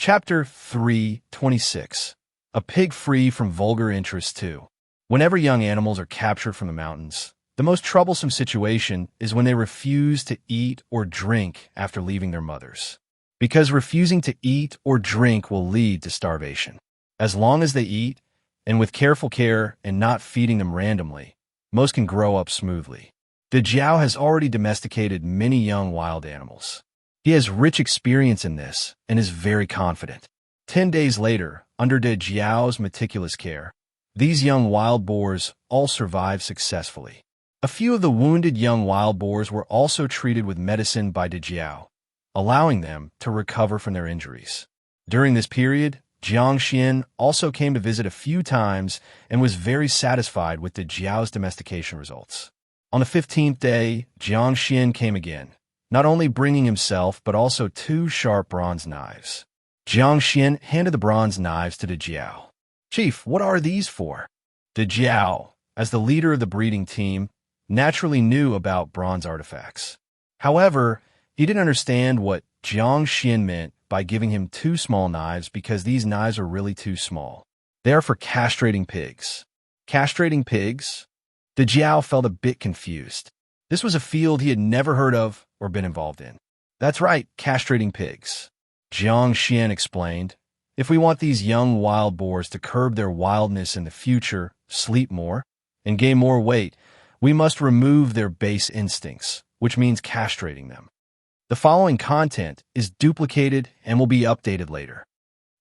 Chapter 3:26. A pig free from vulgar interests too. Whenever young animals are captured from the mountains, the most troublesome situation is when they refuse to eat or drink after leaving their mothers. Because refusing to eat or drink will lead to starvation. As long as they eat, and with careful care and not feeding them randomly, most can grow up smoothly. The Jiao has already domesticated many young wild animals. He has rich experience in this and is very confident. 10 days later, under De Jiao's meticulous care, these young wild boars all survived successfully. A few of the wounded young wild boars were also treated with medicine by De Jiao, allowing them to recover from their injuries. During this period, Jiang Xuan also came to visit a few times and was very satisfied with De Jiao's domestication results. On the 15th day, Jiang Xuan came again, not only bringing himself but also 2 sharp bronze knives. Jiang Xuan handed the bronze knives to De Jiao. "Chief, what are these for?" De Jiao, as the leader of the breeding team, naturally knew about bronze artifacts. However, he didn't understand what Jiang Xuan meant by giving him 2 small knives because these knives are really too small. They are for castrating pigs. Castrating pigs? De Jiao felt a bit confused. This was a field he had never heard of or been involved in. "That's right, castrating pigs," Jiang Xuan explained. "If we want these young wild boars to curb their wildness in the future, sleep more, and gain more weight, we must remove their base instincts, which means castrating them. The following content is duplicated and will be updated later.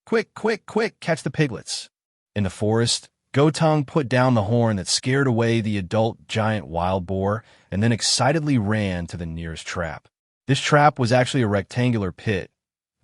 Quick, quick, quick, catch the piglets." In the forest, Gotong put down the horn that scared away the adult giant wild boar and then excitedly ran to the nearest trap. This trap was actually a rectangular pit,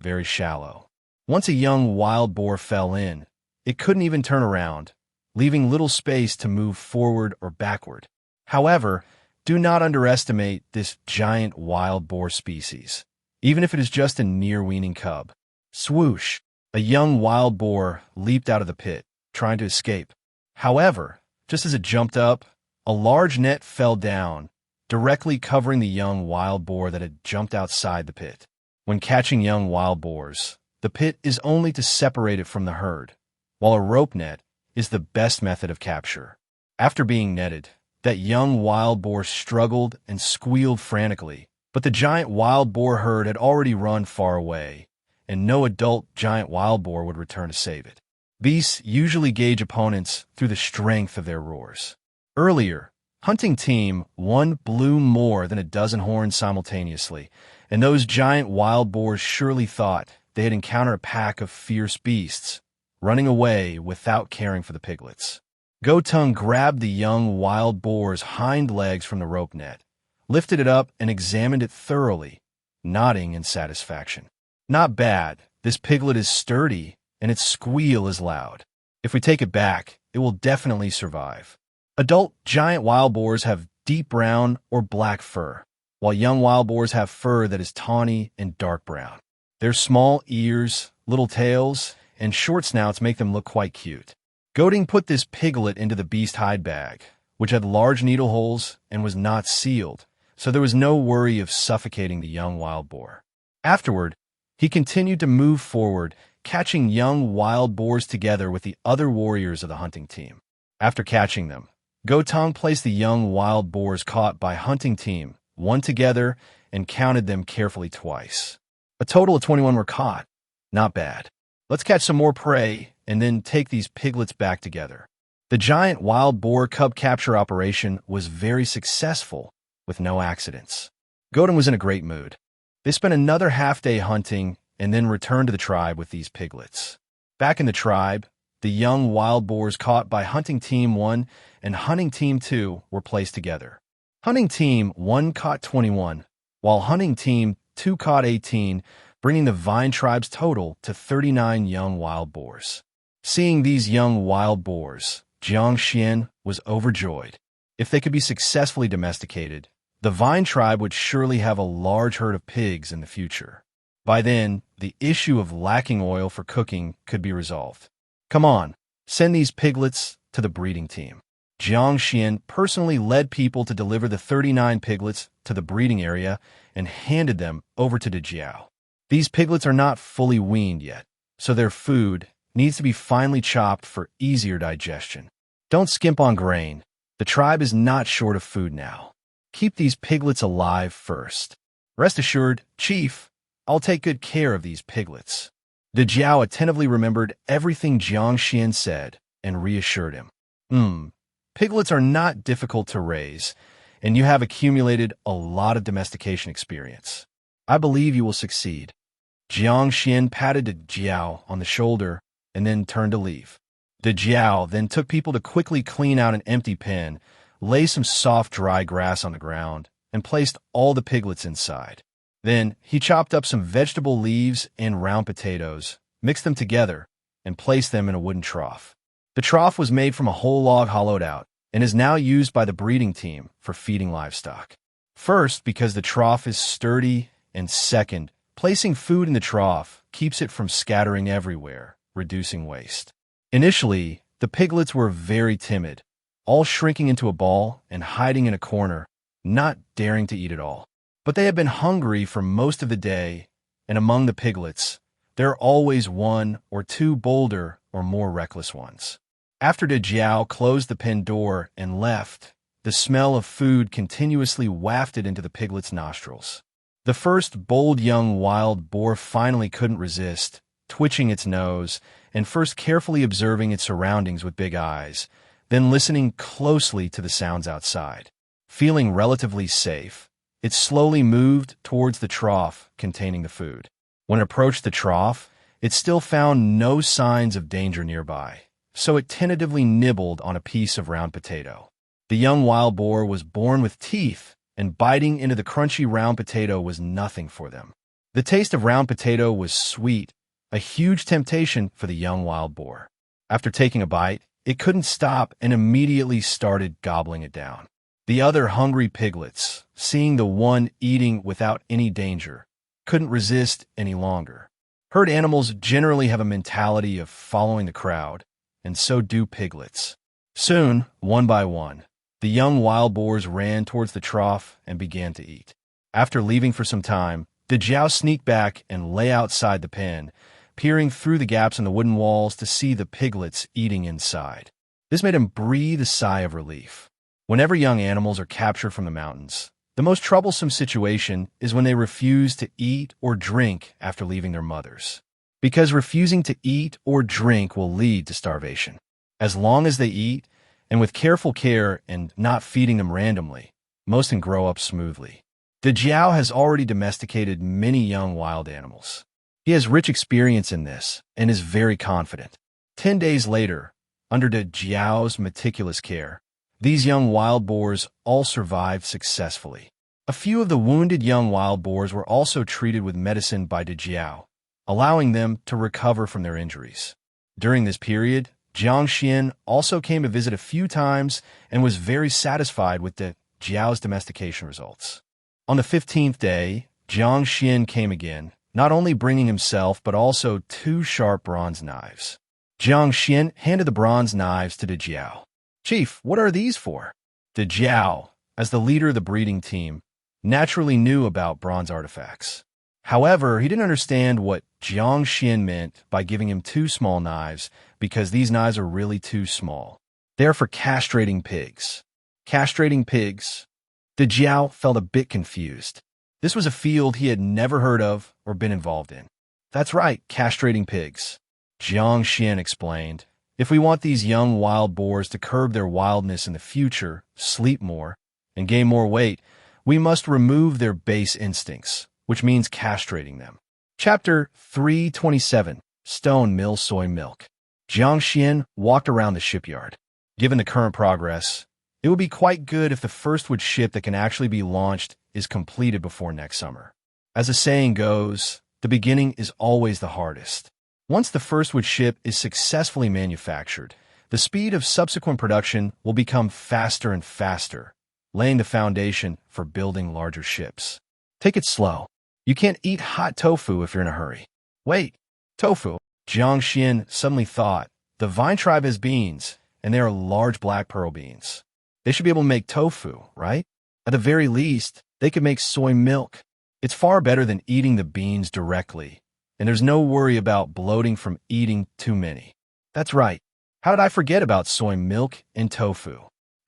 very shallow. Once a young wild boar fell in, it couldn't even turn around, leaving little space to move forward or backward. However, do not underestimate this giant wild boar species, even if it is just a near-weaning cub. Swoosh! A young wild boar leaped out of the pit, trying to escape. However, just as it jumped up, a large net fell down, directly covering the young wild boar that had jumped outside the pit. When catching young wild boars, the pit is only to separate it from the herd, while a rope net is the best method of capture. After being netted, that young wild boar struggled and squealed frantically, but the giant wild boar herd had already run far away, and no adult giant wild boar would return to save it. Beasts usually gauge opponents through the strength of their roars. Earlier, Hunting Team 1 blew more than a dozen horns simultaneously, and those giant wild boars surely thought they had encountered a pack of fierce beasts, running away without caring for the piglets. Gotung grabbed the young wild boar's hind legs from the rope net, lifted it up, and examined it thoroughly, nodding in satisfaction. "Not bad. This piglet is sturdy, and its squeal is loud. If we take it back, it will definitely survive." Adult giant wild boars have deep brown or black fur, while young wild boars have fur that is tawny and dark brown. Their small ears, little tails, and short snouts make them look quite cute. Goting put this piglet into the beast hide bag, which had large needle holes and was not sealed, so there was no worry of suffocating the young wild boar. Afterward, he continued to move forward, catching young wild boars together with the other warriors of the hunting team. After catching them, Gotong placed the young wild boars caught by Hunting Team 1 together and counted them carefully twice. A total of 21 were caught. Not bad. Let's catch some more prey and then take these piglets back together. The giant wild boar cub capture operation was very successful with no accidents. Gotung was in a great mood. They spent another half-day hunting and then returned to the tribe with these piglets. Back in the tribe, the young wild boars caught by Hunting Team 1 and Hunting Team 2 were placed together. Hunting Team 1 caught 21, while Hunting Team 2 caught 18, bringing the Vine tribe's total to 39 young wild boars. Seeing these young wild boars, Jiang Xuan was overjoyed. If they could be successfully domesticated, the Vine tribe would surely have a large herd of pigs in the future. By then, the issue of lacking oil for cooking could be resolved. "Come on, send these piglets to the breeding team." Jiang Xuan personally led people to deliver the 39 piglets to the breeding area and handed them over to De Jiao. These piglets are not fully weaned yet, so their food needs to be finely chopped for easier digestion. Don't skimp on grain. The tribe is not short of food now. Keep these piglets alive first. Rest assured, Chief, I'll take good care of these piglets. De Jiao attentively remembered everything Jiang Xuan said and reassured him. Piglets are not difficult to raise, and you have accumulated a lot of domestication experience. I believe you will succeed. Jiang Xuan patted De Jiao on the shoulder and then turned to leave. De Jiao then took people to quickly clean out an empty pen, lay some soft dry grass on the ground, and placed all the piglets inside. Then he chopped up some vegetable leaves and round potatoes, mixed them together, and placed them in a wooden trough. The trough was made from a whole log hollowed out and is now used by the breeding team for feeding livestock. First, because the trough is sturdy, and second, placing food in the trough keeps it from scattering everywhere, reducing waste. Initially, the piglets were very timid, all shrinking into a ball and hiding in a corner, not daring to eat at all. But they had been hungry for most of the day, and among the piglets, there are always one or two bolder or more reckless ones. After De Jiao closed the pen door and left, the smell of food continuously wafted into the piglet's nostrils. The first bold young wild boar finally couldn't resist, twitching its nose and first carefully observing its surroundings with big eyes, then listening closely to the sounds outside. Feeling relatively safe, it slowly moved towards the trough containing the food. When it approached the trough, it still found no signs of danger nearby, so it tentatively nibbled on a piece of round potato. The young wild boar was born with teeth, and biting into the crunchy round potato was nothing for them. The taste of round potato was sweet, a huge temptation for the young wild boar. After taking a bite, it couldn't stop and immediately started gobbling it down. The other hungry piglets, seeing the one eating without any danger, couldn't resist any longer. Herd animals generally have a mentality of following the crowd, and so do piglets. Soon, one by one, the young wild boars ran towards the trough and began to eat. After leaving for some time, De Jiao sneaked back and lay outside the pen, peering through the gaps in the wooden walls to see the piglets eating inside. This made him breathe a sigh of relief. Whenever young animals are captured from the mountains, the most troublesome situation is when they refuse to eat or drink after leaving their mothers. Because refusing to eat or drink will lead to starvation. As long as they eat, and with careful care and not feeding them randomly, most can grow up smoothly. De Jiao has already domesticated many young wild animals. He has rich experience in this and is very confident. 10 days later, under De Jiao's meticulous care, these young wild boars all survived successfully. A few of the wounded young wild boars were also treated with medicine by De Jiao, allowing them to recover from their injuries. During this period, Jiang Xuan also came to visit a few times and was very satisfied with De Jiao's domestication results. On the 15th day, Jiang Xuan came again, not only bringing himself but also 2 sharp bronze knives. Jiang Xuan handed the bronze knives to De Jiao. "Chief, what are these for?" De Jiao, as the leader of the breeding team, naturally knew about bronze artifacts. However, he didn't understand what Jiang Xuan meant by giving him 2 small knives, because these knives are really too small. They're for castrating pigs. Castrating pigs? De Jiao felt a bit confused. This was a field he had never heard of or been involved in. "That's right, castrating pigs," Jiang Xuan explained. "If we want these young wild boars to curb their wildness in the future, sleep more, and gain more weight, we must remove their base instincts, which means castrating them." Chapter 327, Stone Mill Soy Milk. Jiang Xuan walked around the shipyard. Given the current progress, it would be quite good if the first wood ship that can actually be launched is completed before next summer. As the saying goes, the beginning is always the hardest. Once the first wood ship is successfully manufactured, the speed of subsequent production will become faster and faster, laying the foundation for building larger ships. Take it slow. You can't eat hot tofu if you're in a hurry. Wait, tofu? Jiang Xuan suddenly thought. The vine tribe has beans, and they are large black pearl beans. They should be able to make tofu, right? At the very least, they could make soy milk. It's far better than eating the beans directly, and there's no worry about bloating from eating too many. That's right. How did I forget about soy milk and tofu?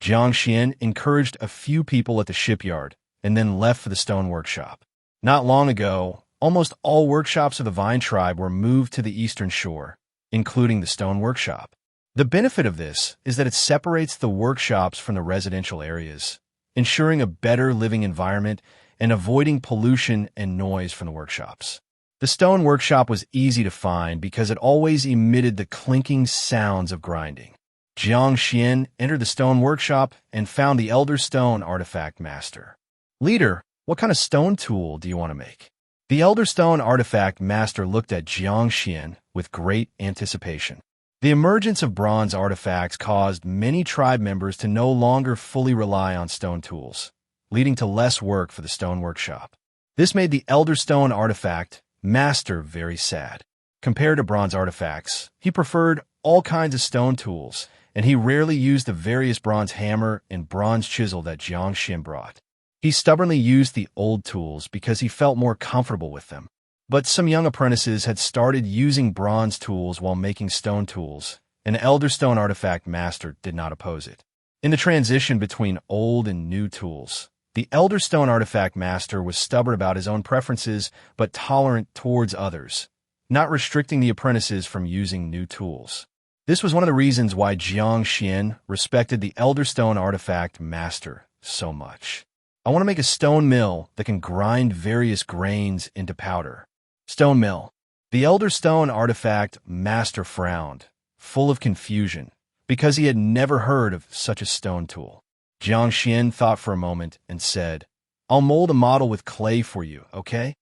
Jiang Xuan encouraged a few people at the shipyard and then left for the stone workshop. Not long ago, almost all workshops of the Vine tribe were moved to the eastern shore, including the stone workshop. The benefit of this is that it separates the workshops from the residential areas, ensuring a better living environment and avoiding pollution and noise from the workshops. The stone workshop was easy to find because it always emitted the clinking sounds of grinding. Jiang Xuan entered the stone workshop and found the Elder Stone Artifact Master. Leader, what kind of stone tool do you want to make? The Elder Stone Artifact Master looked at Jiang Xuan with great anticipation. The emergence of bronze artifacts caused many tribe members to no longer fully rely on stone tools, leading to less work for the stone workshop. This made the Elder Stone Artifact Master very sad. Compared to bronze artifacts, he preferred all kinds of stone tools, and he rarely used the various bronze hammer and bronze chisel that Jiang Xuan brought. He stubbornly used the old tools because he felt more comfortable with them. But some young apprentices had started using bronze tools while making stone tools, and the Elder Stone Artifact Master did not oppose it. In the transition between old and new tools, the Elder Stone Artifact Master was stubborn about his own preferences but tolerant towards others, not restricting the apprentices from using new tools. This was one of the reasons why Jiang Xuan respected the Elder Stone Artifact Master so much. I want to make a stone mill that can grind various grains into powder. Stone mill. The Elder Stone Artifact Master frowned, full of confusion, because he had never heard of such a stone tool. Jiang Xuan thought for a moment and said, I'll mold a model with clay for you, okay?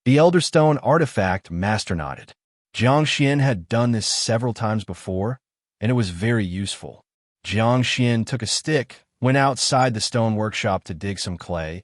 The Elder Stone Artifact Master nodded. Jiang Xuan had done this several times before, and it was very useful. Jiang Xuan took a stick, went outside the stone workshop to dig some clay,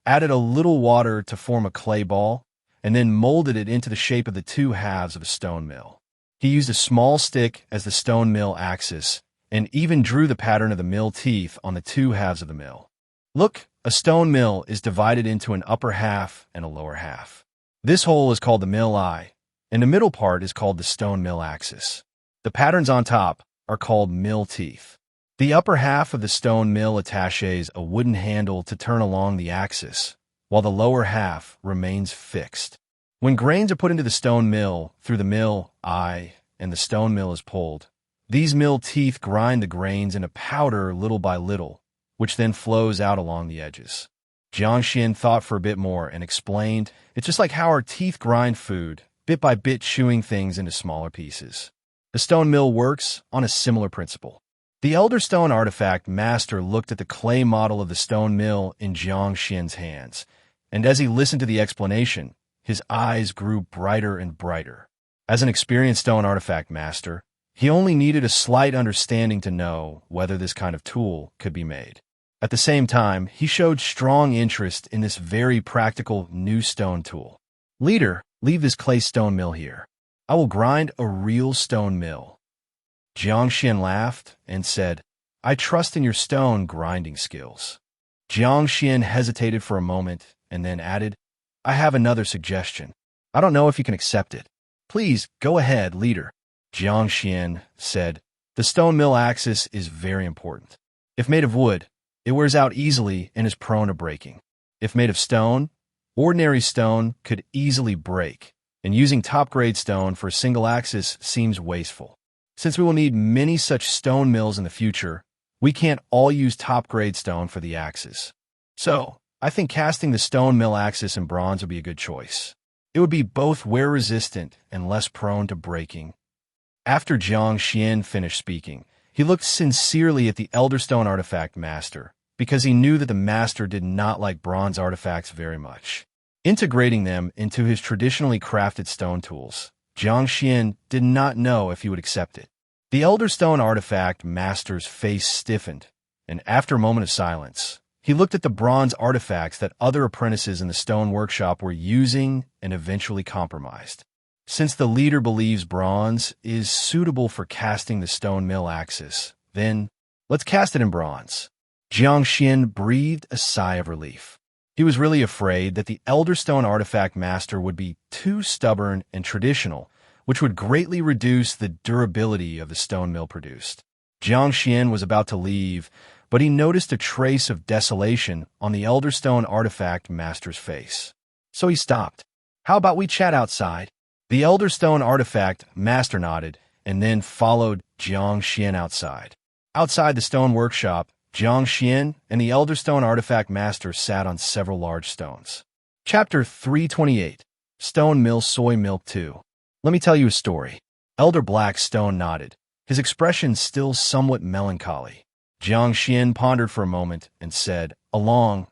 added a little water to form a clay ball, and then molded it into the shape of the two halves of a stone mill. He used a small stick as the stone mill axis, and even drew the pattern of the mill teeth on the two halves of the mill. Look, a stone mill is divided into an upper half and a lower half. This hole is called the mill eye, and the middle part is called the stone mill axis. The patterns on top are called mill teeth. The upper half of the stone mill attaches a wooden handle to turn along the axis, while the lower half remains fixed. When grains are put into the stone mill through the mill eye and the stone mill is pulled, these mill teeth grind the grains into powder little by little, which then flows out along the edges. Jiang Xuan thought for a bit more and explained, it's just like how our teeth grind food, bit by bit chewing things into smaller pieces. The stone mill works on a similar principle. The Elder Stone Artifact Master looked at the clay model of the stone mill in Jiang Xuan's hands, and as he listened to the explanation, his eyes grew brighter and brighter. As an experienced stone artifact master, he only needed a slight understanding to know whether this kind of tool could be made. At the same time, he showed strong interest in this very practical new stone tool. Leader, leave this clay stone mill here. I will grind a real stone mill. Jiang Xuan laughed and said, I trust in your stone grinding skills. Jiang Xuan hesitated for a moment and then added, I have another suggestion. I don't know if you can accept it. Please, go ahead, leader. Jiang Xuan said, the stone mill axis is very important. If made of wood, it wears out easily and is prone to breaking. If made of stone, ordinary stone could easily break, and using top-grade stone for a single axis seems wasteful. Since we will need many such stone mills in the future, we can't all use top-grade stone for the axis. So, I think casting the stone mill axis in bronze would be a good choice. It would be both wear-resistant and less prone to breaking. After Jiang Xuan finished speaking, he looked sincerely at the Elder Stone Artifact Master, because he knew that the Master did not like bronze artifacts very much. Integrating them into his traditionally crafted stone tools, Jiang Xuan did not know if he would accept it. The Elder Stone Artifact Master's face stiffened, and after a moment of silence, he looked at the bronze artifacts that other apprentices in the stone workshop were using and eventually compromised. Since the leader believes bronze is suitable for casting the stone mill axis, then let's cast it in bronze. Jiang Xuan breathed a sigh of relief. He was really afraid that the Elder Stone artifact master would be too stubborn and traditional, which would greatly reduce the durability of the stone mill produced. Jiang Xuan was about to leave, but he noticed a trace of desolation on the Elder Stone artifact master's face. So he stopped. "How about we chat outside?" The Elder Stone artifact master nodded and then followed Jiang Xuan outside. Outside the stone workshop, Jiang Xuan and the Elder Stone artifact master sat on several large stones. Chapter 328, Stone Mill Soy Milk 2. Let me tell you a story. Elder Black Stone nodded, his expression still somewhat melancholy. Jiang Xuan pondered for a moment and said, "A long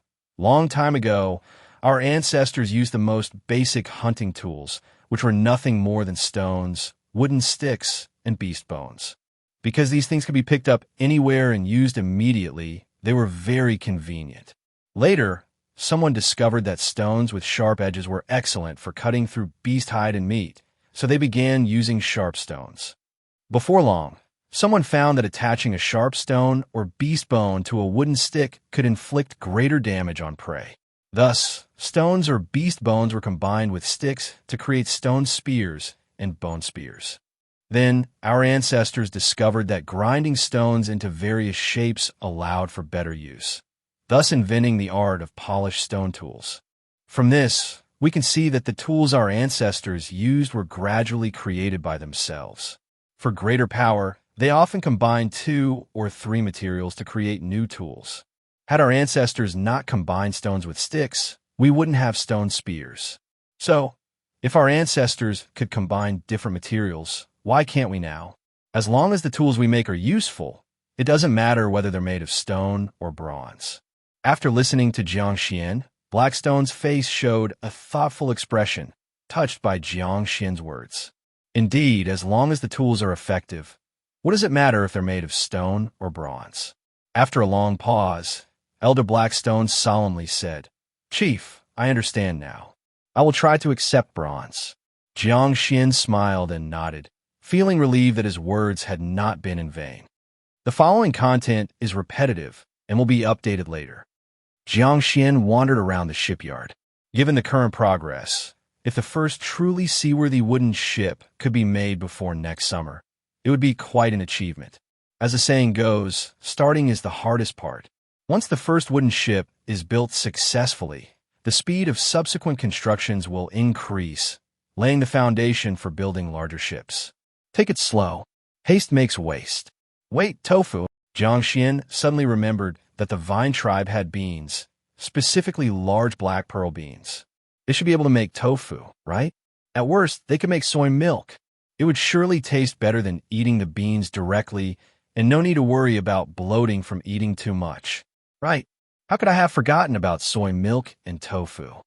time ago, our ancestors used the most basic hunting tools, which were nothing more than stones, wooden sticks, and beast bones. Because these things could be picked up anywhere and used immediately, they were very convenient. Later, someone discovered that stones with sharp edges were excellent for cutting through beast hide and meat, so they began using sharp stones. Before long, someone found that attaching a sharp stone or beast bone to a wooden stick could inflict greater damage on prey. Thus, stones or beast bones were combined with sticks to create stone spears and bone spears. Then, our ancestors discovered that grinding stones into various shapes allowed for better use, thus inventing the art of polished stone tools. From this, we can see that the tools our ancestors used were gradually created by themselves. For greater power, they often combined 2 or 3 materials to create new tools. Had our ancestors not combined stones with sticks, we wouldn't have stone spears. So, if our ancestors could combine different materials, why can't we now? As long as the tools we make are useful, it doesn't matter whether they're made of stone or bronze." After listening to Jiang Xuan, Blackstone's face showed a thoughtful expression, touched by Jiang Xuan's words. Indeed, as long as the tools are effective, what does it matter if they're made of stone or bronze? After a long pause, Elder Blackstone solemnly said, "Chief, I understand now. I will try to accept bronze." Jiang Xuan smiled and nodded, feeling relieved that his words had not been in vain. The following content is repetitive and will be updated later. Jiang Xuan wandered around the shipyard. Given the current progress, if the first truly seaworthy wooden ship could be made before next summer, it would be quite an achievement. As the saying goes, starting is the hardest part. Once the first wooden ship is built successfully, the speed of subsequent constructions will increase, laying the foundation for building larger ships. Take it slow. Haste makes waste. Wait, tofu. Jiang Xuan suddenly remembered that the vine tribe had beans, specifically large black pearl beans. They should be able to make tofu, right? At worst, they could make soy milk. It would surely taste better than eating the beans directly, and no need to worry about bloating from eating too much. Right? How could I have forgotten about soy milk and tofu?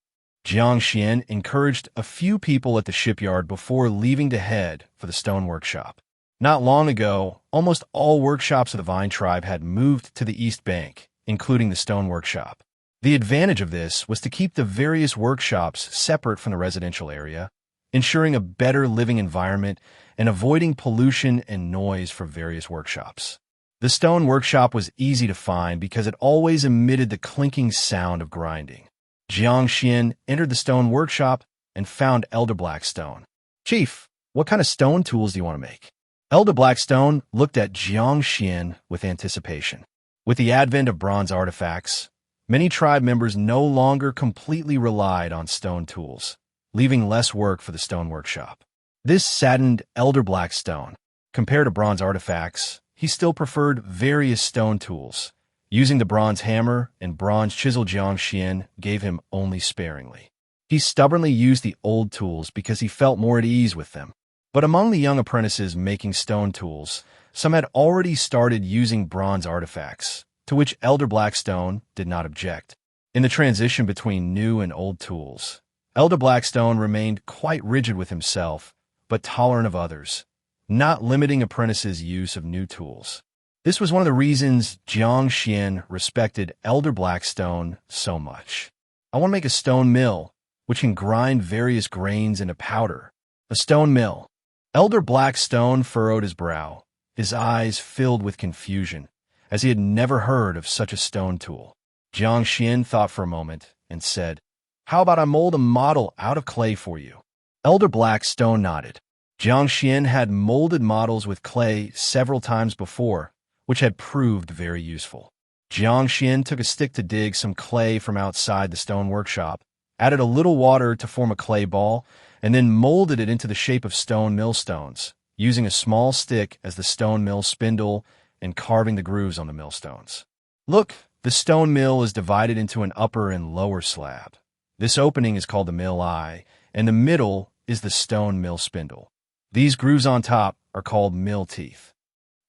Jiang Xuan encouraged a few people at the shipyard before leaving to head for the stone workshop. Not long ago, almost all workshops of the Vine tribe had moved to the East Bank, including the stone workshop. The advantage of this was to keep the various workshops separate from the residential area, ensuring a better living environment and avoiding pollution and noise for various workshops. The stone workshop was easy to find because it always emitted the clinking sound of grinding. Jiang Xuan entered the stone workshop and found Elder Blackstone. "Chief, what kind of stone tools do you want to make?" Elder Blackstone looked at Jiang Xuan with anticipation. With the advent of bronze artifacts, many tribe members no longer completely relied on stone tools, leaving less work for the stone workshop. This saddened Elder Blackstone. Compared to bronze artifacts, he still preferred various stone tools. Using the bronze hammer and bronze chisel Jiang Xuan gave him only sparingly. He stubbornly used the old tools because he felt more at ease with them. But among the young apprentices making stone tools, some had already started using bronze artifacts, to which Elder Blackstone did not object. In the transition between new and old tools, Elder Blackstone remained quite rigid with himself, but tolerant of others, not limiting apprentices' use of new tools. This was one of the reasons Jiang Xuan respected Elder Blackstone so much. "I want to make a stone mill, which can grind various grains into powder." A stone mill. Elder Blackstone furrowed his brow, his eyes filled with confusion, as he had never heard of such a stone tool. Jiang Xuan thought for a moment and said, "How about I mold a model out of clay for you?" Elder Blackstone nodded. Jiang Xuan had molded models with clay several times before, which had proved very useful. Jiang Xuan took a stick to dig some clay from outside the stone workshop, added a little water to form a clay ball, and then molded it into the shape of stone millstones, using a small stick as the stone mill spindle and carving the grooves on the millstones. Look, the stone mill is divided into an upper and lower slab. This opening is called the mill eye, and the middle is the stone mill spindle. These grooves on top are called mill teeth.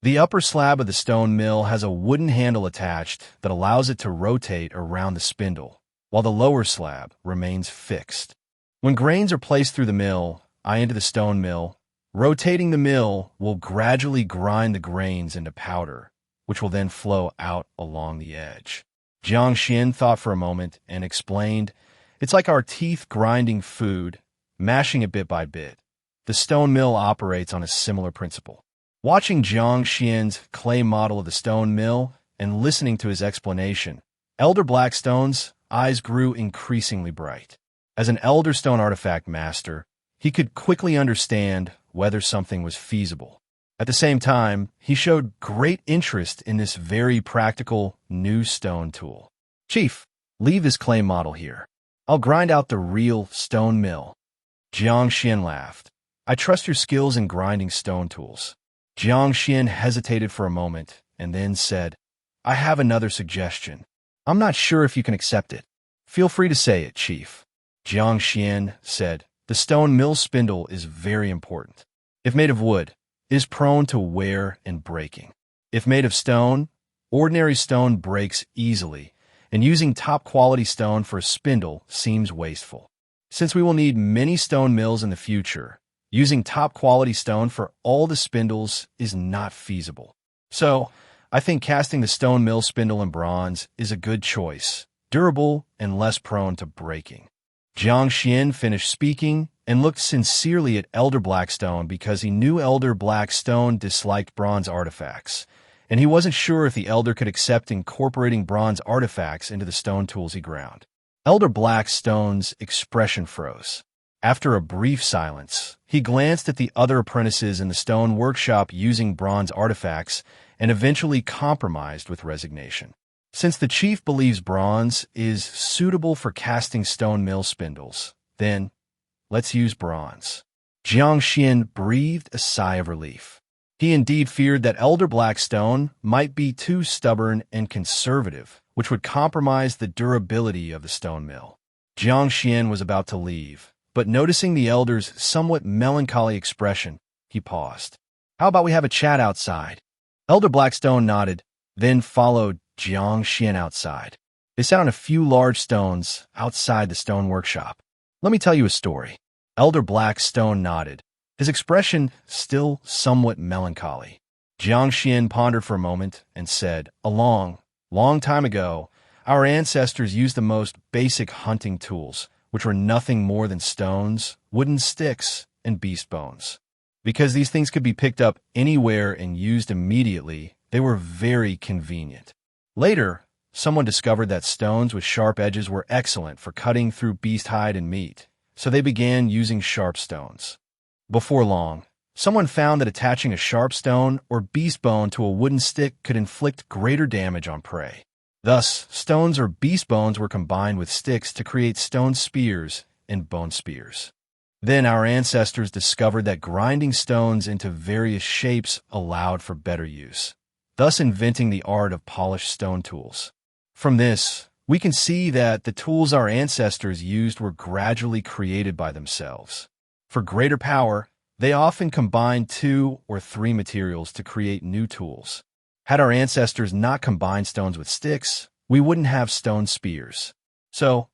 The upper slab of the stone mill has a wooden handle attached that allows it to rotate around the spindle, while the lower slab remains fixed. When grains are placed through the mill eye into the stone mill, rotating the mill will gradually grind the grains into powder, which will then flow out along the edge. Jiang Xuan thought for a moment and explained, "It's like our teeth grinding food, mashing it bit by bit. The stone mill operates on a similar principle." Watching Jiang Xuan's clay model of the stone mill and listening to his explanation, Elder Blackstone's eyes grew increasingly bright. As an Elder Stone artifact master, he could quickly understand whether something was feasible. At the same time, he showed great interest in this very practical new stone tool. "Chief, leave this clay model here. I'll grind out the real stone mill." Jiang Xuan laughed. "I trust your skills in grinding stone tools." Jiang Xuan hesitated for a moment and then said, "I have another suggestion. I'm not sure if you can accept it." "Feel free to say it, Chief." Jiang Xuan said, "The stone mill spindle is very important. If made of wood, it is prone to wear and breaking. If made of stone, ordinary stone breaks easily, and using top-quality stone for a spindle seems wasteful. Since we will need many stone mills in the future, using top-quality stone for all the spindles is not feasible. So, I think casting the stone mill spindle in bronze is a good choice, durable and less prone to breaking." Jiang Xuan finished speaking and looked sincerely at Elder Blackstone because he knew Elder Blackstone disliked bronze artifacts, and he wasn't sure if the Elder could accept incorporating bronze artifacts into the stone tools he ground. Elder Blackstone's expression froze. After a brief silence, he glanced at the other apprentices in the stone workshop using bronze artifacts and eventually compromised with resignation. "Since the chief believes bronze is suitable for casting stone mill spindles, then let's use bronze." Jiang Xuan breathed a sigh of relief. He indeed feared that Elder Blackstone might be too stubborn and conservative, which would compromise the durability of the stone mill. Jiang Xuan was about to leave, but noticing the elder's somewhat melancholy expression, he paused. "How about we have a chat outside?" Elder Blackstone nodded, then followed Jiang Xuan outside. They sat on a few large stones outside the stone workshop. "Let me tell you a story." Elder Blackstone nodded, his expression still somewhat melancholy. Jiang Xuan pondered for a moment and said, "A long time ago, our ancestors used the most basic hunting tools, which were nothing more than stones, wooden sticks, and beast bones. Because these things could be picked up anywhere and used immediately, they were very convenient. Later, someone discovered that stones with sharp edges were excellent for cutting through beast hide and meat, so they began using sharp stones. Before long, someone found that attaching a sharp stone or beast bone to a wooden stick could inflict greater damage on prey. Thus, stones or beast bones were combined with sticks to create stone spears and bone spears. Then our ancestors discovered that grinding stones into various shapes allowed for better use, thus inventing the art of polished stone tools. From this, we can see that the tools our ancestors used were gradually created by themselves. For greater power, they often combined 2 or 3 materials to create new tools. Had our ancestors not combined stones with sticks, we wouldn't have stone spears. So,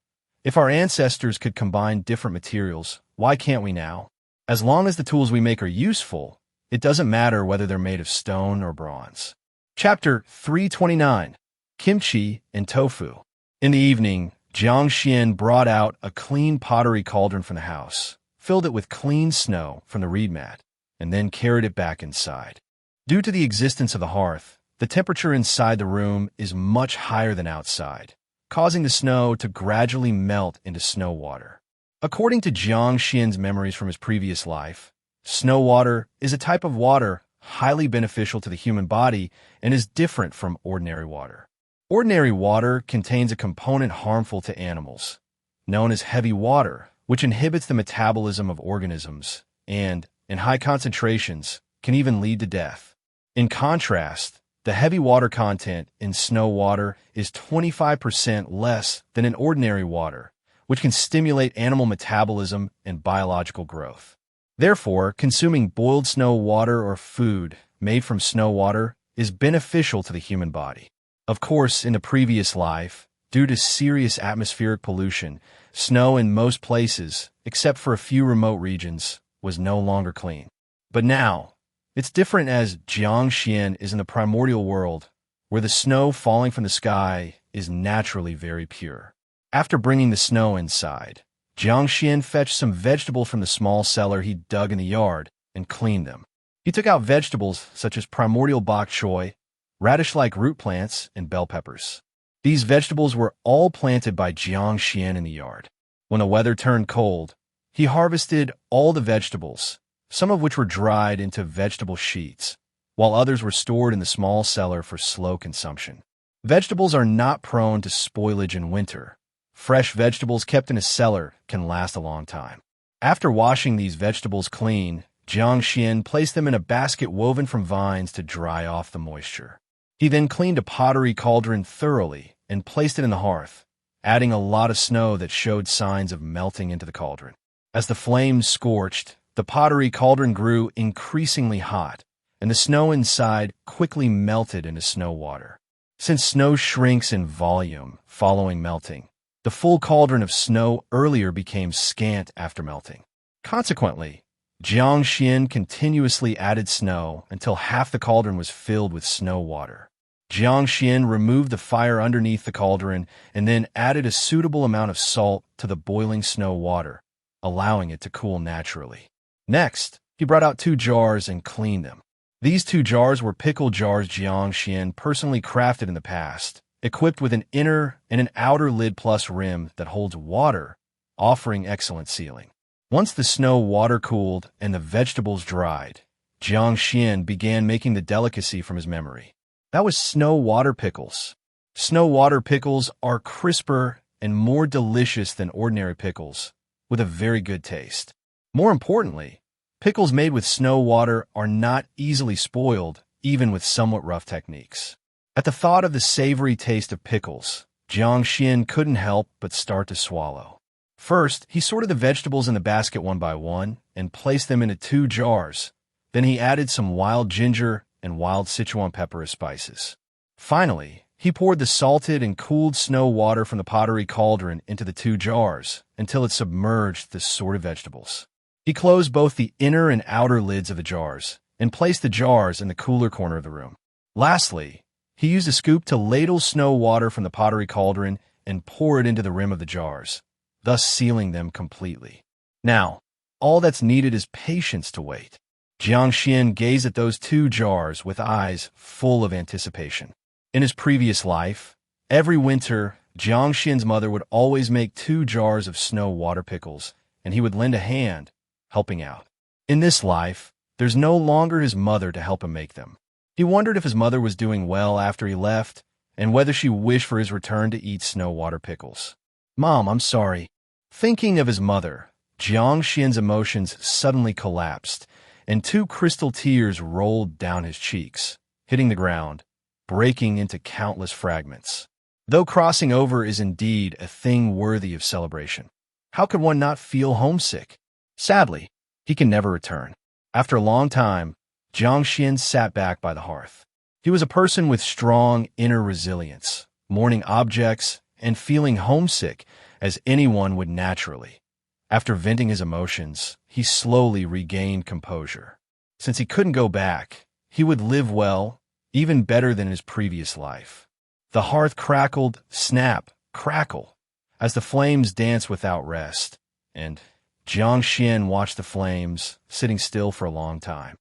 if our ancestors could combine different materials, why can't we now? As long as the tools we make are useful, it doesn't matter whether they're made of stone or bronze. Chapter 329, Kimchi and Tofu. In the evening, Jiang Xuan brought out a clean pottery cauldron from the house, filled it with clean snow from the reed mat, and then carried it back inside. Due to the existence of the hearth, the temperature inside the room is much higher than outside, causing the snow to gradually melt into snow water. According to Jiang Xuan's memories from his previous life, snow water is a type of water highly beneficial to the human body and is different from ordinary water. Ordinary water contains a component harmful to animals, known as heavy water, which inhibits the metabolism of organisms and, in high concentrations, can even lead to death. In contrast, the heavy water content in snow water is 25% less than in ordinary water, which can stimulate animal metabolism and biological growth. Therefore, consuming boiled snow water or food made from snow water is beneficial to the human body. Of course, in the previous life, due to serious atmospheric pollution, snow in most places, except for a few remote regions, was no longer clean. But now, it's different as Jiang Xuan is in the primordial world, where the snow falling from the sky is naturally very pure. After bringing the snow inside, Jiang Xuan fetched some vegetables from the small cellar he dug in the yard and cleaned them. He took out vegetables such as primordial bok choy, radish-like root plants, and bell peppers. These vegetables were all planted by Jiang Xuan in the yard. When the weather turned cold, he harvested all the vegetables, some of which were dried into vegetable sheets, while others were stored in the small cellar for slow consumption. Vegetables are not prone to spoilage in winter. Fresh vegetables kept in a cellar can last a long time. After washing these vegetables clean, Jiang Xuan placed them in a basket woven from vines to dry off the moisture. He then cleaned a pottery cauldron thoroughly and placed it in the hearth, adding a lot of snow that showed signs of melting into the cauldron. As the flames scorched, the pottery cauldron grew increasingly hot, and the snow inside quickly melted into snow water. Since snow shrinks in volume following melting, the full cauldron of snow earlier became scant after melting. Consequently, Jiang Xuan continuously added snow until half the cauldron was filled with snow water. Jiang Xuan removed the fire underneath the cauldron and then added a suitable amount of salt to the boiling snow water, allowing it to cool naturally. Next, he brought out 2 jars and cleaned them. These 2 jars were pickle jars Jiang Xuan personally crafted in the past, equipped with an inner and an outer lid plus rim that holds water, offering excellent sealing. Once the snow water cooled and the vegetables dried, Jiang Xuan began making the delicacy from his memory. That was snow water pickles. Snow water pickles are crisper and more delicious than ordinary pickles, with a very good taste. More importantly, pickles made with snow water are not easily spoiled, even with somewhat rough techniques. At the thought of the savory taste of pickles, Jiang Xuan couldn't help but start to swallow. First, he sorted the vegetables in the basket one by one and placed them into 2 jars. Then he added some wild ginger and wild Sichuan pepper as spices. Finally, he poured the salted and cooled snow water from the pottery cauldron into the 2 jars until it submerged the sorted vegetables. He closed both the inner and outer lids of the jars and placed the jars in the cooler corner of the room. Lastly, he used a scoop to ladle snow water from the pottery cauldron and pour it into the rim of the jars, thus sealing them completely. Now, all that's needed is patience to wait. Jiang Xuan gazed at those 2 jars with eyes full of anticipation. In his previous life, every winter, Jiang Xuan's mother would always make 2 jars of snow water pickles, and he would lend a hand, helping out. In this life, there's no longer his mother to help him make them. He wondered if his mother was doing well after he left, and whether she wished for his return to eat snow water pickles. "Mom, I'm sorry." Thinking of his mother, Jiang Xuan's emotions suddenly collapsed, and 2 crystal tears rolled down his cheeks, hitting the ground, breaking into countless fragments. Though crossing over is indeed a thing worthy of celebration, how could one not feel homesick? Sadly, he can never return. After a long time, Jiang Xuan sat back by the hearth. He was a person with strong inner resilience, mourning objects and feeling homesick as anyone would naturally. After venting his emotions, he slowly regained composure. Since he couldn't go back, he would live well, even better than his previous life. The hearth crackled, snap, crackle, as the flames danced without rest, and Jiang Xuan watched the flames, sitting still for a long time.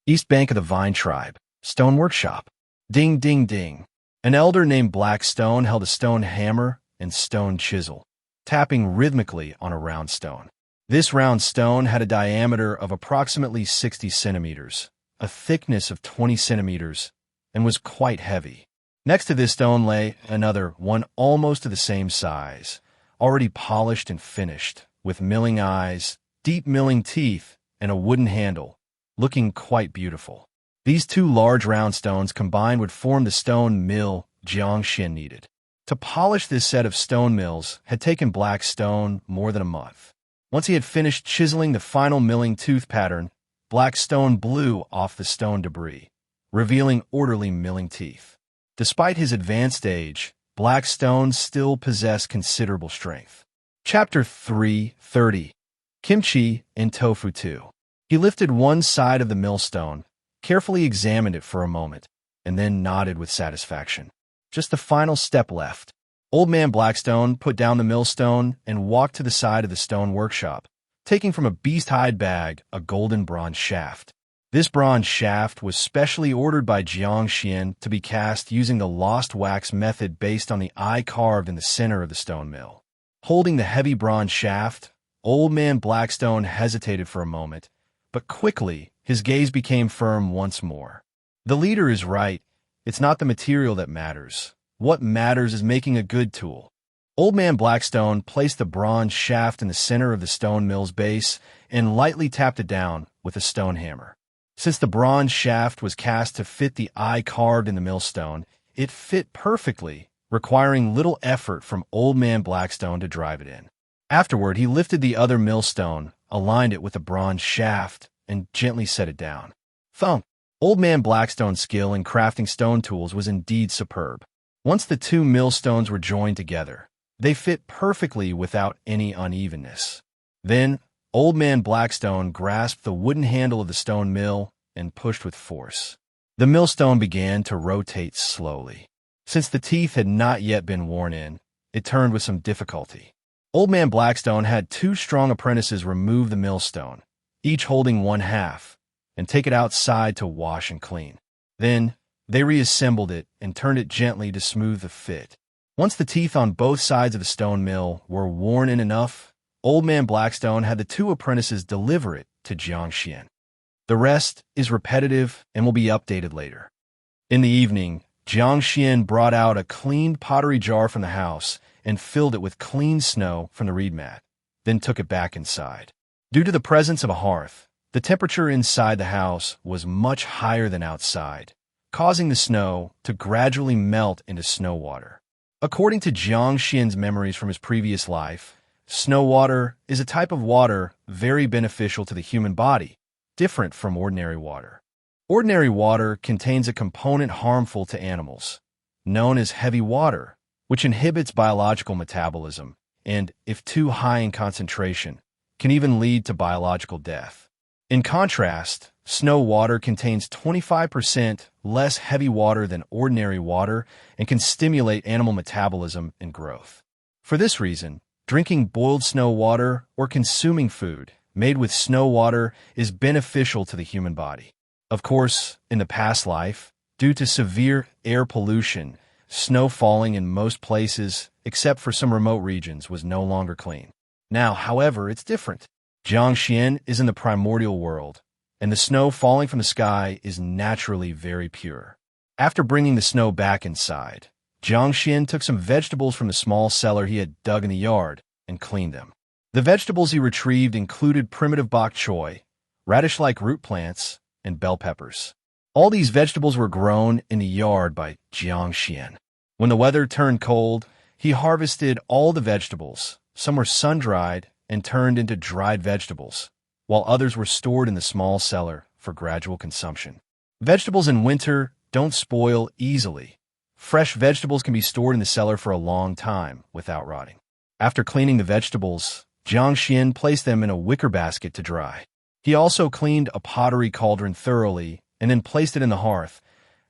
East Bank of the Vine Tribe, Stone Workshop. Ding, ding, ding. An elder named Blackstone held a stone hammer and stone chisel, tapping rhythmically on a round stone. This round stone had a diameter of approximately 60 centimeters, a thickness of 20 centimeters, and was quite heavy. Next to this stone lay another one almost of the same size, already polished and finished, with milling eyes, deep milling teeth, and a wooden handle, looking quite beautiful. These two large round stones combined would form the stone mill Jiang Xuan needed. To polish this set of stone mills had taken Black Stone more than a month. Once he had finished chiseling the final milling tooth pattern, Black Stone blew off the stone debris, revealing orderly milling teeth. Despite his advanced age, Black Stone still possessed considerable strength. Chapter 3:30. Kimchi and Tofu 2. He lifted one side of the millstone, carefully examined it for a moment, and then nodded with satisfaction. Just the final step left. Old Man Blackstone put down the millstone and walked to the side of the stone workshop, taking from a beast-hide bag a golden bronze shaft. This bronze shaft was specially ordered by Jiang Xuan to be cast using the lost wax method based on the eye carved in the center of the stone mill. Holding the heavy bronze shaft, Old Man Blackstone hesitated for a moment, but quickly his gaze became firm once more. The leader is right. It's not the material that matters. What matters is making a good tool. Old Man Blackstone placed the bronze shaft in the center of the stone mill's base and lightly tapped it down with a stone hammer. Since the bronze shaft was cast to fit the eye carved in the millstone, it fit perfectly, requiring little effort from Old Man Blackstone to drive it in. Afterward, he lifted the other millstone, aligned it with the bronze shaft, and gently set it down. Thump! Old Man Blackstone's skill in crafting stone tools was indeed superb. Once the two millstones were joined together, they fit perfectly without any unevenness. Then, Old Man Blackstone grasped the wooden handle of the stone mill and pushed with force. The millstone began to rotate slowly. Since the teeth had not yet been worn in, it turned with some difficulty. Old Man Blackstone had two strong apprentices remove the millstone, each holding one half, and take it outside to wash and clean. Then, they reassembled it and turned it gently to smooth the fit. Once the teeth on both sides of the stone mill were worn in enough, Old Man Blackstone had the two apprentices deliver it to Jiang Xuan. The rest is repetitive and will be updated later. In the evening, Jiang Xuan brought out a cleaned pottery jar from the house and filled it with clean snow from the reed mat, then took it back inside. Due to the presence of a hearth, the temperature inside the house was much higher than outside, causing the snow to gradually melt into snow water. According to Jiang Xuan's memories from his previous life, snow water is a type of water very beneficial to the human body, different from ordinary water. Ordinary water contains a component harmful to animals, known as heavy water, which inhibits biological metabolism and, if too high in concentration, can even lead to biological death. In contrast, snow water contains 25% less heavy water than ordinary water and can stimulate animal metabolism and growth. For this reason, drinking boiled snow water or consuming food made with snow water is beneficial to the human body. Of course, in the past life, due to severe air pollution, snow falling in most places, except for some remote regions, was no longer clean. Now, however, it's different. Jiang Xuan is in the primordial world, and the snow falling from the sky is naturally very pure. After bringing the snow back inside, Jiang Xuan took some vegetables from the small cellar he had dug in the yard and cleaned them. The vegetables he retrieved included primitive bok choy, radish-like root plants, and bell peppers. All these vegetables were grown in the yard by Jiang Xuan. When the weather turned cold, he harvested all the vegetables. Some were sun-dried and turned into dried vegetables, while others were stored in the small cellar for gradual consumption. Vegetables in winter don't spoil easily. Fresh vegetables can be stored in the cellar for a long time without rotting. After cleaning the vegetables, Jiang Xuan placed them in a wicker basket to dry. He also cleaned a pottery cauldron thoroughly and then placed it in the hearth,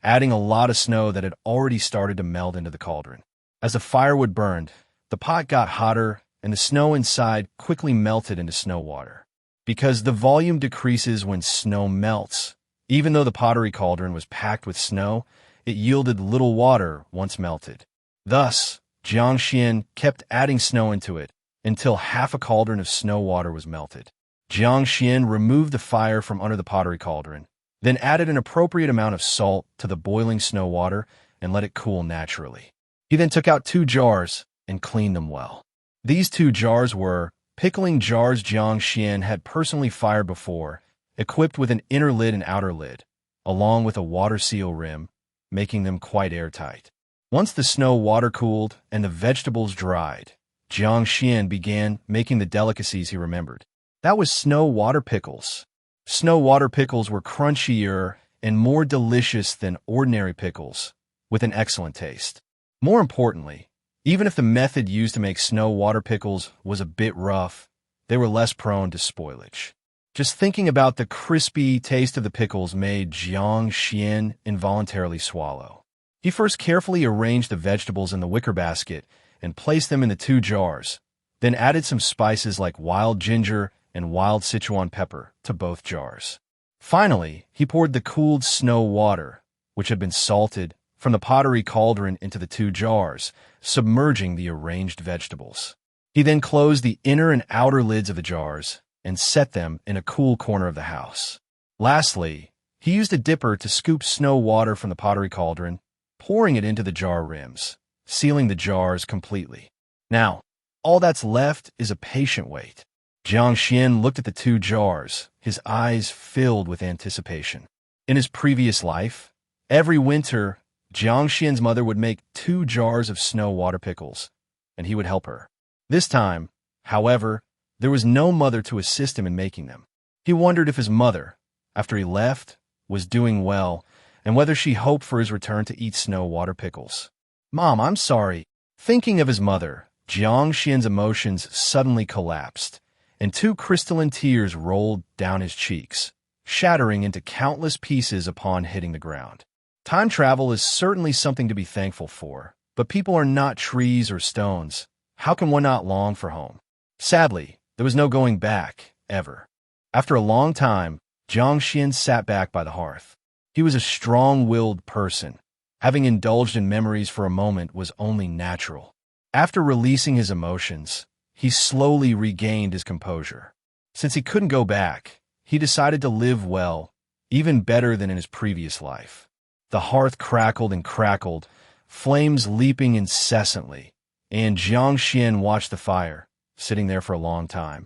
adding a lot of snow that had already started to melt into the cauldron. As the firewood burned, the pot got hotter and the snow inside quickly melted into snow water. Because the volume decreases when snow melts, even though the pottery cauldron was packed with snow, it yielded little water once melted. Thus, Jiang Xuan kept adding snow into it until half a cauldron of snow water was melted. Jiang Xuan removed the fire from under the pottery cauldron, then added an appropriate amount of salt to the boiling snow water and let it cool naturally. He then took out 2 jars and cleaned them well. These 2 jars were pickling jars Jiang Xuan had personally fired before, equipped with an inner lid and outer lid, along with a water seal rim, making them quite airtight. Once the snow water cooled and the vegetables dried, Jiang Xuan began making the delicacies he remembered. That was snow water pickles. Snow water pickles were crunchier and more delicious than ordinary pickles, with an excellent taste. More importantly, even if the method used to make snow water pickles was a bit rough, they were less prone to spoilage. Just thinking about the crispy taste of the pickles made Jiang Xuan involuntarily swallow. He first carefully arranged the vegetables in the wicker basket and placed them in the 2 jars, then added some spices like wild ginger and wild Sichuan pepper to both jars. Finally, he poured the cooled snow water, which had been salted, from the pottery cauldron into the 2 jars, submerging the arranged vegetables. He then closed the inner and outer lids of the jars and set them in a cool corner of the house. Lastly, he used a dipper to scoop snow water from the pottery cauldron, pouring it into the jar rims, sealing the jars completely. Now, all that's left is a patient wait. Jiang Xuan looked at the 2 jars, his eyes filled with anticipation. In his previous life, every winter, Jiang Xuan's mother would make 2 jars of snow water pickles, and he would help her. This time, however, there was no mother to assist him in making them. He wondered if his mother, after he left, was doing well, and whether she hoped for his return to eat snow water pickles. "Mom, I'm sorry." Thinking of his mother, Jiang Xuan's emotions suddenly collapsed, and 2 crystalline tears rolled down his cheeks, shattering into countless pieces upon hitting the ground. Time travel is certainly something to be thankful for, but people are not trees or stones. How can one not long for home? Sadly, there was no going back, ever. After a long time, Jiang Xuan sat back by the hearth. He was a strong-willed person. Having indulged in memories for a moment was only natural. After releasing his emotions, he slowly regained his composure. Since he couldn't go back, he decided to live well, even better than in his previous life. The hearth crackled and crackled, flames leaping incessantly, and Jiang Xuan watched the fire, sitting there for a long time.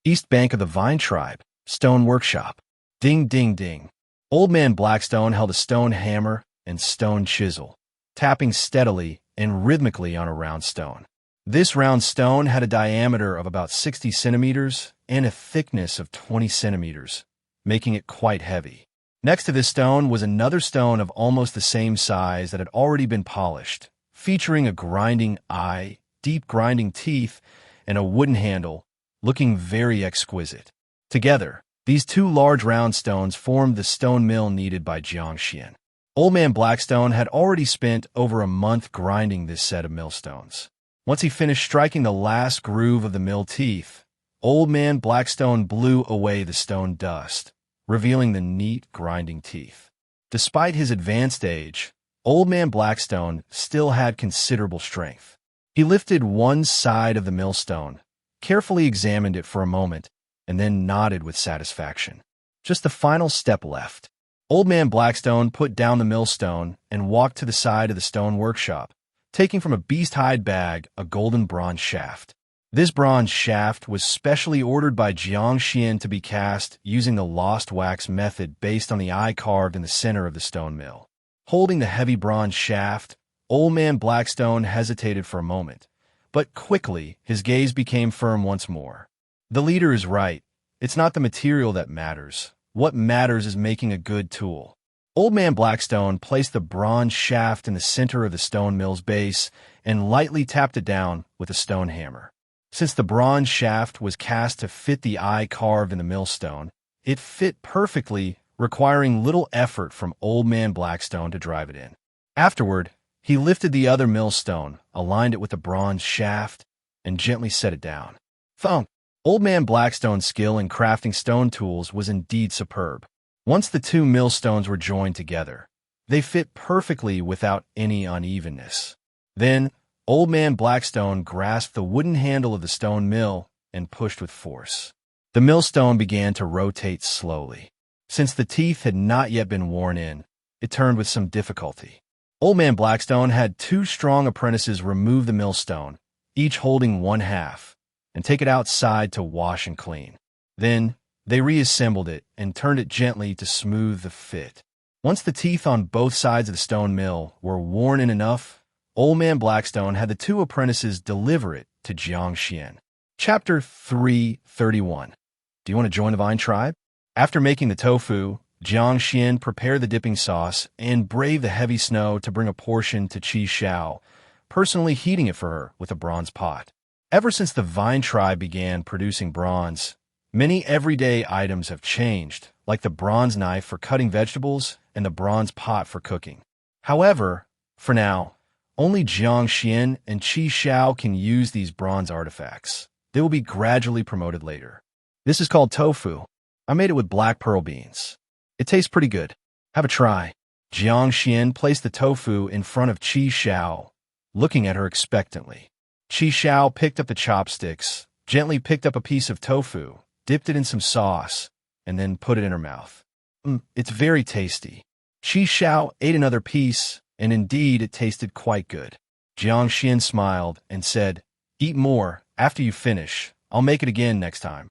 East bank of the Vine Tribe, stone workshop. Ding, ding, ding. Old Man Blackstone held a stone hammer and stone chisel, tapping steadily and rhythmically on a round stone. This round stone had a diameter of about 60 centimeters and a thickness of 20 centimeters, making it quite heavy. Next to this stone was another stone of almost the same size that had already been polished, featuring a grinding eye, deep grinding teeth, and a wooden handle, looking very exquisite. Together, these 2 large round stones formed the stone mill needed by Jiang Xuan. Old Man Blackstone had already spent over a month grinding this set of millstones. Once he finished striking the last groove of the mill teeth, Old Man Blackstone blew away the stone dust, revealing the neat grinding teeth. Despite his advanced age, Old Man Blackstone still had considerable strength. He lifted one side of the millstone, carefully examined it for a moment, and then nodded with satisfaction. Just the final step left. Old Man Blackstone put down the millstone and walked to the side of the stone workshop, taking from a beast-hide bag a golden bronze shaft. This bronze shaft was specially ordered by Jiang Xuan to be cast using the lost wax method based on the eye carved in the center of the stone mill. Holding the heavy bronze shaft, Old Man Blackstone hesitated for a moment, but quickly his gaze became firm once more. The leader is right. It's not the material that matters. What matters is making a good tool. Old Man Blackstone placed the bronze shaft in the center of the stone mill's base and lightly tapped it down with a stone hammer. Since the bronze shaft was cast to fit the eye carved in the millstone, it fit perfectly, requiring little effort from Old Man Blackstone to drive it in. Afterward, he lifted the other millstone, aligned it with the bronze shaft, and gently set it down. Thump! Old Man Blackstone's skill in crafting stone tools was indeed superb. Once the 2 millstones were joined together, they fit perfectly without any unevenness. Then, Old Man Blackstone grasped the wooden handle of the stone mill and pushed with force. The millstone began to rotate slowly. Since the teeth had not yet been worn in, it turned with some difficulty. Old Man Blackstone had 2 strong apprentices remove the millstone, each holding one half, and take it outside to wash and clean. Then, they reassembled it and turned it gently to smooth the fit. Once the teeth on both sides of the stone mill were worn in enough, Old Man Blackstone had the 2 apprentices deliver it to Jiang Xuan. Chapter 331. Do you want to join the Vine tribe? After making the tofu, Jiang Xuan prepared the dipping sauce and braved the heavy snow to bring a portion to Qi Xiao, personally heating it for her with a bronze pot. Ever since the Vine tribe began producing bronze, many everyday items have changed, like the bronze knife for cutting vegetables and the bronze pot for cooking. However, for now, only Jiang Xuan and Qi Xiao can use these bronze artifacts. They will be gradually promoted later. This is called tofu. I made it with black pearl beans. It tastes pretty good. Have a try. Jiang Xuan placed the tofu in front of Qi Xiao, looking at her expectantly. Qi Xiao picked up the chopsticks, gently picked up a piece of tofu, dipped it in some sauce, and then put it in her mouth. It's very tasty. Qi Xiao ate another piece, and indeed it tasted quite good. Jiang Xuan smiled and said, "Eat more. After you finish, I'll make it again next time."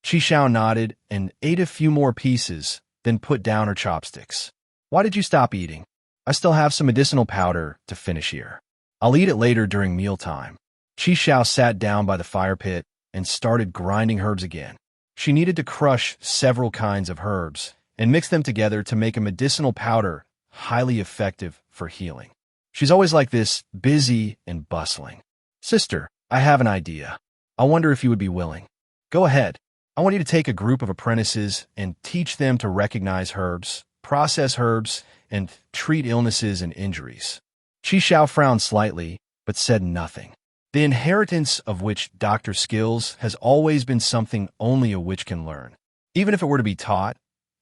Qi Xiao nodded and ate a few more pieces, then put down her chopsticks. "Why did you stop eating?" "I still have some medicinal powder to finish here. I'll eat it later during mealtime." Qi Xiao sat down by the fire pit and started grinding herbs again. She needed to crush several kinds of herbs and mix them together to make a medicinal powder highly effective for healing. She's always like this, busy and bustling. "Sister, I have an idea. I wonder if you would be willing." "Go ahead. I want you to take a group of apprentices and teach them to recognize herbs, process herbs, and treat illnesses and injuries." Qi Xiao frowned slightly, but said nothing. The inheritance of witch doctor skills has always been something only a witch can learn. Even if it were to be taught,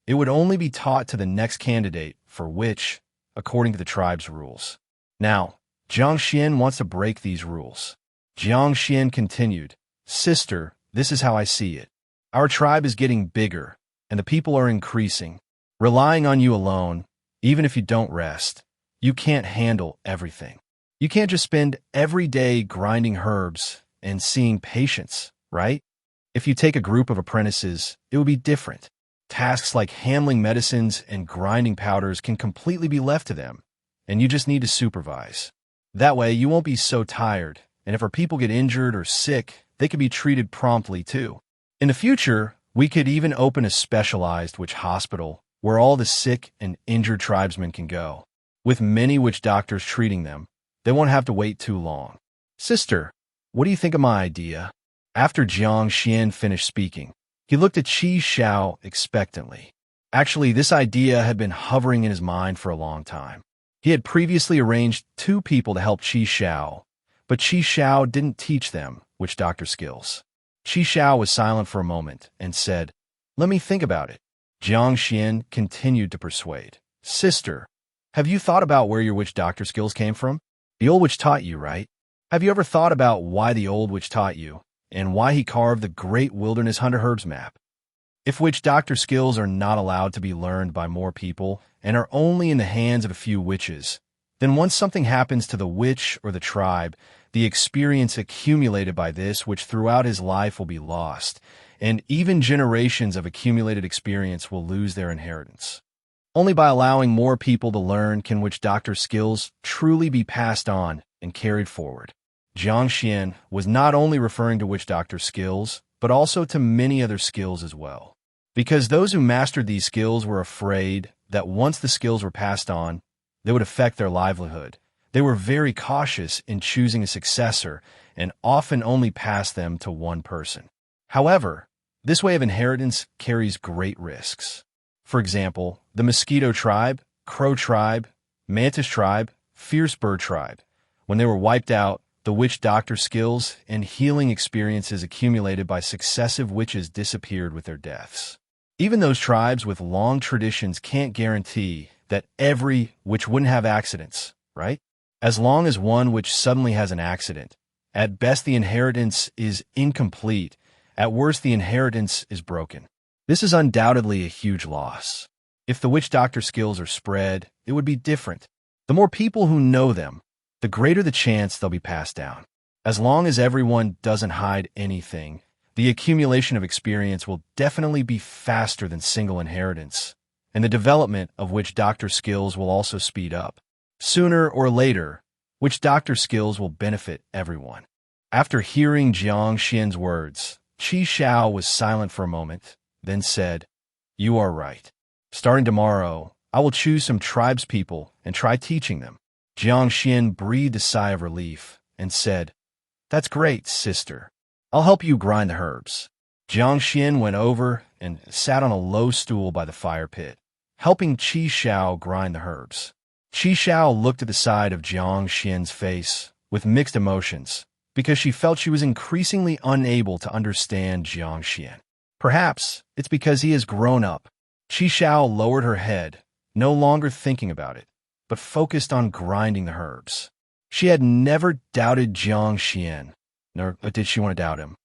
it would only be taught to the next candidate for witch, according to the tribe's rules. Now, Jiang Xuan wants to break these rules. Jiang Xuan continued, "Sister, this is how I see it. Our tribe is getting bigger, and the people are increasing. Relying on you alone, even if you don't rest, you can't handle everything. You can't just spend every day grinding herbs and seeing patients, right? If you take a group of apprentices, it will be different. Tasks like handling medicines and grinding powders can completely be left to them, and you just need to supervise. That way, you won't be so tired, and if our people get injured or sick, they can be treated promptly too. In the future, we could even open a specialized witch hospital where all the sick and injured tribesmen can go. With many witch doctors treating them, they won't have to wait too long. Sister, what do you think of my idea?" After Jiang Xuan finished speaking, he looked at Qi Xiao expectantly. Actually, this idea had been hovering in his mind for a long time. He had previously arranged 2 people to help Qi Xiao, but Qi Xiao didn't teach them witch doctor skills. Qi Xiao was silent for a moment and said, "Let me think about it." Jiang Xuan continued to persuade. "Sister, have you thought about where your witch doctor skills came from? The old witch taught you, right? Have you ever thought about why the old witch taught you and why he carved the Great Wilderness Hunter Herbs map? If witch doctor skills are not allowed to be learned by more people and are only in the hands of a few witches, then once something happens to the witch or the tribe, the experience accumulated by this witch throughout his life will be lost, and even generations of accumulated experience will lose their inheritance. Only by allowing more people to learn can witch doctor skills truly be passed on and carried forward." Jiang Xuan was not only referring to witch doctor skills, but also to many other skills as well. Because those who mastered these skills were afraid that once the skills were passed on, they would affect their livelihood. They were very cautious in choosing a successor and often only passed them to one person. However, this way of inheritance carries great risks. For example, the mosquito tribe, crow tribe, mantis tribe, fierce bird tribe. When they were wiped out, the witch doctor skills and healing experiences accumulated by successive witches disappeared with their deaths. Even those tribes with long traditions can't guarantee that every witch wouldn't have accidents, right? as long as one which suddenly has an accident. At best, the inheritance is incomplete. At worst, the inheritance is broken. This is undoubtedly a huge loss. If the witch doctor skills are spread, it would be different. The more people who know them, the greater the chance they'll be passed down. As long as everyone doesn't hide anything, the accumulation of experience will definitely be faster than single inheritance, and the development of witch doctor skills will also speed up. Sooner or later, witch doctor skills will benefit everyone. After hearing Jiang Xuan's words, Qi Xiao was silent for a moment, then said, "You are right. Starting tomorrow, I will choose some tribespeople and try teaching them." Jiang Xuan breathed a sigh of relief and said, "That's great, sister. I'll help you grind the herbs." Jiang Xuan went over and sat on a low stool by the fire pit, helping Qi Xiao grind the herbs. Qi Xiao looked at the side of Jiang Xuan's face with mixed emotions because she felt she was increasingly unable to understand Jiang Xuan. Perhaps it's because he has grown up. Qi Xiao lowered her head, no longer thinking about it, but focused on grinding the herbs. She had never doubted Jiang Xuan, nor did she want to doubt him.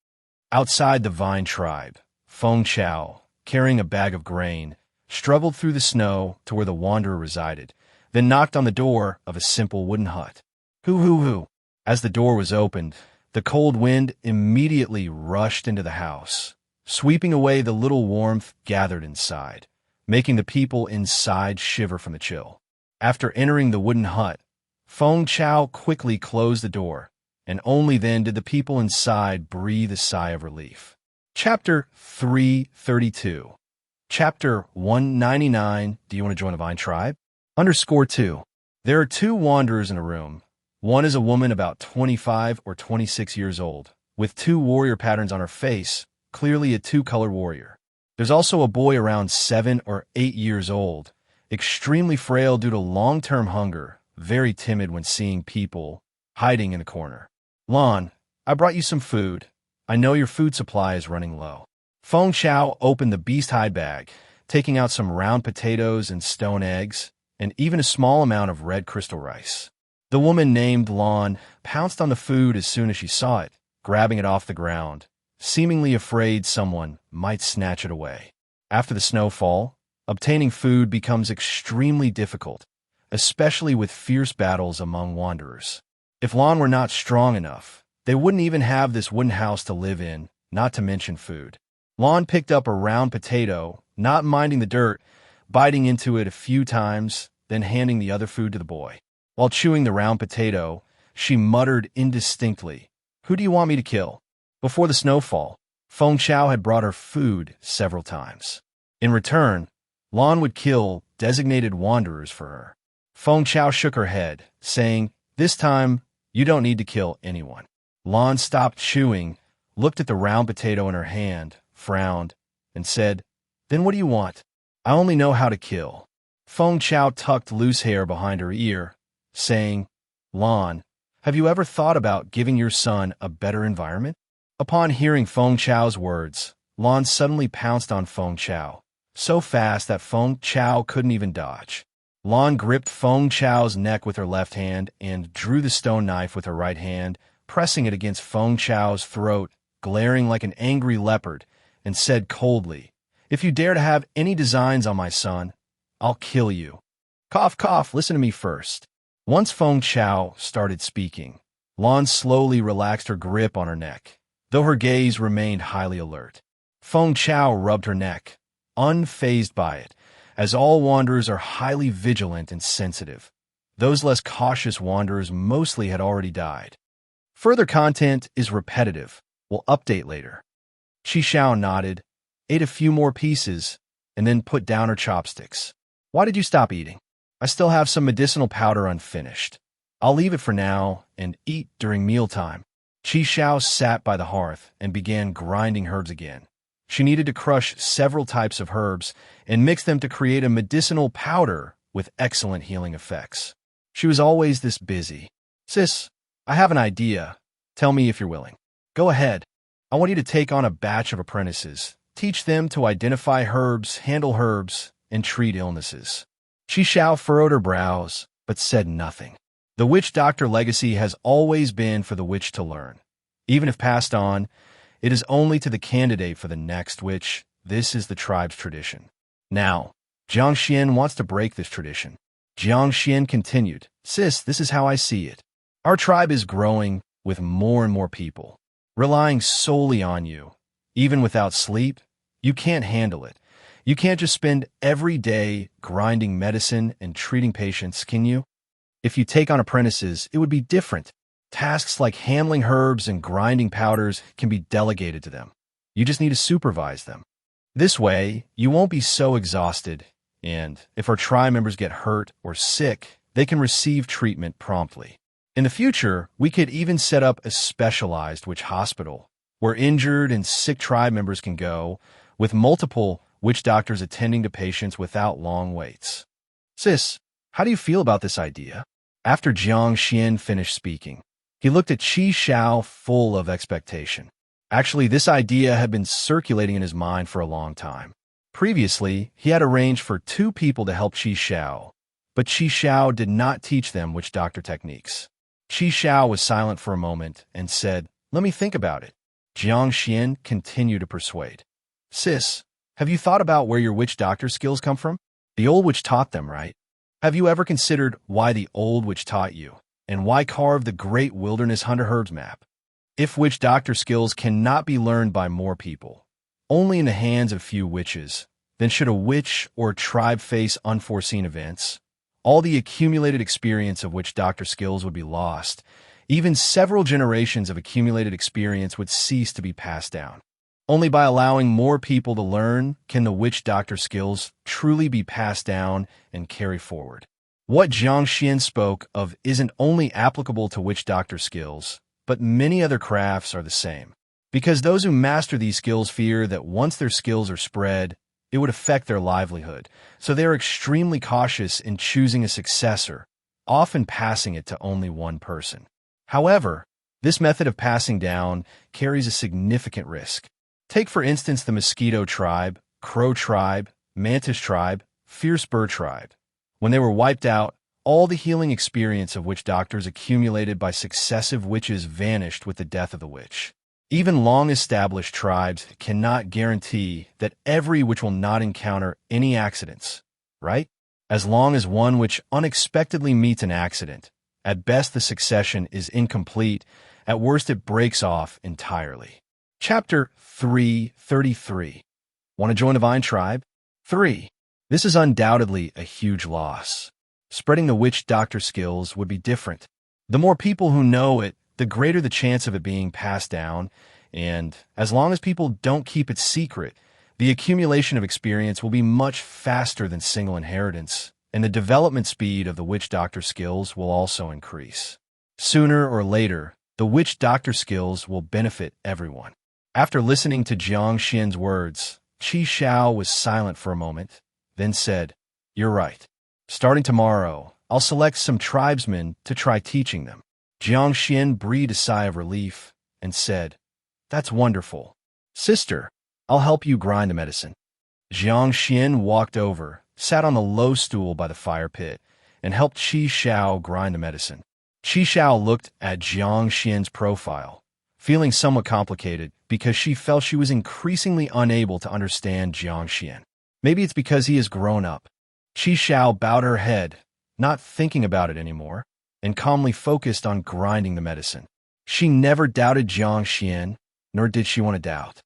Outside the Vine tribe, Feng Chao, carrying a bag of grain, struggled through the snow to where the wanderer resided, then knocked on the door of a simple wooden hut. Hoo hoo hoo. As the door was opened, the cold wind immediately rushed into the house, sweeping away the little warmth gathered inside, making the people inside shiver from the chill. After entering the wooden hut, Feng Chao quickly closed the door, and only then did the people inside breathe a sigh of relief. Chapter 332. Chapter 199. Do you want to join the Vine tribe? _2. There are two wanderers in a room. One is a woman about 25 or 26 years old, with two warrior patterns on her face, clearly a two-color warrior. There's also a boy around 7 or 8 years old, extremely frail due to long-term hunger, very timid when seeing people, hiding in the corner. "Lon, I brought you some food. I know your food supply is running low." Feng Chao opened the beast hide bag, taking out some round potatoes and stone eggs, and even a small amount of red crystal rice. The woman named Lon pounced on the food as soon as she saw it, grabbing it off the ground, seemingly afraid someone might snatch it away. After the snowfall, obtaining food becomes extremely difficult, especially with fierce battles among wanderers. If Lon were not strong enough, they wouldn't even have this wooden house to live in, not to mention food. Lon picked up a round potato, not minding the dirt, biting into it a few times, then handing the other food to the boy. While chewing the round potato, she muttered indistinctly, "Who do you want me to kill?" Before the snowfall, Feng Chao had brought her food several times. In return, Lon would kill designated wanderers for her. Feng Chao shook her head, saying, "This time, you don't need to kill anyone." Lon stopped chewing, looked at the round potato in her hand, frowned, and said, "Then what do you want? I only know how to kill." Feng Chao tucked loose hair behind her ear, saying, "Lon, have you ever thought about giving your son a better environment?" Upon hearing Feng Chao's words, Lon suddenly pounced on Feng Chao, so fast that Feng Chao couldn't even dodge. Lon gripped Feng Chao's neck with her left hand and drew the stone knife with her right hand, pressing it against Feng Chao's throat, glaring like an angry leopard, and said coldly, "If you dare to have any designs on my son, I'll kill you." Cough, cough, listen to me first. Once Feng Chao started speaking, Lon slowly relaxed her grip on her neck, though her gaze remained highly alert. Feng Chao rubbed her neck, unfazed by it, as all wanderers are highly vigilant and sensitive. Those less cautious wanderers mostly had already died. Further content is repetitive. We'll update later. Qi Xiao nodded, ate a few more pieces, and then put down her chopsticks. "Why did you stop eating?" "I still have some medicinal powder unfinished. I'll leave it for now and eat during mealtime." Qi Xiao sat by the hearth and began grinding herbs again. She needed to crush several types of herbs and mix them to create a medicinal powder with excellent healing effects. She was always this busy. "Sis, I have an idea. Tell me if you're willing." "Go ahead. I want you to take on a batch of apprentices. Teach them to identify herbs, handle herbs, and treat illnesses." Qi Xiao furrowed her brows, but said nothing. The witch doctor legacy has always been for the witch to learn. Even if passed on, it is only to the candidate for the next witch. This is the tribe's tradition. Now, Jiang Xuan wants to break this tradition. Jiang Xuan continued, "Sis, this is how I see it. Our tribe is growing with more and more people, relying solely on you. Even without sleep, you can't handle it. You can't just spend every day grinding medicine and treating patients, can you? If you take on apprentices, it would be different. Tasks like handling herbs and grinding powders can be delegated to them. You just need to supervise them. This way, you won't be so exhausted, and if our tribe members get hurt or sick, they can receive treatment promptly. In the future, we could even set up a specialized witch hospital where injured and sick tribe members can go, with multiple witch doctors attending to patients without long waits." "Sis, how do you feel about this idea?" After Jiang Xuan finished speaking, he looked at Qi Xiao full of expectation. Actually, this idea had been circulating in his mind for a long time. Previously, he had arranged for 2 people to help Qi Xiao, but Qi Xiao did not teach them witch doctor techniques. Qi Xiao was silent for a moment and said, "Let me think about it." Jiang Xuan continued to persuade. "Sis, have you thought about where your witch doctor skills come from? The old witch taught them, right? Have you ever considered why the old witch taught you, and why carve the great wilderness hunter herbs map? If witch doctor skills cannot be learned by more people, only in the hands of few witches, then should a witch or a tribe face unforeseen events, all the accumulated experience of witch doctor skills would be lost. Even several generations of accumulated experience would cease to be passed down. Only by allowing more people to learn can the witch doctor skills truly be passed down and carry forward. What Jiang Xuan spoke of isn't only applicable to witch doctor skills, but many other crafts are the same. Because those who master these skills fear that once their skills are spread, it would affect their livelihood, so they are extremely cautious in choosing a successor, often passing it to only one person. However, this method of passing down carries a significant risk. Take for instance the mosquito tribe, crow tribe, mantis tribe, fierce bird tribe. When they were wiped out, all the healing experience of witch doctors accumulated by successive witches vanished with the death of the witch. Even long-established tribes cannot guarantee that every witch will not encounter any accidents, right? As long as one witch unexpectedly meets an accident, at best the succession is incomplete, at worst it breaks off entirely. Chapter 333. Want to join the Vine Tribe? 3. This is undoubtedly a huge loss. Spreading the witch doctor skills would be different. The more people who know it, the greater the chance of it being passed down, and as long as people don't keep it secret, the accumulation of experience will be much faster than single inheritance, and the development speed of the witch doctor skills will also increase. Sooner or later, the witch doctor skills will benefit everyone. After listening to Jiang Xuan's words, Qi Xiao was silent for a moment, then said, "You're right. Starting tomorrow, I'll select some tribesmen to try teaching them." Jiang Xuan breathed a sigh of relief and said, "That's wonderful. Sister, I'll help you grind the medicine." Jiang Xuan walked over, sat on the low stool by the fire pit, and helped Qi Xiao grind the medicine. Qi Xiao looked at Jiang Xuan's profile, feeling somewhat complicated because she felt she was increasingly unable to understand Jiang Xuan. Maybe it's because he has grown up. Qi Xiao bowed her head, not thinking about it anymore, and calmly focused on grinding the medicine. She never doubted Jiang Xuan, nor did she want to doubt.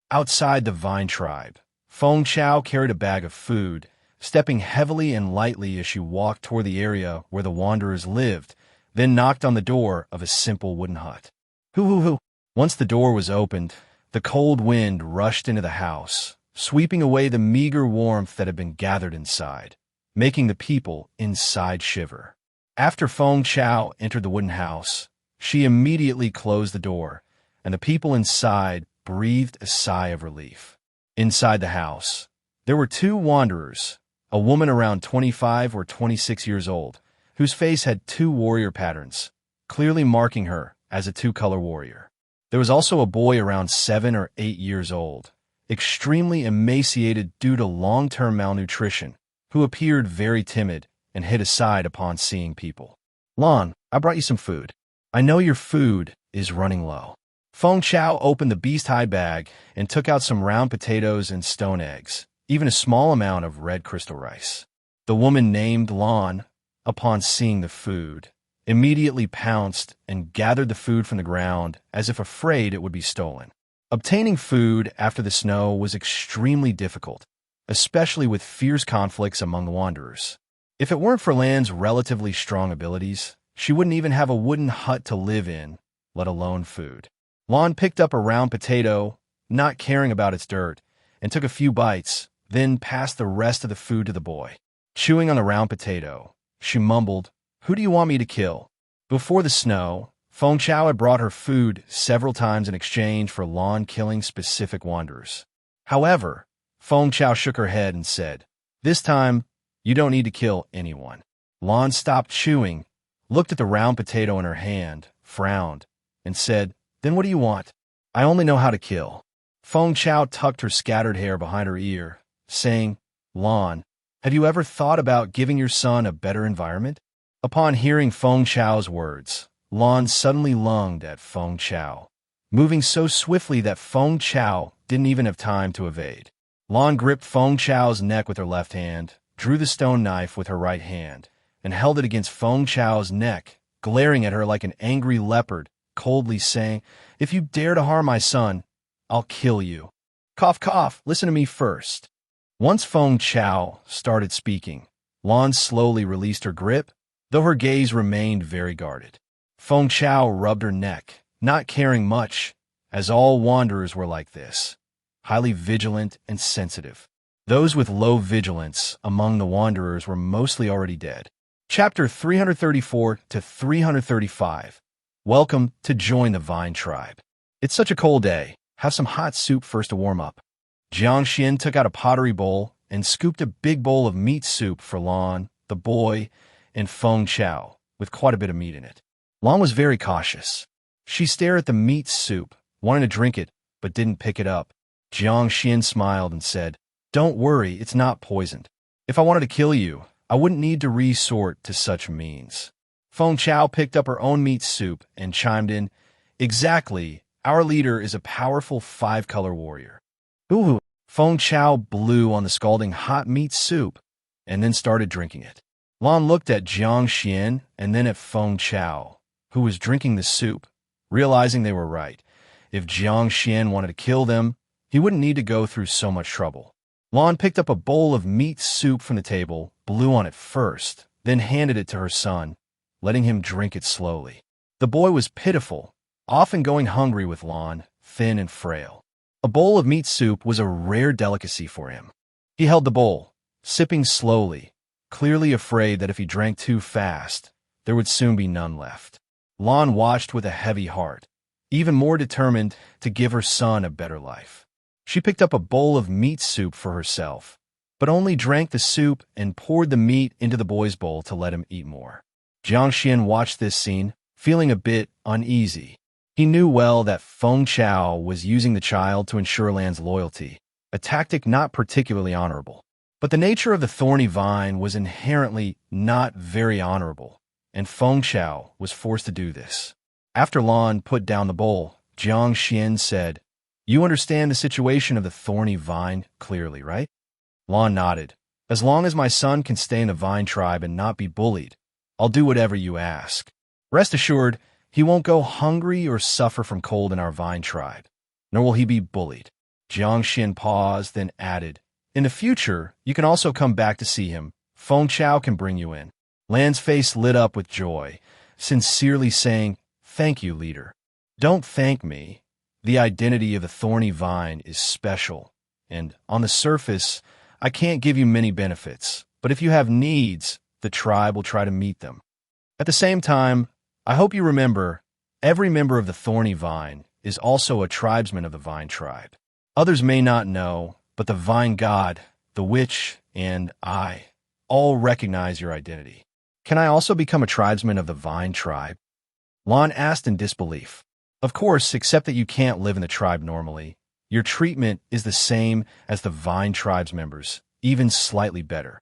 Outside the Vine Tribe, Feng Chao carried a bag of food, stepping heavily and lightly as she walked toward the area where the wanderers lived, then knocked on the door of a simple wooden hut. Hoo-hoo-hoo. Once the door was opened, the cold wind rushed into the house, sweeping away the meager warmth that had been gathered inside, making the people inside shiver. After Feng Chao entered the wooden house, she immediately closed the door, and the people inside breathed a sigh of relief. Inside the house, there were 2 wanderers, a woman around 25 or 26 years old, whose face had 2 warrior patterns, clearly marking her as a 2-color warrior. There was also a boy around 7 or 8 years old, extremely emaciated due to long-term malnutrition, who appeared very timid and hid aside upon seeing people. Lan, I brought you some food. I know your food is running low. Feng Chao opened the beast-hide bag and took out some round potatoes and stone eggs, even a small amount of red crystal rice. The woman named Lan, upon seeing the food, immediately pounced and gathered the food from the ground as if afraid it would be stolen. Obtaining food after the snow was extremely difficult, especially with fierce conflicts among the wanderers. If it weren't for Lan's relatively strong abilities, she wouldn't even have a wooden hut to live in, let alone food. Lan picked up a round potato, not caring about its dirt, and took a few bites, then passed the rest of the food to the boy. Chewing on the round potato, she mumbled, "Who do you want me to kill?" Before the snow, Feng Chao had brought her food several times in exchange for Lan killing specific wanderers. However, Feng Chao shook her head and said, "This time, you don't need to kill anyone." Lan stopped chewing, looked at the round potato in her hand, frowned, and said, "Then what do you want? I only know how to kill." Feng Chao tucked her scattered hair behind her ear, saying, "Lan, have you ever thought about giving your son a better environment?" Upon hearing Feng Chao's words, Lan suddenly lunged at Feng Chao, moving so swiftly that Feng Chao didn't even have time to evade. Lan gripped Feng Chao's neck with her left hand, drew the stone knife with her right hand, and held it against Feng Chao's neck, glaring at her like an angry leopard, coldly saying, "If you dare to harm my son, I'll kill you." Cough, cough, listen to me first. Once Feng Chao started speaking, Lan slowly released her grip, though her gaze remained very guarded. Feng Chao rubbed her neck, not caring much, as all wanderers were like this, highly vigilant and sensitive. Those with low vigilance among the wanderers were mostly already dead. Chapter 334 to 335. Welcome to Join the Vine Tribe. It's such a cold day. Have some hot soup first to warm up. Jiang Xuan took out a pottery bowl and scooped a big bowl of meat soup for Lan, the boy, and Feng Chao, with quite a bit of meat in it. Lan was very cautious. She stared at the meat soup, wanting to drink it, but didn't pick it up. Jiang Xuan smiled and said, "Don't worry, it's not poisoned. If I wanted to kill you, I wouldn't need to resort to such means." Feng Chao picked up her own meat soup and chimed in, "Exactly, our leader is a powerful 5-color warrior." Ooh! Feng Chao blew on the scalding hot meat soup and then started drinking it. Lan looked at Jiang Xuan and then at Feng Chao, who was drinking the soup, realizing they were right. If Jiang Xuan wanted to kill them, he wouldn't need to go through so much trouble. Lan picked up a bowl of meat soup from the table, blew on it first, then handed it to her son, letting him drink it slowly. The boy was pitiful, often going hungry with Lan, thin and frail. A bowl of meat soup was a rare delicacy for him. He held the bowl, sipping slowly, clearly afraid that if he drank too fast, there would soon be none left. Lan watched with a heavy heart, even more determined to give her son a better life. She picked up a bowl of meat soup for herself, but only drank the soup and poured the meat into the boy's bowl to let him eat more. Jiang Xuan watched this scene, feeling a bit uneasy. He knew well that Feng Chao was using the child to ensure Lan's loyalty, a tactic not particularly honorable. But the nature of the thorny vine was inherently not very honorable, and Feng Chao was forced to do this. After Lan put down the bowl, Jiang Xuan said, "You understand the situation of the thorny vine clearly, right?" Lan nodded. "As long as my son can stay in the vine tribe and not be bullied, I'll do whatever you ask. Rest assured, he won't go hungry or suffer from cold in our vine tribe, nor will he be bullied." Jiang Xuan paused, then added, "In the future, you can also come back to see him. Feng Chao can bring you in." Lan's face lit up with joy, sincerely saying, "Thank you, leader." "Don't thank me. The identity of the thorny vine is special, and on the surface, I can't give you many benefits, but if you have needs, the tribe will try to meet them. At the same time, I hope you remember, every member of the thorny vine is also a tribesman of the vine tribe. Others may not know, but the vine god, the witch, and I all recognize your identity. Can I also become a tribesman of the vine tribe?" Lan asked in disbelief. "Of course, except that you can't live in the tribe normally. Your treatment is the same as the vine tribe's members, even slightly better."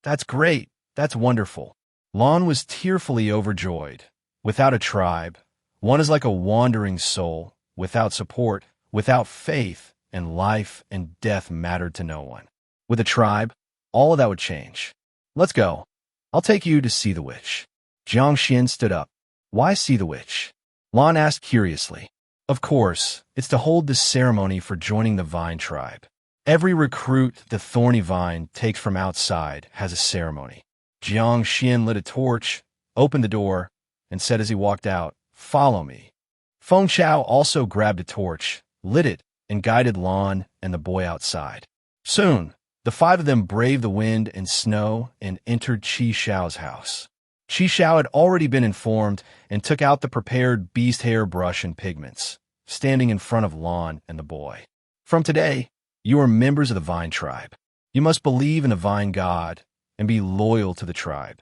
"That's great. That's wonderful. Lon was tearfully overjoyed. Without a tribe, one is like a wandering soul, without support, without faith, and life and death mattered to no one. With a tribe, all of that would change. Let's go. I'll take you to see the witch. Jiang Xuan stood up. Why see the witch? Lon asked curiously. Of course, it's to hold the ceremony for joining the Vine tribe. Every recruit the Thorny Vine takes from outside has a ceremony. Jiang Xuan lit a torch, opened the door, and said as he walked out, "Follow me." Feng Chao also grabbed a torch, lit it, and guided Lon and the boy outside. Soon, the five of them braved the wind and snow and entered Qi Shao's house. Qi Shao had already been informed and took out the prepared beast hair brush and pigments, standing in front of Lon and the boy. From today, you are members of the Vine tribe. You must believe in the Vine God and be loyal to the tribe.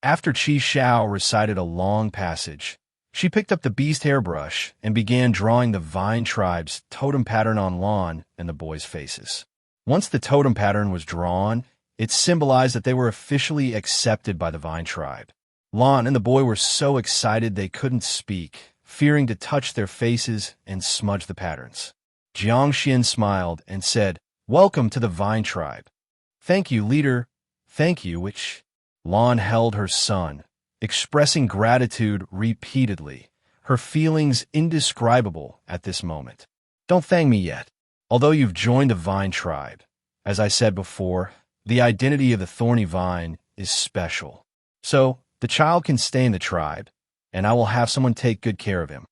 After Qi Shao recited a long passage, she picked up the beast hairbrush and began drawing the Vine tribe's totem pattern on Lon and the boys' faces. Once the totem pattern was drawn, it symbolized that they were officially accepted by the Vine tribe. Lon and the boy were so excited they couldn't speak, fearing to touch their faces and smudge the patterns. Jiang Xuan smiled and said, "Welcome to the Vine tribe." "Thank you, leader." "Thank you, witch." Lon held her son, expressing gratitude repeatedly, her feelings indescribable at this moment. "Don't thank me yet. Although you've joined the Vine tribe, as I said before, the identity of the Thorny Vine is special. So, the child can stay in the tribe, and I will have someone take good care of him.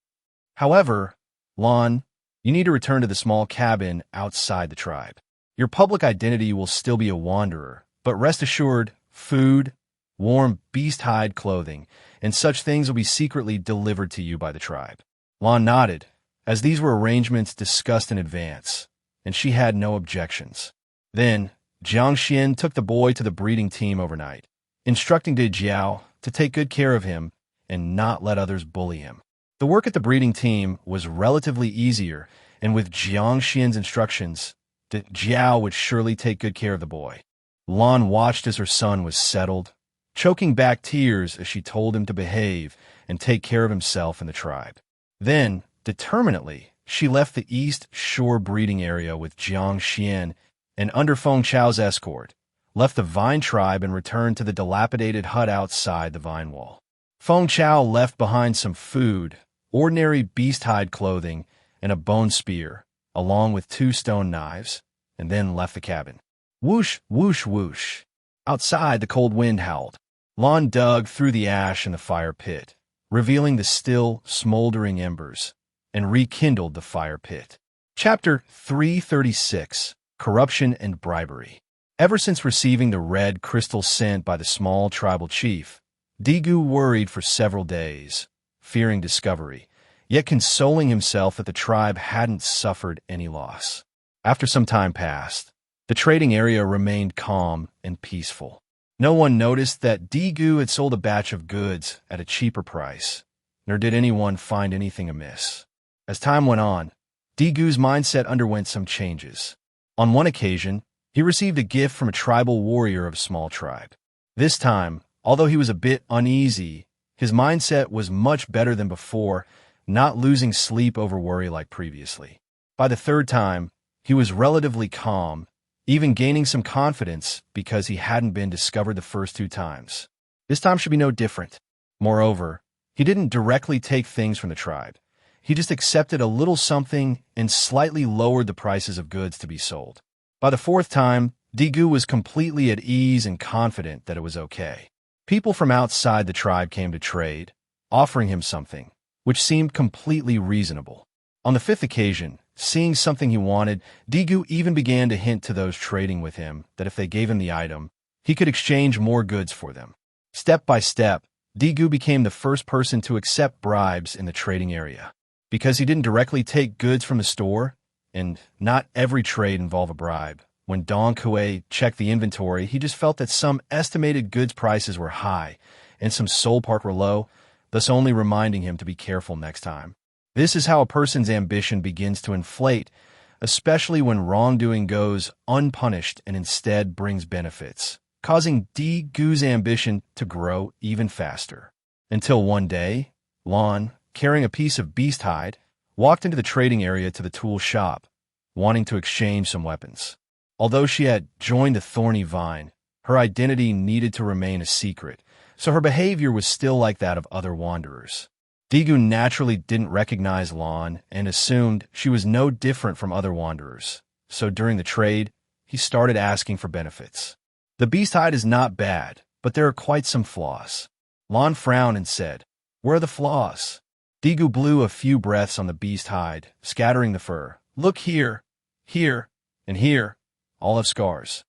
However, Lon, you need to return to the small cabin outside the tribe. Your public identity will still be a wanderer, but rest assured, food, warm beast hide clothing, and such things will be secretly delivered to you by the tribe." Lon nodded, as these were arrangements discussed in advance, and she had no objections. Then, Jiang Xuan took the boy to the breeding team overnight, instructing De Jiao to take good care of him and not let others bully him. The work at the breeding team was relatively easier, and with Jiang Xuan's instructions, De Jiao would surely take good care of the boy. Lon watched as her son was settled, choking back tears as she told him to behave and take care of himself and the tribe. Then, determinedly, she left the East Shore breeding area with Jiang Xuan and under Feng Chao's escort, left the Vine tribe and returned to the dilapidated hut outside the vine wall. Feng Chao left behind some food, ordinary beast hide clothing, and a bone spear, along with 2 stone knives, and then left the cabin. Whoosh, whoosh, whoosh. Outside, the cold wind howled. Lon dug through the ash in the fire pit, revealing the still, smoldering embers, and rekindled the fire pit. Chapter 336, Corruption and Bribery. Ever since receiving the red crystal sent by the small tribal chief, Digu worried for several days, fearing discovery, yet consoling himself that the tribe hadn't suffered any loss. After some time passed, the trading area remained calm and peaceful. No one noticed that Digu had sold a batch of goods at a cheaper price, nor did anyone find anything amiss. As time went on, Digu's mindset underwent some changes. On one occasion, he received a gift from a tribal warrior of a small tribe. This time, although he was a bit uneasy, his mindset was much better than before, not losing sleep over worry like previously. By the third time, he was relatively calm, even gaining some confidence because he hadn't been discovered the first 2 times. This time should be no different. Moreover, he didn't directly take things from the tribe. He just accepted a little something and slightly lowered the prices of goods to be sold. By the 4th time, Digu was completely at ease and confident that it was okay. People from outside the tribe came to trade, offering him something, which seemed completely reasonable. On the 5th occasion, seeing something he wanted, Digu even began to hint to those trading with him that if they gave him the item, he could exchange more goods for them. Step by step, Digu became the first person to accept bribes in the trading area. Because he didn't directly take goods from the store, and not every trade involved a bribe, when Dong Kue checked the inventory, he just felt that some estimated goods prices were high and some sold park were low, thus only reminding him to be careful next time. This is how a person's ambition begins to inflate, especially when wrongdoing goes unpunished and instead brings benefits, causing Gu's ambition to grow even faster. Until one day, Lan, carrying a piece of beast hide, walked into the trading area to the tool shop, wanting to exchange some weapons. Although she had joined the thorny vine, her identity needed to remain a secret, so her behavior was still like that of other wanderers. Gu naturally didn't recognize Lan and assumed she was no different from other wanderers, so during the trade, he started asking for benefits. The beast hide is not bad, but there are quite some flaws. Lan frowned and said, "Where are the flaws?" Gu blew a few breaths on the beast hide, scattering the fur. "Look here, here, and here. All have scars."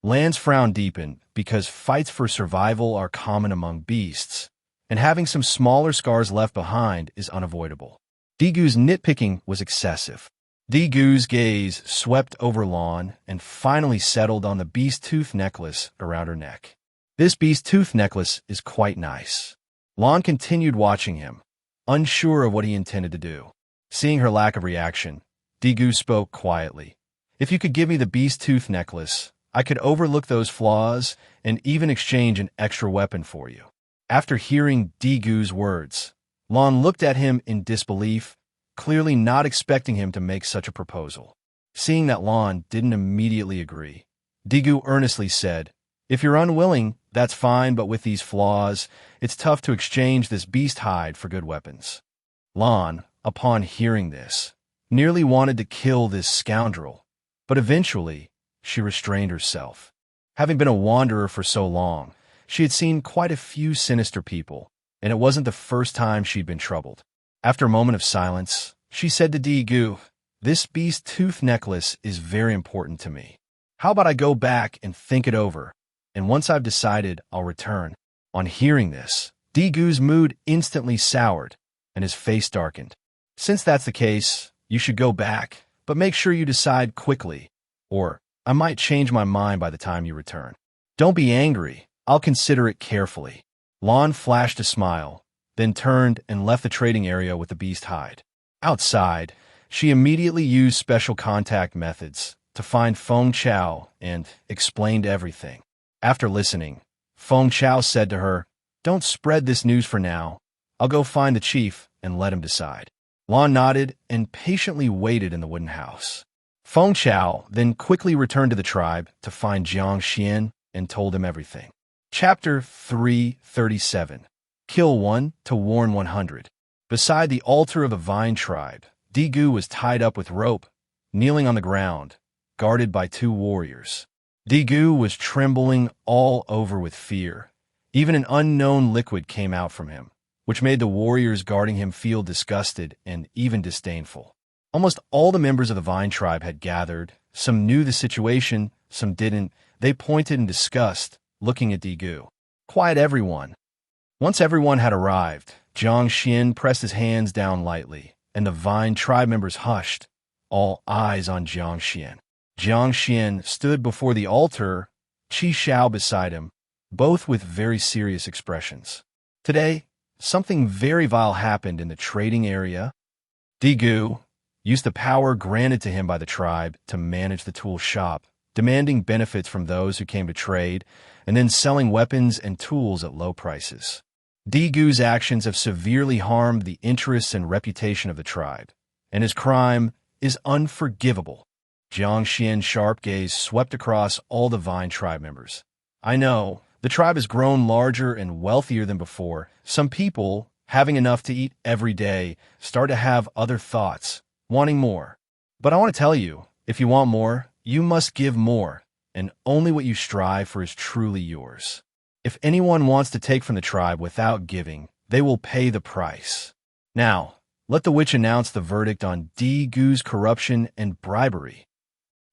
Lan's frown deepened because fights for survival are common among beasts, and having some smaller scars left behind is unavoidable. Gu's nitpicking was excessive. Gu's gaze swept over Lan and finally settled on the beast tooth necklace around her neck. "This beast tooth necklace is quite nice." Lan continued watching him, unsure of what he intended to do. Seeing her lack of reaction, Gu spoke quietly. "If you could give me the beast tooth necklace, I could overlook those flaws and even exchange an extra weapon for you." After hearing Gu's words, Lan looked at him in disbelief, clearly not expecting him to make such a proposal. Seeing that Lan didn't immediately agree, Gu earnestly said, "If you're unwilling, that's fine, but with these flaws, it's tough to exchange this beast hide for good weapons." Lan, upon hearing this, nearly wanted to kill this scoundrel, but eventually, she restrained herself. Having been a wanderer for so long, she had seen quite a few sinister people, and it wasn't the first time she'd been troubled. After a moment of silence, she said to Gu, "This beast tooth necklace is very important to me. How about I go back and think it over, and once I've decided, I'll return." On hearing this, Gu's mood instantly soured, and his face darkened. "Since that's the case, you should go back, but make sure you decide quickly, or I might change my mind by the time you return. Don't be angry, I'll consider it carefully." Lan flashed a smile, then turned and left the trading area with the beast hide. Outside, she immediately used special contact methods to find Feng Chao and explained everything. After listening, Feng Chao said to her, "Don't spread this news for now. I'll go find the chief and let him decide." Lan nodded and patiently waited in the wooden house. Feng Chao then quickly returned to the tribe to find Jiang Xuan and told him everything. Chapter 337. Kill 1 to warn 100. Beside the altar of the Vine tribe, Gu was tied up with rope, kneeling on the ground, guarded by 2 warriors. Gu was trembling all over with fear. Even an unknown liquid came out from him, which made the warriors guarding him feel disgusted and even disdainful. Almost all the members of the Vine tribe had gathered. Some knew the situation, some didn't. They pointed in disgust, looking at Gu. "Quiet, everyone." Once everyone had arrived, Jiang Xuan pressed his hands down lightly, and the Vine tribe members hushed, all eyes on Jiang Xuan. Jiang Xuan stood before the altar, Qi Shao beside him, both with very serious expressions. Today, something very vile happened in the trading area. Gu used the power granted to him by the tribe to manage the tool shop, demanding benefits from those who came to trade, and then selling weapons and tools at low prices. Gu's actions have severely harmed the interests and reputation of the tribe, and his crime is unforgivable. Jiang Xuan's sharp gaze swept across all the Vine tribe members. "I know, the tribe has grown larger and wealthier than before. Some people, having enough to eat every day, start to have other thoughts, wanting more. But I want to tell you, if you want more, you must give more, and only what you strive for is truly yours. If anyone wants to take from the tribe without giving, they will pay the price. Now, let the witch announce the verdict on Gu's corruption and bribery."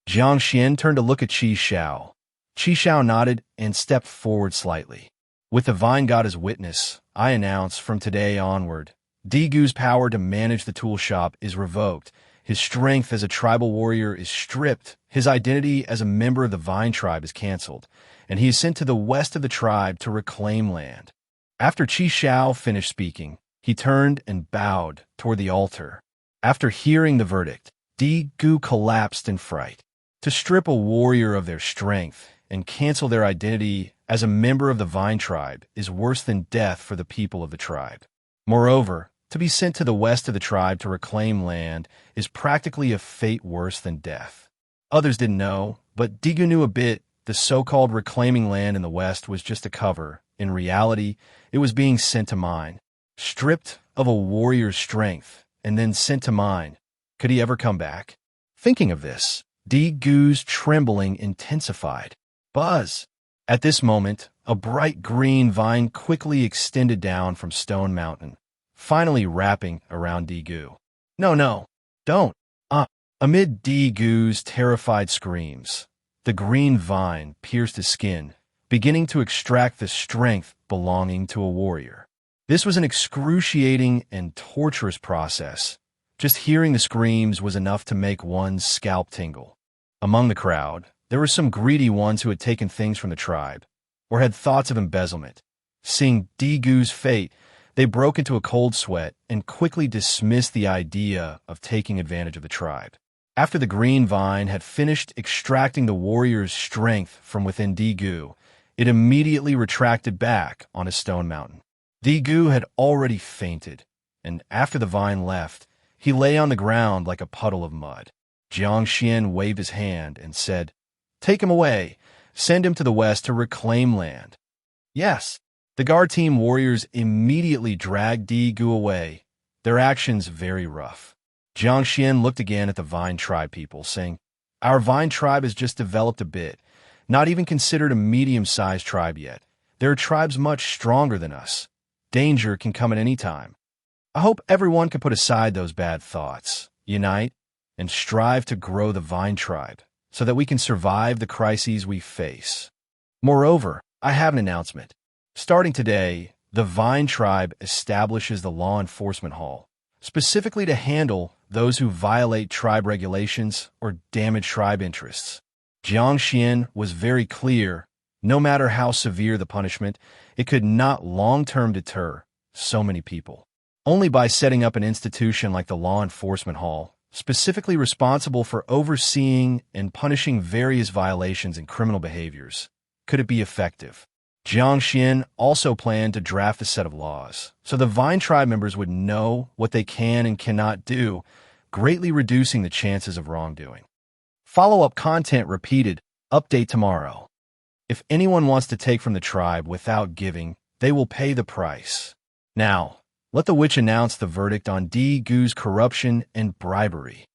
Jiang Xuan turned to look at Qi Shao. Qi Shao nodded and stepped forward slightly. "With the Vine God as witness, I announce from today onward, Gu's power to manage the tool shop is revoked. His strength as a tribal warrior is stripped. His identity as a member of the Vine tribe is canceled, and he is sent to the west of the tribe to reclaim land." After Qi Shao finished speaking, he turned and bowed toward the altar. After hearing the verdict, Gu collapsed in fright. To strip a warrior of their strength and cancel their identity as a member of the vine tribe is worse than death for the people of the tribe. Moreover, to be sent to the west of the tribe to reclaim land is practically a fate worse than death. Others didn't know, but Digu knew a bit. The so-called reclaiming land in the west was just a cover. In reality, it was being sent to mine. Stripped of a warrior's strength, and then sent to mine. Could he ever come back? Thinking of this, Digu's trembling intensified. Buzz! At this moment, a bright green vine quickly extended down from Stone Mountain, finally wrapping around Digu. No, don't! Amid Digu's terrified screams, the green vine pierced his skin, beginning to extract the strength belonging to a warrior. This was an excruciating and torturous process. Just hearing the screams was enough to make one's scalp tingle. Among the crowd, there were some greedy ones who had taken things from the tribe, or had thoughts of embezzlement. Seeing Digu's fate, they broke into a cold sweat and quickly dismissed the idea of taking advantage of the tribe. After the green vine had finished extracting the warrior's strength from within Digu, it immediately retracted back on a stone mountain. Digu had already fainted, and after the vine left, he lay on the ground like a puddle of mud. Jiang Xuan waved his hand and said, "Take him away. Send him to the west to reclaim land." Yes, the guard team warriors immediately dragged Digu away, their actions very rough. Jiang Xuan looked again at the Vine tribe people, saying, "Our Vine tribe has just developed a bit, not even considered a medium-sized tribe yet. There are tribes much stronger than us. Danger can come at any time. I hope everyone can put aside those bad thoughts, unite, and strive to grow the Vine tribe so that we can survive the crises we face. Moreover, I have an announcement. Starting today, the Vine tribe establishes the Law Enforcement Hall, specifically to handle those who violate tribe regulations or damage tribe interests." Jiang Xuan was very clear. No matter how severe the punishment, it could not long-term deter so many people. Only by setting up an institution like the Law Enforcement Hall, specifically responsible for overseeing and punishing various violations and criminal behaviors, could it be effective. Jiang Xuan also planned to draft a set of laws, so the Vine tribe members would know what they can and cannot do, greatly reducing the chances of wrongdoing. Follow-up content repeated. Update tomorrow. If anyone wants to take from the tribe without giving, they will pay the price. Now, let the witch announce the verdict on Digu's corruption and bribery.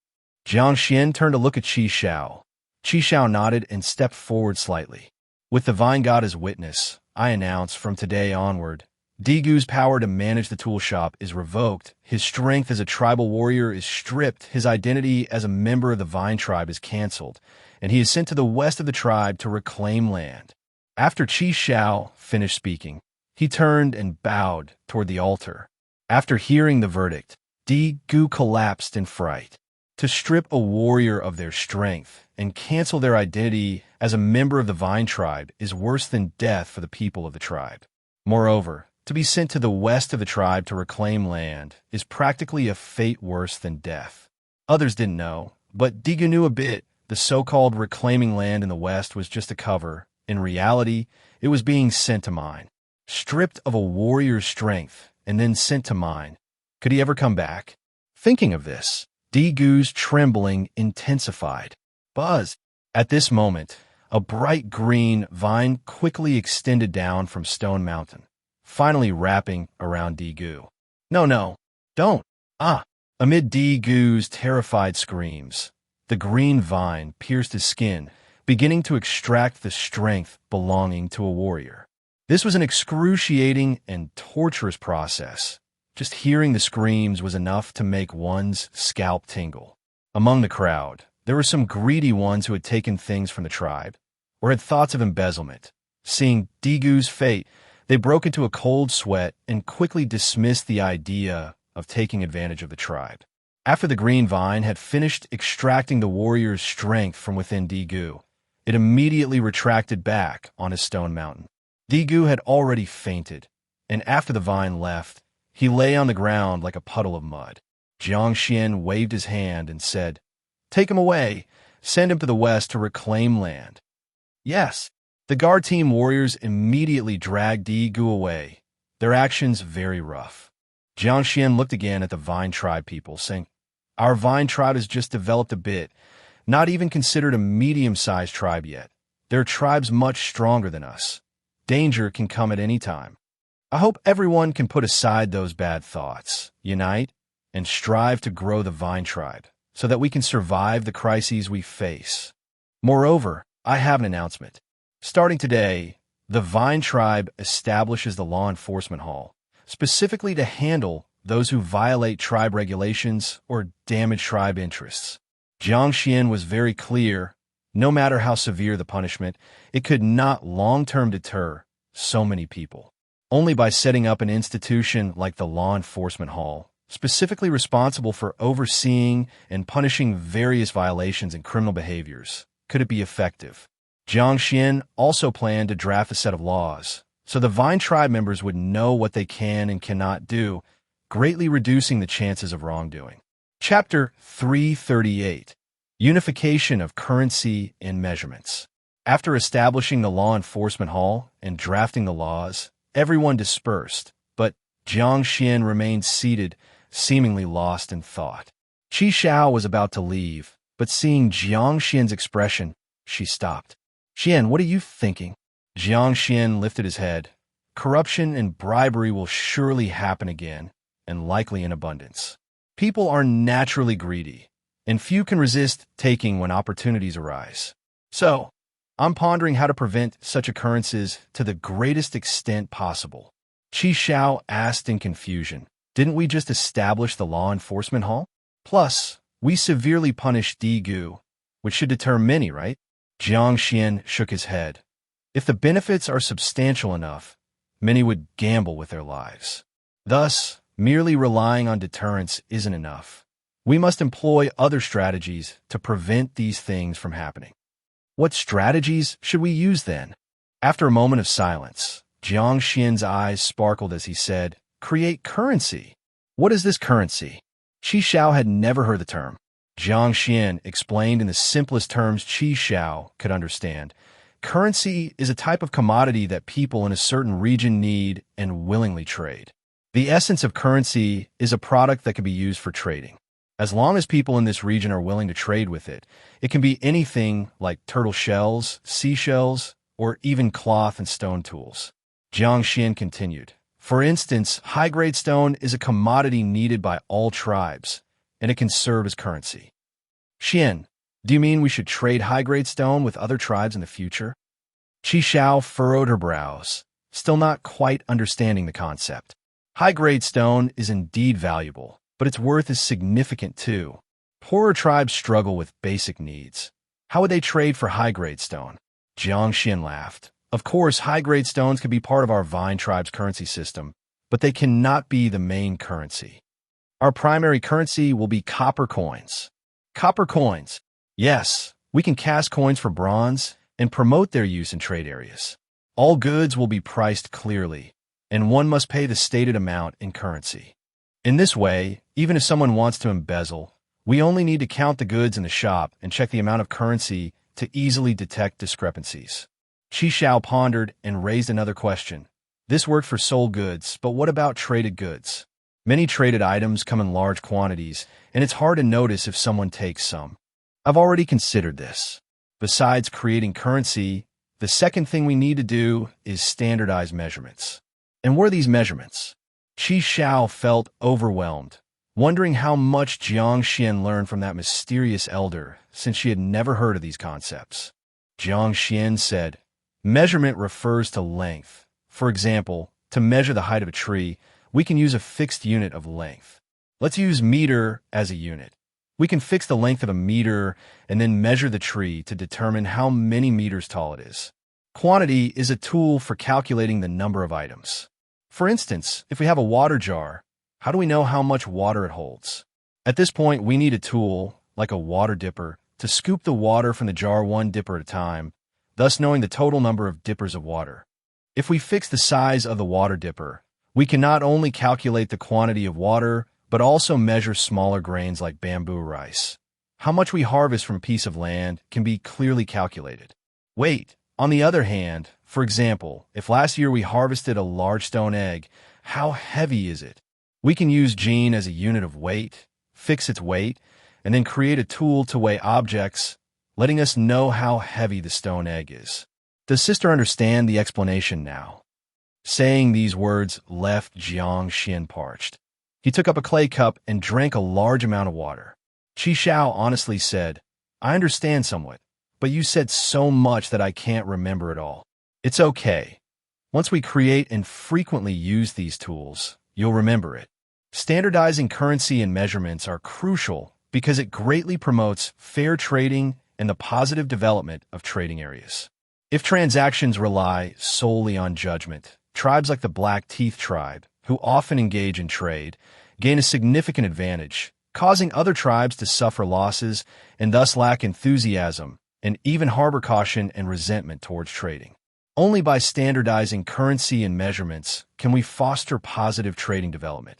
Jiang Xuan turned to look at Qi Xiao. Qi Xiao nodded and stepped forward slightly. With the Vine God as witness, I announce from today onward, Digu's power to manage the tool shop is revoked, his strength as a tribal warrior is stripped, his identity as a member of the Vine tribe is cancelled, and he is sent to the west of the tribe to reclaim land. After Qi Xiao finished speaking, he turned and bowed toward the altar. After hearing the verdict, Digu collapsed in fright. To strip a warrior of their strength and cancel their identity as a member of the Vine tribe is worse than death for the people of the tribe. Moreover, to be sent to the west of the tribe to reclaim land is practically a fate worse than death. Others didn't know, but Digu knew a bit. The so-called reclaiming land in the west was just a cover. In reality, it was being sent to mine. Stripped of a warrior's strength and then sent to mine. Could he ever come back? Thinking of this, Digu's trembling intensified. Buzz! At this moment, a bright green vine quickly extended down from Stone Mountain, finally wrapping around Digu. No, don't! Amid Digu's terrified screams, the green vine pierced his skin, beginning to extract the strength belonging to a warrior. This was an excruciating and torturous process. Just hearing the screams was enough to make one's scalp tingle. Among the crowd, there were some greedy ones who had taken things from the tribe, or had thoughts of embezzlement. Seeing Digu's fate, they broke into a cold sweat and quickly dismissed the idea of taking advantage of the tribe. After the green vine had finished extracting the warrior's strength from within Digu, it immediately retracted back on a stone mountain. Digu had already fainted, and after the vine left, he lay on the ground like a puddle of mud. Jiang Xuan waved his hand and said, "Take him away. Send him to the west to reclaim land." Yes, The guard team warriors immediately dragged Di Gu away, their actions very rough. Jiang Xuan looked again at the Vine Tribe people, saying, "Our Vine Tribe has just developed a bit, not even considered a medium-sized tribe yet. Their tribe's much stronger than us. Danger can come at any time. I hope everyone can put aside those bad thoughts, unite, and strive to grow the Vine Tribe, so that we can survive the crises we face. Moreover, I have an announcement. Starting today, the Vine Tribe establishes the Law Enforcement Hall, specifically to handle those who violate tribe regulations or damage tribe interests." Jiang Xuan was very clear. No matter how severe the punishment, it could not long-term deter so many people. Only by setting up an institution like the Law Enforcement Hall, specifically responsible for overseeing and punishing various violations and criminal behaviors, could it be effective. Jiang Xuan also planned to draft a set of laws, so the Vine Tribe members would know what they can and cannot do, greatly reducing the chances of wrongdoing. Chapter 338. Unification of Currency and Measurements. After establishing the Law Enforcement Hall and drafting the laws, everyone dispersed, but Jiang Xuan remained seated, seemingly lost in thought. Qi Xiao was about to leave, but seeing Jiang Xuan's expression, she stopped. "Xuan, what are you thinking?" Jiang Xuan lifted his head. "Corruption and bribery will surely happen again, and likely in abundance. People are naturally greedy, and few can resist taking when opportunities arise. So, I'm pondering how to prevent such occurrences to the greatest extent possible." Qi Xiao asked in confusion, "Didn't we just establish the Law Enforcement Hall? Plus, we severely punished Di Gu, which should deter many, right?" Jiang Xuan shook his head. "If the benefits are substantial enough, many would gamble with their lives. Thus, merely relying on deterrence isn't enough. We must employ other strategies to prevent these things from happening." "What strategies should we use then?" After a moment of silence, Jiang Xuan's eyes sparkled as he said, "Create currency." "What is this currency?" Qi Xiao had never heard the term. Jiang Xuan explained in the simplest terms Qi Xiao could understand. Currency is a type of commodity that people in a certain region need and willingly trade. The essence of currency is a product that can be used for trading. As long as people in this region are willing to trade with it, it can be anything like turtle shells, seashells, or even cloth and stone tools. Jiang Xuan continued, "For instance, high-grade stone is a commodity needed by all tribes, and it can serve as currency." "Xuan, do you mean we should trade high-grade stone with other tribes in the future?" Qi Xiao furrowed her brows, still not quite understanding the concept. High-grade stone is indeed valuable, but its worth is significant too. Poorer tribes struggle with basic needs. How would they trade for high-grade stone? Jiang Xuan laughed. "Of course, high-grade stones can be part of our Vine Tribe's currency system, but they cannot be the main currency. Our primary currency will be copper coins." "Copper coins?" "Yes, we can cast coins for bronze and promote their use in trade areas. All goods will be priced clearly, and one must pay the stated amount in currency. In this way, even if someone wants to embezzle, we only need to count the goods in the shop and check the amount of currency to easily detect discrepancies." Qi Xiao pondered and raised another question. "This worked for sold goods, but what about traded goods? Many traded items come in large quantities, and it's hard to notice if someone takes some. I've already considered this. Besides creating currency, the second thing we need to do is standardize measurements." "And what are these measurements?" Qi Xiao felt overwhelmed, wondering how much Jiang Xuan learned from that mysterious elder, since she had never heard of these concepts. Jiang Xuan said, "Measurement refers to length. For example, to measure the height of a tree, we can use a fixed unit of length. Let's use meter as a unit. We can fix the length of a meter and then measure the tree to determine how many meters tall it is. Quantity is a tool for calculating the number of items. For instance, if we have a water jar, how do we know how much water it holds? At this point, we need a tool, like a water dipper, to scoop the water from the jar one dipper at a time, thus knowing the total number of dippers of water. If we fix the size of the water dipper, we can not only calculate the quantity of water, but also measure smaller grains like bamboo rice. How much we harvest from a piece of land can be clearly calculated." "Wait, On the other hand, for example, if last year we harvested a large stone egg, how heavy is it? We can use Gene as a unit of weight, fix its weight, and then create a tool to weigh objects, letting us know how heavy the stone egg is. Does Sister understand the explanation now? Saying these words left Jiang Xuan parched. He took up a clay cup and drank a large amount of water. Xiao honestly said, I understand somewhat, but you said so much that I can't remember it all. It's okay. Once we create and frequently use these tools, you'll remember it. Standardizing currency and measurements are crucial because it greatly promotes fair trading and the positive development of trading areas. If transactions rely solely on judgment, tribes like the Black Teeth tribe, who often engage in trade, gain a significant advantage, causing other tribes to suffer losses and thus lack enthusiasm and even harbor caution and resentment towards trading. Only by standardizing currency and measurements can we foster positive trading development.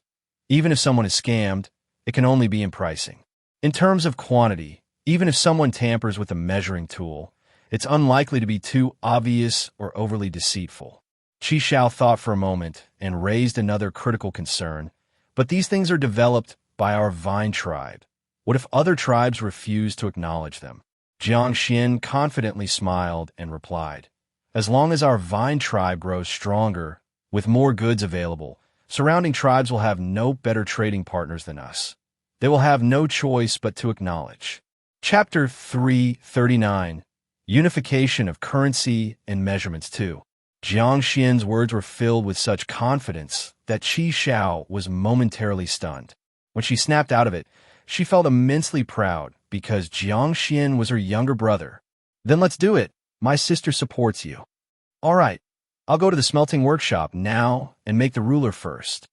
Even if someone is scammed, it can only be in pricing. In terms of quantity, even if someone tampers with a measuring tool, it's unlikely to be too obvious or overly deceitful. Xiao thought for a moment and raised another critical concern, but these things are developed by our vine tribe. What if other tribes refuse to acknowledge them? Jiang Xuan confidently smiled and replied, as long as our vine tribe grows stronger, with more goods available, surrounding tribes will have no better trading partners than us. They will have no choice but to acknowledge. Chapter 339, Unification of Currency and Measurements 2. Jiang Xuan's words were filled with such confidence that Xiao was momentarily stunned. When she snapped out of it, she felt immensely proud because Jiang Xuan was her younger brother. Then let's do it. My sister supports you. All right, I'll go to the smelting workshop now and make the ruler first.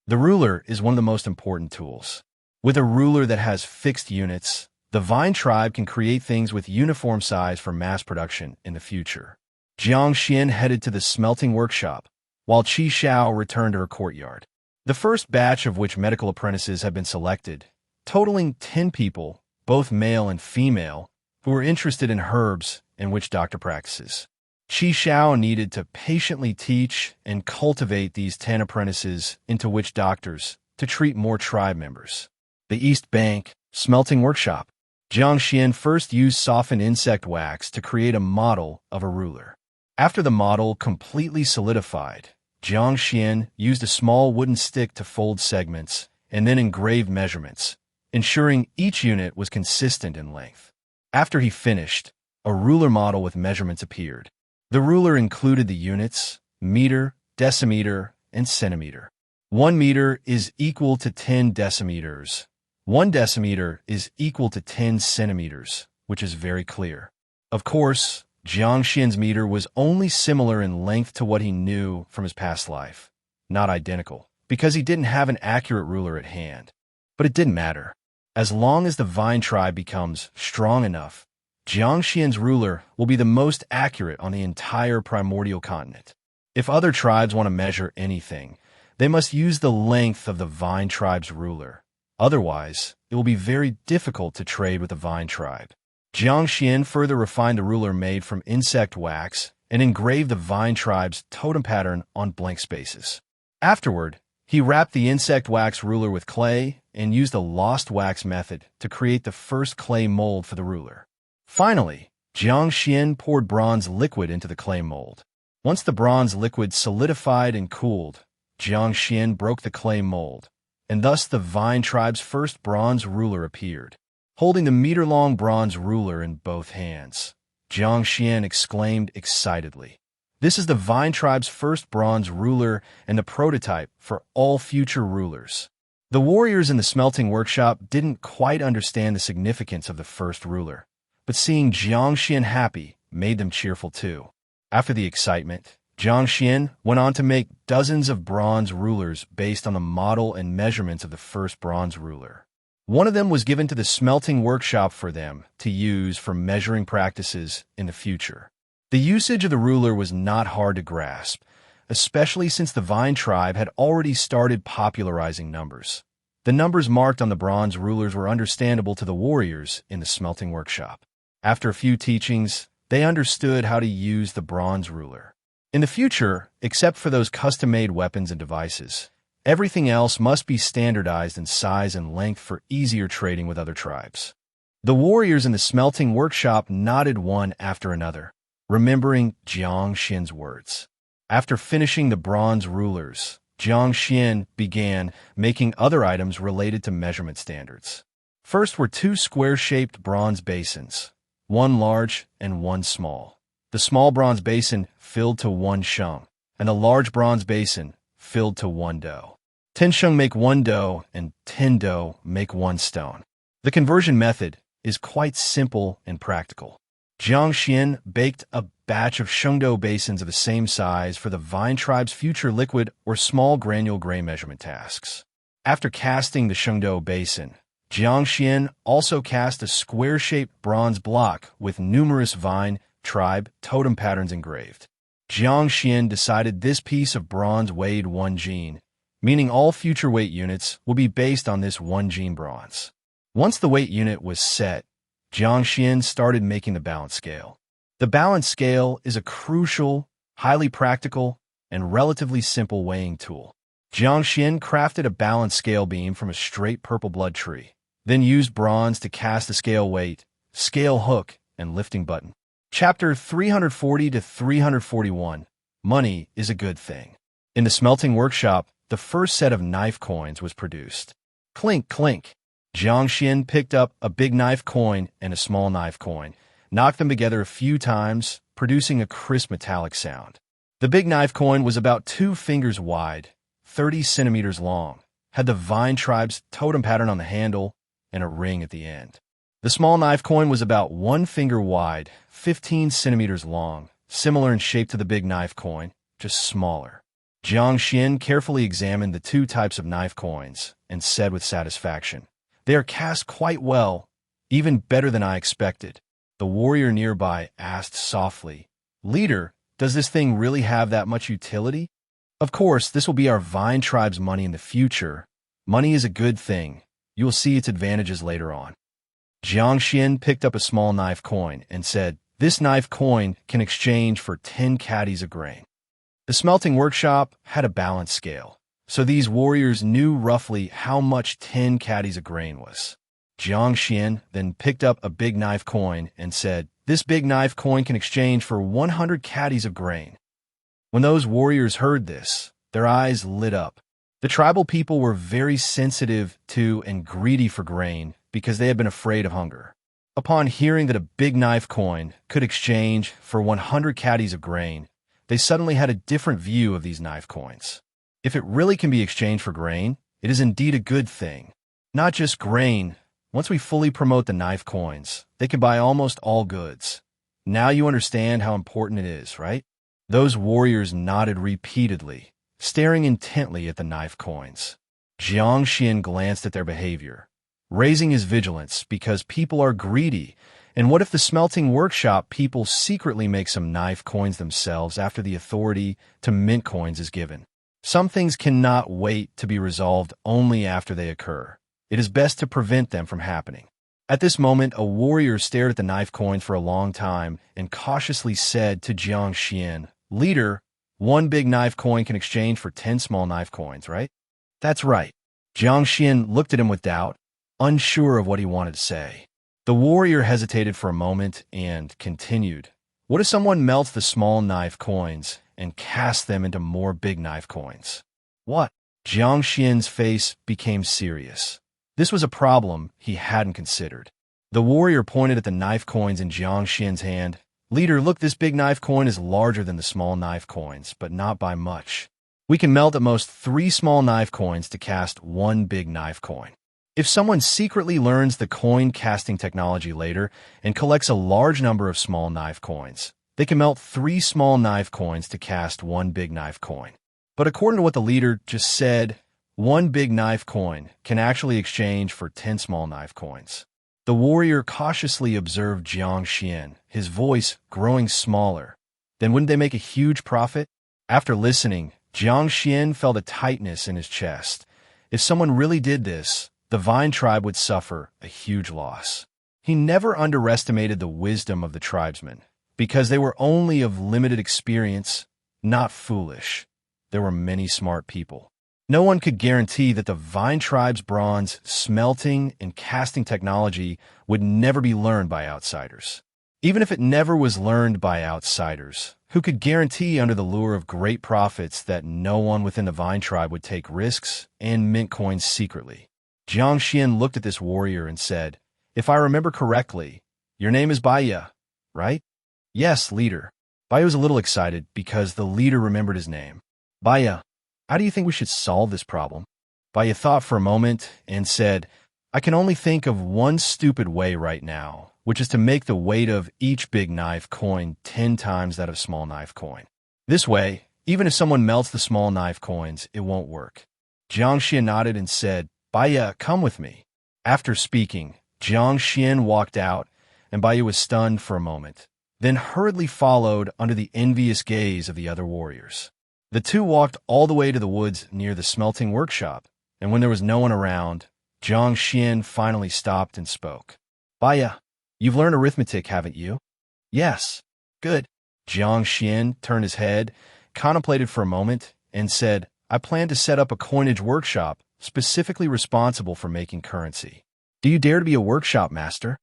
The ruler is one of the most important tools. With a ruler that has fixed units, the vine tribe can create things with uniform size for mass production in the future. Jiang Xuan headed to the smelting workshop, while Xiao returned to her courtyard. The first batch of which medical apprentices had been selected, totaling 10 people, both male and female, who were interested in herbs and witch doctor practices. Xiao needed to patiently teach and cultivate these 10 apprentices into witch doctors to treat more tribe members. The East Bank Smelting Workshop. Jiang Xuan first used softened insect wax to create a model of a ruler. After the model completely solidified, Jiang Xuan used a small wooden stick to fold segments and then engraved measurements, ensuring each unit was consistent in length. After he finished, a ruler model with measurements appeared. The ruler included the units, meter, decimeter, and centimeter. 1 meter is equal to 10 decimeters. 1 decimeter is equal to 10 centimeters, which is very clear. Of course, Jiang Xuan's meter was only similar in length to what he knew from his past life, not identical, because he didn't have an accurate ruler at hand. But it didn't matter. As long as the vine tribe becomes strong enough, Jiang Xuan's ruler will be the most accurate on the entire primordial continent. If other tribes want to measure anything, they must use the length of the vine tribe's ruler. Otherwise, it will be very difficult to trade with the vine tribe. Jiang Xuan further refined the ruler made from insect wax and engraved the vine tribe's totem pattern on blank spaces. Afterward, he wrapped the insect wax ruler with clay and used the lost wax method to create the first clay mold for the ruler. Finally, Jiang Xuan poured bronze liquid into the clay mold. Once the bronze liquid solidified and cooled, Jiang Xuan broke the clay mold, and thus the vine tribe's first bronze ruler appeared. Holding the meter-long bronze ruler in both hands, Jiang Xuan exclaimed excitedly, "This is the vine tribe's first bronze ruler and the prototype for all future rulers." The warriors in the smelting workshop didn't quite understand the significance of the first ruler, but seeing Jiang Xuan happy made them cheerful too. After the excitement, Jiang Xuan went on to make dozens of bronze rulers based on the model and measurements of the first bronze ruler. One of them was given to the smelting workshop for them to use for measuring practices in the future. The usage of the ruler was not hard to grasp, especially since the vine tribe had already started popularizing numbers. The numbers marked on the bronze rulers were understandable to the warriors in the smelting workshop. After a few teachings, they understood how to use the bronze ruler. In the future, except for those custom-made weapons and devices, everything else must be standardized in size and length for easier trading with other tribes. The warriors in the smelting workshop nodded one after another, remembering Jiang Xuan's words. After finishing the bronze rulers, Jiang Xuan began making other items related to measurement standards. First were two square-shaped bronze basins, one large and one small. The small bronze basin filled to 1 sheng, and the large bronze basin filled to 1 dough. 10 sheng make 1 dough, and 10 dough make 1 stone. The conversion method is quite simple and practical. Jiang Xuan baked a batch of shengdough basins of the same size for the Vine tribe's future liquid or small granule grain measurement tasks. After casting the shengdough basin, Jiang Xuan also cast a square-shaped bronze block with numerous Vine tribe totem patterns engraved. Jiang Xuan decided this piece of bronze weighed 1 gene, meaning all future weight units will be based on this 1 gene bronze. Once the weight unit was set, Jiang Xuan started making the balance scale. The balance scale is a crucial, highly practical, and relatively simple weighing tool. Jiang Xuan crafted a balance scale beam from a straight purple blood tree, then used bronze to cast the scale weight, scale hook, and lifting button. Chapter 340 to 341. Money is a good thing. In the smelting workshop, the first set of knife coins was produced. Clink, clink. Jiang Xuan picked up a big knife coin and a small knife coin, knocked them together a few times, producing a crisp metallic sound. The big knife coin was about 2 fingers wide, 30 centimeters long, had the Vine tribe's totem pattern on the handle, and a ring at the end. The small knife coin was about 1 finger wide, 15 centimeters long, similar in shape to the big knife coin, just smaller. Jiang Xuan carefully examined the 2 types of knife coins and said with satisfaction, "They are cast quite well, even better than I expected." The warrior nearby asked softly, "Leader, does this thing really have that much utility?" "Of course, this will be our Vine tribe's money in the future. Money is a good thing. You will see its advantages later on." Jiang Xuan picked up a small knife coin and said, "This knife coin can exchange for 10 caddies of grain." The smelting workshop had a balance scale, so these warriors knew roughly how much 10 caddies of grain was. Jiang Xuan then picked up a big knife coin and said, "This big knife coin can exchange for 100 caddies of grain." When those warriors heard this, their eyes lit up. The tribal people were very sensitive to and greedy for grain because they had been afraid of hunger. Upon hearing that a big knife coin could exchange for 100 caddies of grain, they suddenly had a different view of these knife coins. If it really can be exchanged for grain, it is indeed a good thing. Not just grain. Once we fully promote the knife coins, they can buy almost all goods. Now you understand how important it is, right? Those warriors nodded repeatedly, staring intently at the knife coins. Jiang Xuan glanced at their behavior, raising his vigilance because people are greedy. And what if the smelting workshop people secretly make some knife coins themselves after the authority to mint coins is given? Some things cannot wait to be resolved only after they occur. It is best to prevent them from happening. At this moment, a warrior stared at the knife coins for a long time and cautiously said to Jiang Xuan, "Leader, 1 big knife coin can exchange for 10 small knife coins, right?" "That's right." Jiang Xuan looked at him with doubt, unsure of what he wanted to say. The warrior hesitated for a moment and continued, "What if someone melts the small knife coins and casts them into more big knife coins?" "What?" Jiang Xuan's face became serious. This was a problem he hadn't considered. The warrior pointed at the knife coins in Jiang Xuan's hand. "Leader, look, this big knife coin is larger than the small knife coins, but not by much. We can melt at most 3 small knife coins to cast 1 big knife coin. If someone secretly learns the coin casting technology later and collects a large number of small knife coins, they can melt 3 small knife coins to cast 1 big knife coin. But according to what the leader just said, 1 big knife coin can actually exchange for 10 small knife coins." The warrior cautiously observed Jiang Xuan, his voice growing smaller. Then wouldn't they make a huge profit? After listening, Jiang Xuan felt a tightness in his chest. If someone really did this, the Vine tribe would suffer a huge loss. He never underestimated the wisdom of the tribesmen, because they were only of limited experience, not foolish. There were many smart people. No one could guarantee that the Vine Tribe's bronze smelting and casting technology would never be learned by outsiders. Even if it never was learned by outsiders, who could guarantee under the lure of great profits that no one within the Vine Tribe would take risks and mint coins secretly? Jiang Xuan looked at this warrior and said, "If I remember correctly, your name is Baya, right?" "Yes, leader." Baya was a little excited because the leader remembered his name. "Baya, how do you think we should solve this problem?" Baya thought for a moment and said, "I can only think of one stupid way right now, which is to make the weight of each big knife coin 10 times that of small knife coin. This way, even if someone melts the small knife coins, it won't work." Jiang Xuan nodded and said, "Baya, come with me." After speaking, Jiang Xuan walked out, and Baya was stunned for a moment, then hurriedly followed under the envious gaze of the other warriors. The two walked all the way to the woods near the smelting workshop, and when there was no one around, Jiang Xuan finally stopped and spoke. "Baya, you've learned arithmetic, haven't you?" "Yes." "Good." Jiang Xuan turned his head, contemplated for a moment, and said, "I plan to set up a coinage workshop specifically responsible for making currency. Do you dare to be a workshop master?"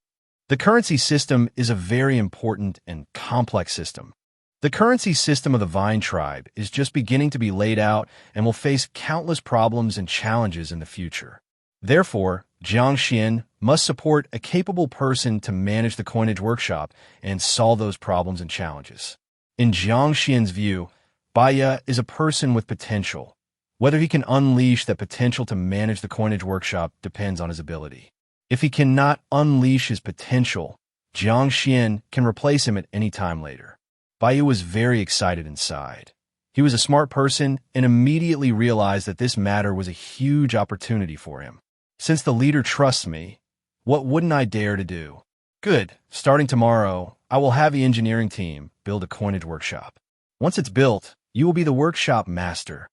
The currency system is a very important and complex system. The currency system of the Vine Tribe is just beginning to be laid out and will face countless problems and challenges in the future. Therefore, Jiang Xuan must support a capable person to manage the coinage workshop and solve those problems and challenges. In Jiang Xuan's view, Baya is a person with potential. Whether he can unleash that potential to manage the coinage workshop depends on his ability. If he cannot unleash his potential, Jiang Xuan can replace him at any time later. Baya was very excited inside. He was a smart person and immediately realized that this matter was a huge opportunity for him. Since the leader trusts me, what wouldn't I dare to do? Good. Starting tomorrow, I will have the engineering team build a coinage workshop. Once it's built, you will be the workshop master.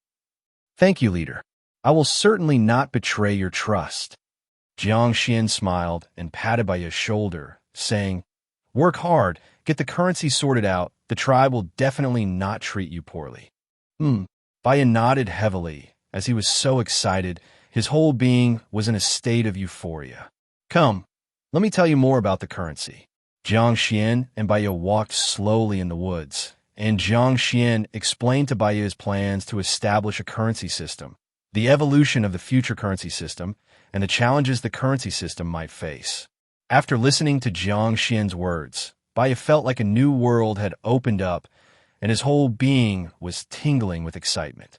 Thank you, leader. I will certainly not betray your trust. Jiang Xuan smiled and patted Baya's shoulder, saying, "Work hard, get the currency sorted out. The tribe will definitely not treat you poorly." Baya nodded heavily, as he was so excited, his whole being was in a state of euphoria. "Come, let me tell you more about the currency." Jiang Xuan and Baya walked slowly in the woods, and Jiang Xuan explained to Baya his plans to establish a currency system, the evolution of the future currency system, and the challenges the currency system might face. After listening to Jiang Xuan's words, Baya felt like a new world had opened up, and his whole being was tingling with excitement.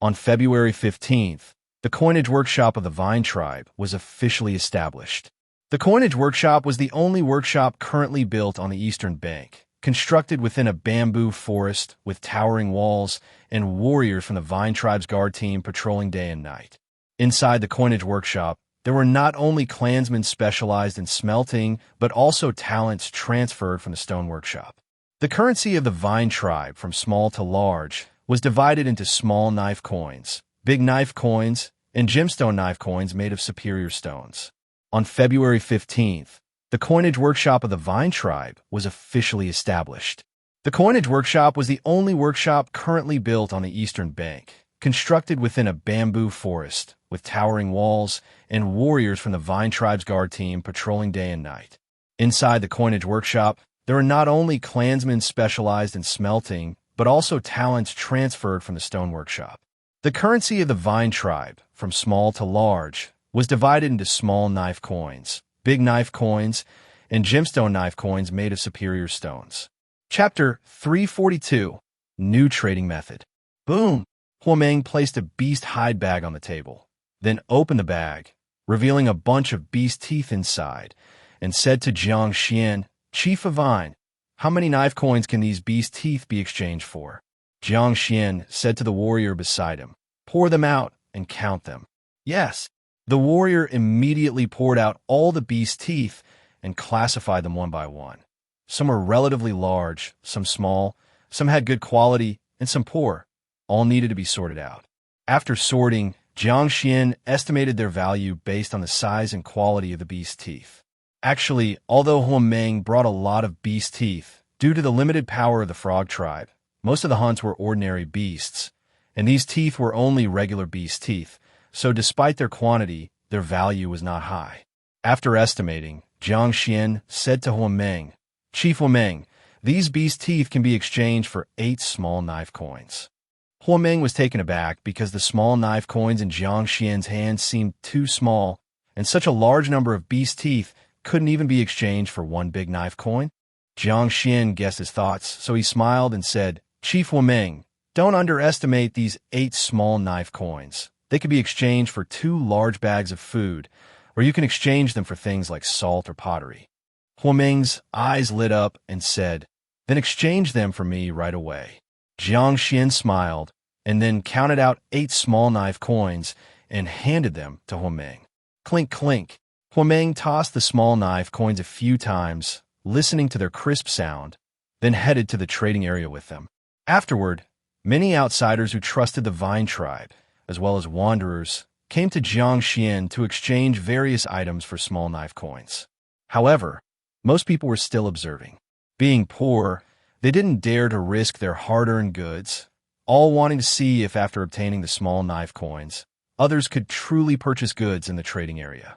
On February 15th, the coinage workshop of the Vine Tribe was officially established. The coinage workshop was the only workshop currently built on the eastern bank, constructed within a bamboo forest with towering walls and warriors from the Vine Tribe's guard team patrolling day and night. Inside the coinage workshop, there were not only clansmen specialized in smelting, but also talents transferred from the stone workshop. The currency of the Vine Tribe, from small to large, was divided into small knife coins, big knife coins, and gemstone knife coins made of superior stones. On February 15th, the coinage workshop of the Vine Tribe was officially established. The coinage workshop was the only workshop currently built on the eastern bank, constructed within a bamboo forest with towering walls and warriors from the Vine Tribe's guard team patrolling day and night. Inside the coinage workshop, there are not only clansmen specialized in smelting, but also talents transferred from the stone workshop. The currency of the Vine Tribe, from small to large, was divided into small knife coins, big knife coins, and gemstone knife coins made of superior stones. Chapter 342, New Trading Method. Boom! Huomeng placed a beast hide bag on the table, then opened the bag, revealing a bunch of beast teeth inside, and said to Jiang Xuan, "Chief of Vine, how many knife coins can these beast teeth be exchanged for?" Jiang Xuan said to the warrior beside him, "Pour them out and count them." "Yes." The warrior immediately poured out all the beast teeth and classified them one by one. Some were relatively large, some small, some had good quality, and some poor. All needed to be sorted out. After sorting, Jiang Xuan estimated their value based on the size and quality of the beast teeth. Actually, although Huomeng brought a lot of beast teeth, Due to the limited power of the frog tribe, most of the hunts were ordinary beasts, and these teeth were only regular beast teeth, so despite their quantity, their value was not high. After estimating, Jiang Xuan said to Huameng, "Chief Huameng, these beast teeth can be exchanged for 8 small knife coins." Huameng was taken aback because the small knife coins in Jiang Xuan's hands seemed too small, and such a large number of beast teeth couldn't even be exchanged for one big knife coin. Jiang Xuan guessed his thoughts, so he smiled and said, "Chief Huameng, don't underestimate these 8 small knife coins. They could be exchanged for 2 large bags of food, or you can exchange them for things like salt or pottery." Huameng's eyes lit up and said, "Then exchange them for me right away." Jiang Xuan smiled and then counted out 8 small knife coins and handed them to Huameng. Clink, clink. Huameng tossed the small knife coins a few times, listening to their crisp sound, then headed to the trading area with them. Afterward, many outsiders who trusted the Vine tribe, as well as wanderers, came to Jiang Xuan to exchange various items for small knife coins. However, most people were still observing. Being poor, they didn't dare to risk their hard-earned goods, all wanting to see if after obtaining the small knife coins, others could truly purchase goods in the trading area.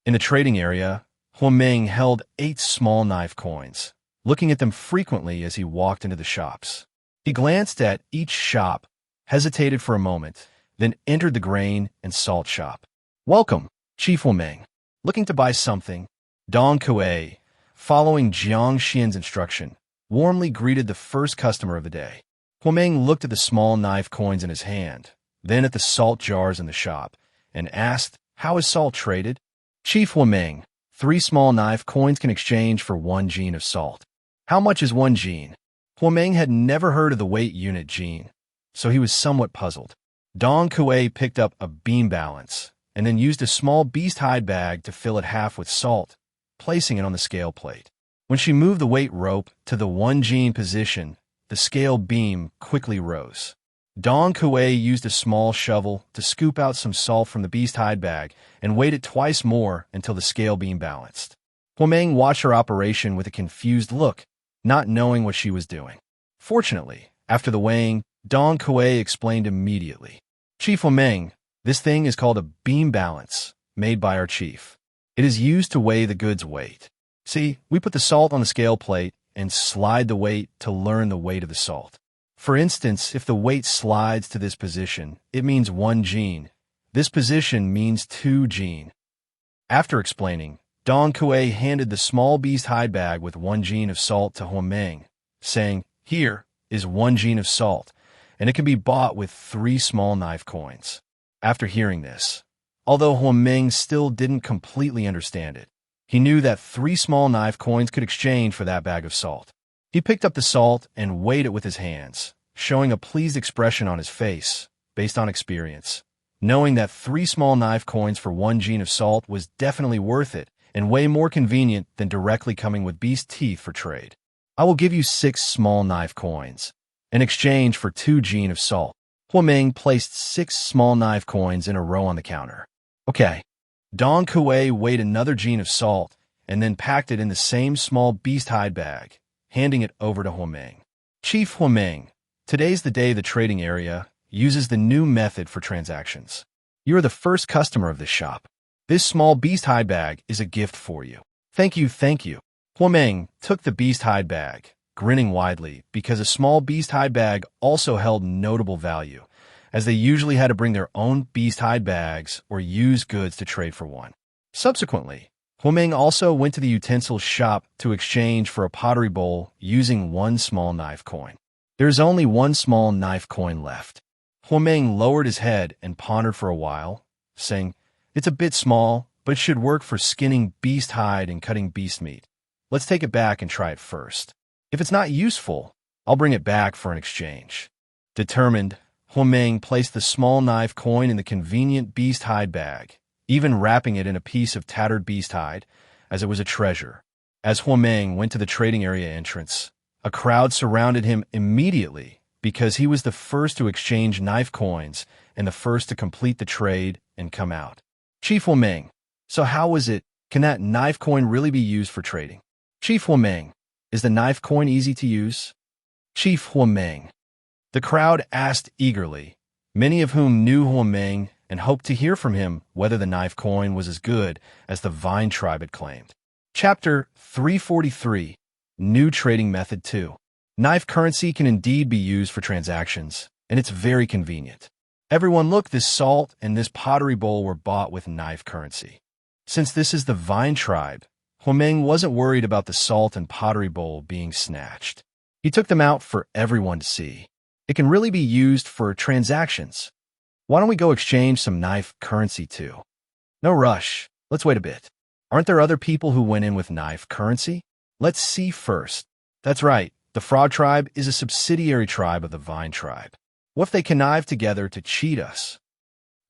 In the trading area, Huameng held 8 small knife coins, looking at them frequently as he walked into the shops. He glanced at each shop, hesitated for a moment, then entered the grain and salt shop. "Welcome, Chief Huameng. Looking to buy something?" Dong Kuei, following Jiang Xuan's instruction, warmly greeted the first customer of the day. Huameng looked at the small knife coins in his hand, then at the salt jars in the shop, and asked, "How is salt traded?" "Chief Huameng, 3 small knife coins can exchange for 1 gene of salt." "How much is 1 gene?" Huameng had never heard of the weight unit gene, so he was somewhat puzzled. Dong Kuei picked up a beam balance, and then used a small beast hide bag to fill it half with salt, placing it on the scale plate. When she moved the weight rope to the 1 gene position, the scale beam quickly rose. Dong Kuei used a small shovel to scoop out some salt from the beast hide bag and weighed it twice more until the scale beam balanced. Huameng watched her operation with a confused look, not knowing what she was doing. Fortunately, after the weighing, Dong Kuei explained immediately. "Chief Huameng, this thing is called a beam balance, made by our chief. It is used to weigh the goods' weight. See, we put the salt on the scale plate and slide the weight to learn the weight of the salt. For instance, if the weight slides to this position, it means 1 gene. This position means 2 gene." After explaining, Dong Kuei handed the small beast hide bag with 1 gene of salt to Huameng, saying, "Here is 1 gene of salt, and it can be bought with 3 small knife coins." After hearing this, although Huameng still didn't completely understand it, he knew that 3 small knife coins could exchange for that bag of salt. He picked up the salt and weighed it with his hands, showing a pleased expression on his face, based on experience, knowing that 3 small knife coins for 1 gene of salt was definitely worth it and way more convenient than directly coming with beast teeth for trade. "I will give you 6 small knife coins in exchange for 2 gene of salt." Huameng placed 6 small knife coins in a row on the counter. "Okay." Dong Kuei weighed another gene of salt and then packed it in the same small beast hide bag, handing it over to Huameng. "Chief Huameng, today's the day the trading area uses the new method for transactions. You are the first customer of this shop. This small beast hide bag is a gift for you." "Thank you, thank you." Huameng took the beast hide bag, grinning widely because a small beast hide bag also held notable value, as they usually had to bring their own beast hide bags or use goods to trade for one. Subsequently, Huameng also went to the utensil shop to exchange for a pottery bowl using 1 small knife coin. "There is only 1 small knife coin left." Huameng lowered his head and pondered for a while, saying, "It's a bit small, but it should work for skinning beast hide and cutting beast meat. Let's take it back and try it first. If it's not useful, I'll bring it back for an exchange." Determined, Huameng placed the small knife coin in the convenient beast hide bag, even wrapping it in a piece of tattered beast hide, as it was a treasure. As Huameng went to the trading area entrance, a crowd surrounded him immediately because he was the first to exchange knife coins and the first to complete the trade and come out. "Chief Huameng, so how was it? Can that knife coin really be used for trading?" "Chief Huameng, Is the knife coin easy to use? Chief Huameng. The crowd asked eagerly, many of whom knew Huameng and hoped to hear from him whether the knife coin was as good as the Vine tribe had claimed. Chapter 343. New Trading Method 2. Knife currency can indeed be used for transactions, and it's very convenient. Everyone look, this salt and this pottery bowl were bought with knife currency. Since this is the Vine tribe, Huameng wasn't worried about the salt and pottery bowl being snatched. He took them out for everyone to see. It can really be used for transactions. Why don't we go exchange some knife currency too? No rush. Let's wait a bit. Aren't there other people who went in with knife currency? Let's see first. That's right. The Frog tribe is a subsidiary tribe of the Vine tribe. What if they connive together to cheat us?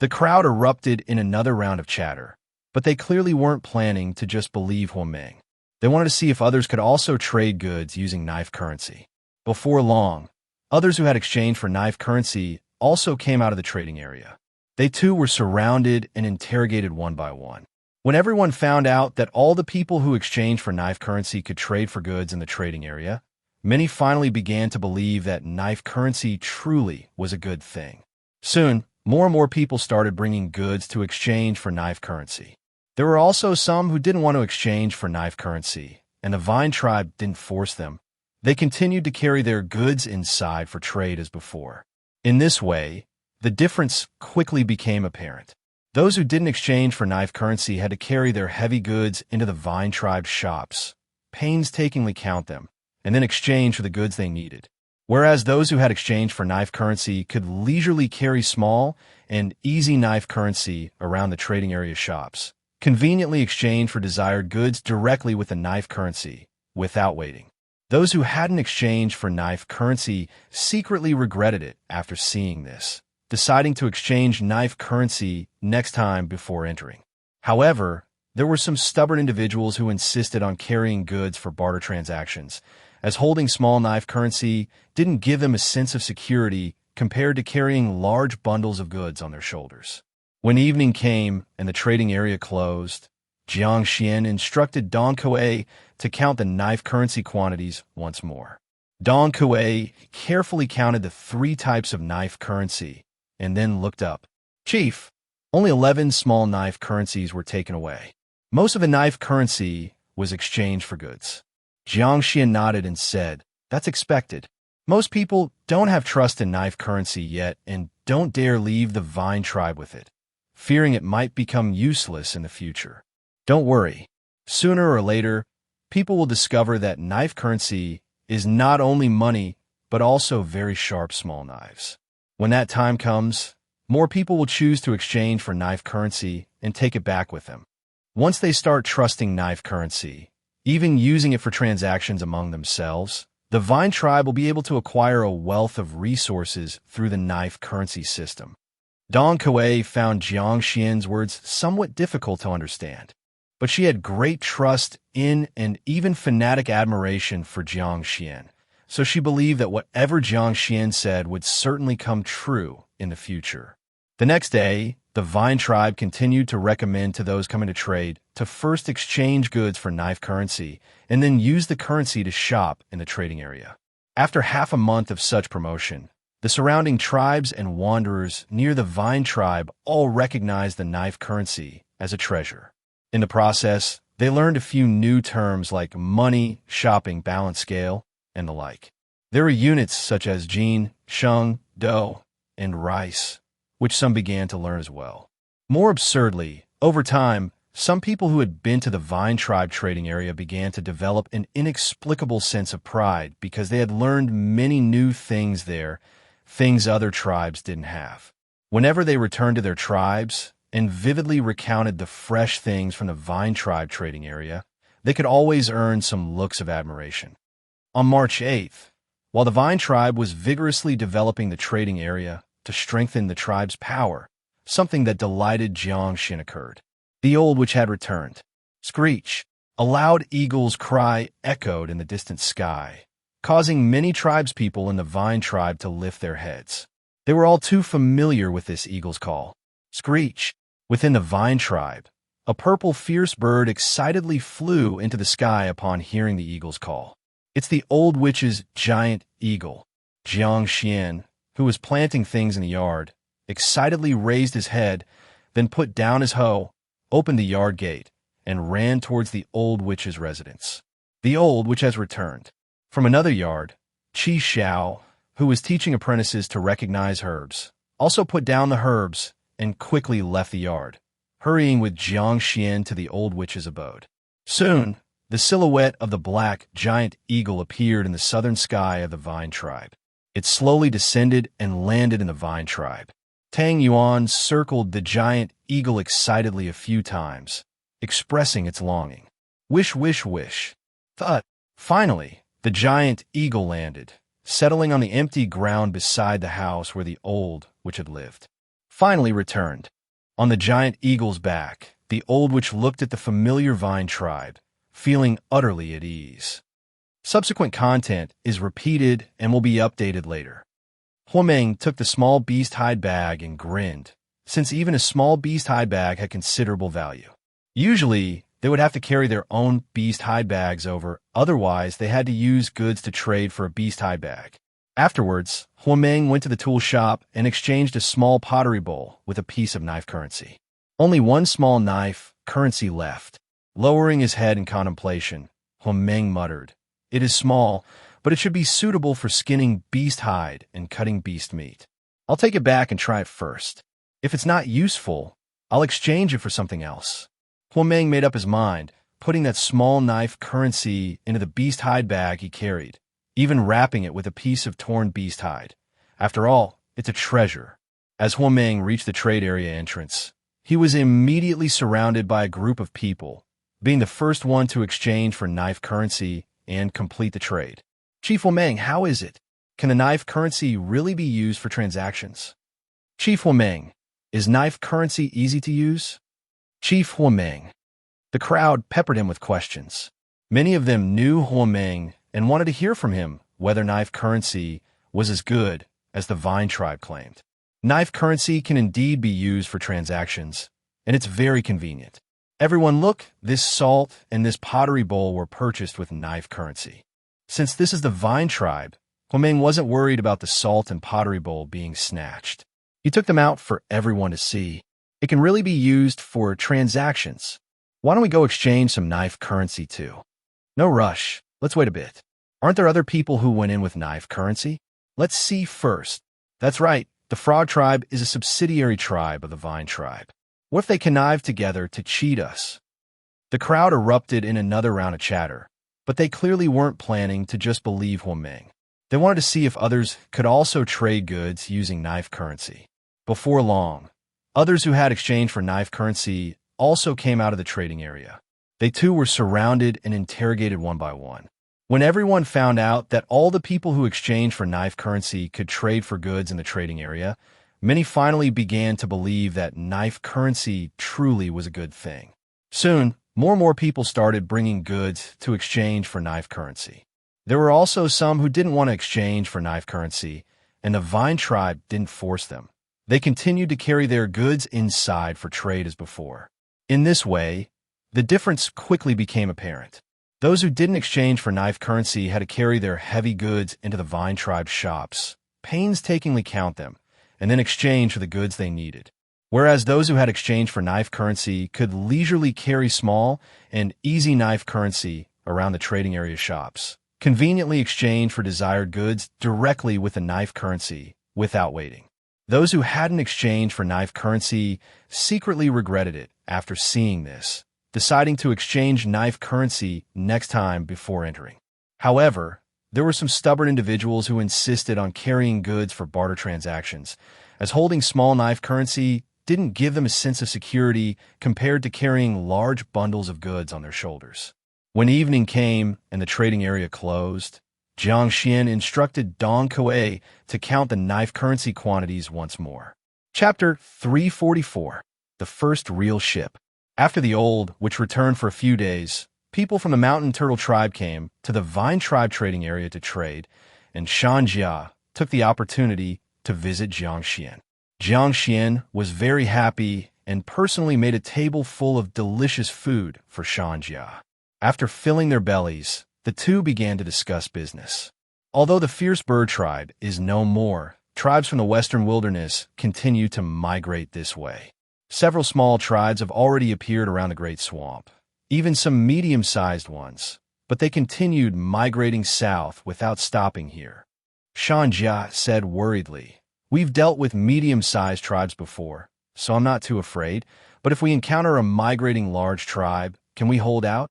The crowd erupted in another round of chatter, but they clearly weren't planning to just believe Huameng. They wanted to see if others could also trade goods using knife currency. Before long, others who had exchanged for knife currency also came out of the trading area. They too were surrounded and interrogated one by one. When everyone found out that all the people who exchanged for knife currency could trade for goods in the trading area, many finally began to believe that knife currency truly was a good thing. Soon, more and more people started bringing goods to exchange for knife currency. There were also some who didn't want to exchange for knife currency, and the Vine tribe didn't force them. They continued to carry their goods inside for trade as before. In this way, the difference quickly became apparent. Those who didn't exchange for knife currency had to carry their heavy goods into the Vine tribe shops, painstakingly count them, and then exchange for the goods they needed. Whereas those who had exchanged for knife currency could leisurely carry small and easy knife currency around the trading area shops, conveniently exchange for desired goods directly with the knife currency, without waiting. Those who hadn't exchanged for knife currency secretly regretted it after seeing this, deciding to exchange knife currency next time before entering. However, there were some stubborn individuals who insisted on carrying goods for barter transactions, as holding small knife currency didn't give them a sense of security compared to carrying large bundles of goods on their shoulders. When evening came and the trading area closed, Jiang Xuan instructed Dong Kuei to count the knife currency quantities once more. Dong Kuei carefully counted the 3 types of knife currency and then looked up. Chief, only 11 small knife currencies were taken away. Most of the knife currency was exchanged for goods. Jiang Xuan nodded and said, "That's expected. Most people don't have trust in knife currency yet and don't dare leave the Vine tribe with it, fearing it might become useless in the future. Don't worry. Sooner or later, people will discover that knife currency is not only money, but also very sharp small knives. When that time comes, more people will choose to exchange for knife currency and take it back with them. Once they start trusting knife currency, even using it for transactions among themselves, the Vine tribe will be able to acquire a wealth of resources through the knife currency system." Dong Kuei found Jiang Xuan's words somewhat difficult to understand, but she had great trust in and even fanatic admiration for Jiang Xuan, so she believed that whatever Jiang Xuan said would certainly come true in the future. The next day, the Vine tribe continued to recommend to those coming to trade to first exchange goods for knife currency and then use the currency to shop in the trading area. After half a month of such promotion, the surrounding tribes and wanderers near the Vine tribe all recognized the knife currency as a treasure. In the process, they learned a few new terms like money, shopping, balance scale, and the like. There were units such as jin, sheng, dough, and rice, which some began to learn as well. More absurdly, over time, some people who had been to the Vine tribe trading area began to develop an inexplicable sense of pride because they had learned many new things there, things other tribes didn't have. Whenever they returned to their tribes and vividly recounted the fresh things from the Vine tribe trading area, they could always earn some looks of admiration. On March 8th, while the Vine tribe was vigorously developing the trading area to strengthen the tribe's power, something that delighted Jiang Xuan occurred. The old witch had returned. Screech! A loud eagle's cry echoed in the distant sky, causing many tribespeople in the Vine tribe to lift their heads. They were all too familiar with this eagle's call. Screech! Within the Vine tribe, a purple fierce bird excitedly flew into the sky upon hearing the eagle's call. It's the old witch's giant eagle. Jiang Xuan, who was planting things in the yard, excitedly raised his head, then put down his hoe, opened the yard gate, and ran towards the old witch's residence. The old witch has returned. From another yard, Qi Xiao, who was teaching apprentices to recognize herbs, also put down the herbs and quickly left the yard, hurrying with Jiang Xuan to the old witch's abode. Soon, the silhouette of the black giant eagle appeared in the southern sky of the Vine tribe. It slowly descended and landed in the Vine tribe. Tang Yuan circled the giant eagle excitedly a few times, expressing its longing. Wish, wish, wish. Thud. Finally, the giant eagle landed, settling on the empty ground beside the house where the old witch had lived. Finally returned. On the giant eagle's back, the old witch looked at the familiar Vine tribe, feeling utterly at ease. Subsequent content is repeated and will be updated later. Huameng took the small beast hide bag and grinned, since even a small beast hide bag had considerable value. Usually, they would have to carry their own beast hide bags over, otherwise they had to use goods to trade for a beast hide bag. Afterwards, Huameng went to the tool shop and exchanged a small pottery bowl with a piece of knife currency. Only one small knife currency left. Lowering his head in contemplation, Huameng muttered, "It is small, but it should be suitable for skinning beast hide and cutting beast meat. I'll take it back and try it first. If it's not useful, I'll exchange it for something else." Huameng made up his mind, putting that small knife currency into the beast hide bag he carried, even wrapping it with a piece of torn beast hide. After all, it's a treasure. As Huameng reached the trade area entrance, he was immediately surrounded by a group of people, being the first one to exchange for knife currency and complete the trade. "Chief Huameng, how is it? Can the knife currency really be used for transactions?" "Chief Huameng, is knife currency easy to use?" "Chief Huameng." The crowd peppered him with questions. Many of them knew Huameng and wanted to hear from him whether knife currency was as good as the Vine tribe claimed. Knife currency can indeed be used for transactions, and it's very convenient. "Everyone look, this salt and this pottery bowl were purchased with knife currency." Since this is the Vine tribe, Huameng wasn't worried about the salt and pottery bowl being snatched. He took them out for everyone to see. It can really be used for transactions. Why don't we go exchange some knife currency too? No rush. Let's wait a bit. Aren't there other people who went in with knife currency? Let's see first. That's right. The Frog tribe is a subsidiary tribe of the Vine tribe. What if they connive together to cheat us? The crowd erupted in another round of chatter, but they clearly weren't planning to just believe Huameng. They wanted to see if others could also trade goods using knife currency. Before long, others who had exchanged for knife currency also came out of the trading area. They too were surrounded and interrogated one by one. When everyone found out that all the people who exchanged for knife currency could trade for goods in the trading area, many finally began to believe that knife currency truly was a good thing. Soon, more and more people started bringing goods to exchange for knife currency. There were also some who didn't want to exchange for knife currency, and the Vine tribe didn't force them. They continued to carry their goods inside for trade as before. In this way, the difference quickly became apparent. Those who didn't exchange for knife currency had to carry their heavy goods into the Vine tribe shops, painstakingly count them, and then exchange for the goods they needed. Whereas those who had exchanged for knife currency could leisurely carry small and easy knife currency around the trading area shops, conveniently exchange for desired goods directly with the knife currency without waiting. Those who hadn't exchanged for knife currency secretly regretted it after seeing this, deciding to exchange knife currency next time before entering. However, there were some stubborn individuals who insisted on carrying goods for barter transactions, as holding small knife currency didn't give them a sense of security compared to carrying large bundles of goods on their shoulders. When evening came and the trading area closed, Jiang Xuan instructed Dong Kuei to count the knife currency quantities once more. Chapter 344. The First Real Ship. After the old, which returned for a few days, people from the Mountain Turtle tribe came to the Vine tribe trading area to trade, and Shanjia took the opportunity to visit Jiang Xuan. Jiang Xuan was very happy and personally made a table full of delicious food for Shanjia. After filling their bellies, the two began to discuss business. Although the fierce bird tribe is no more, tribes from the western wilderness continue to migrate this way. Several small tribes have already appeared around the Great Swamp, even some medium-sized ones, but they continued migrating south without stopping here. Xianjia said worriedly, "We've dealt with medium-sized tribes before, so I'm not too afraid, but if we encounter a migrating large tribe, can we hold out?"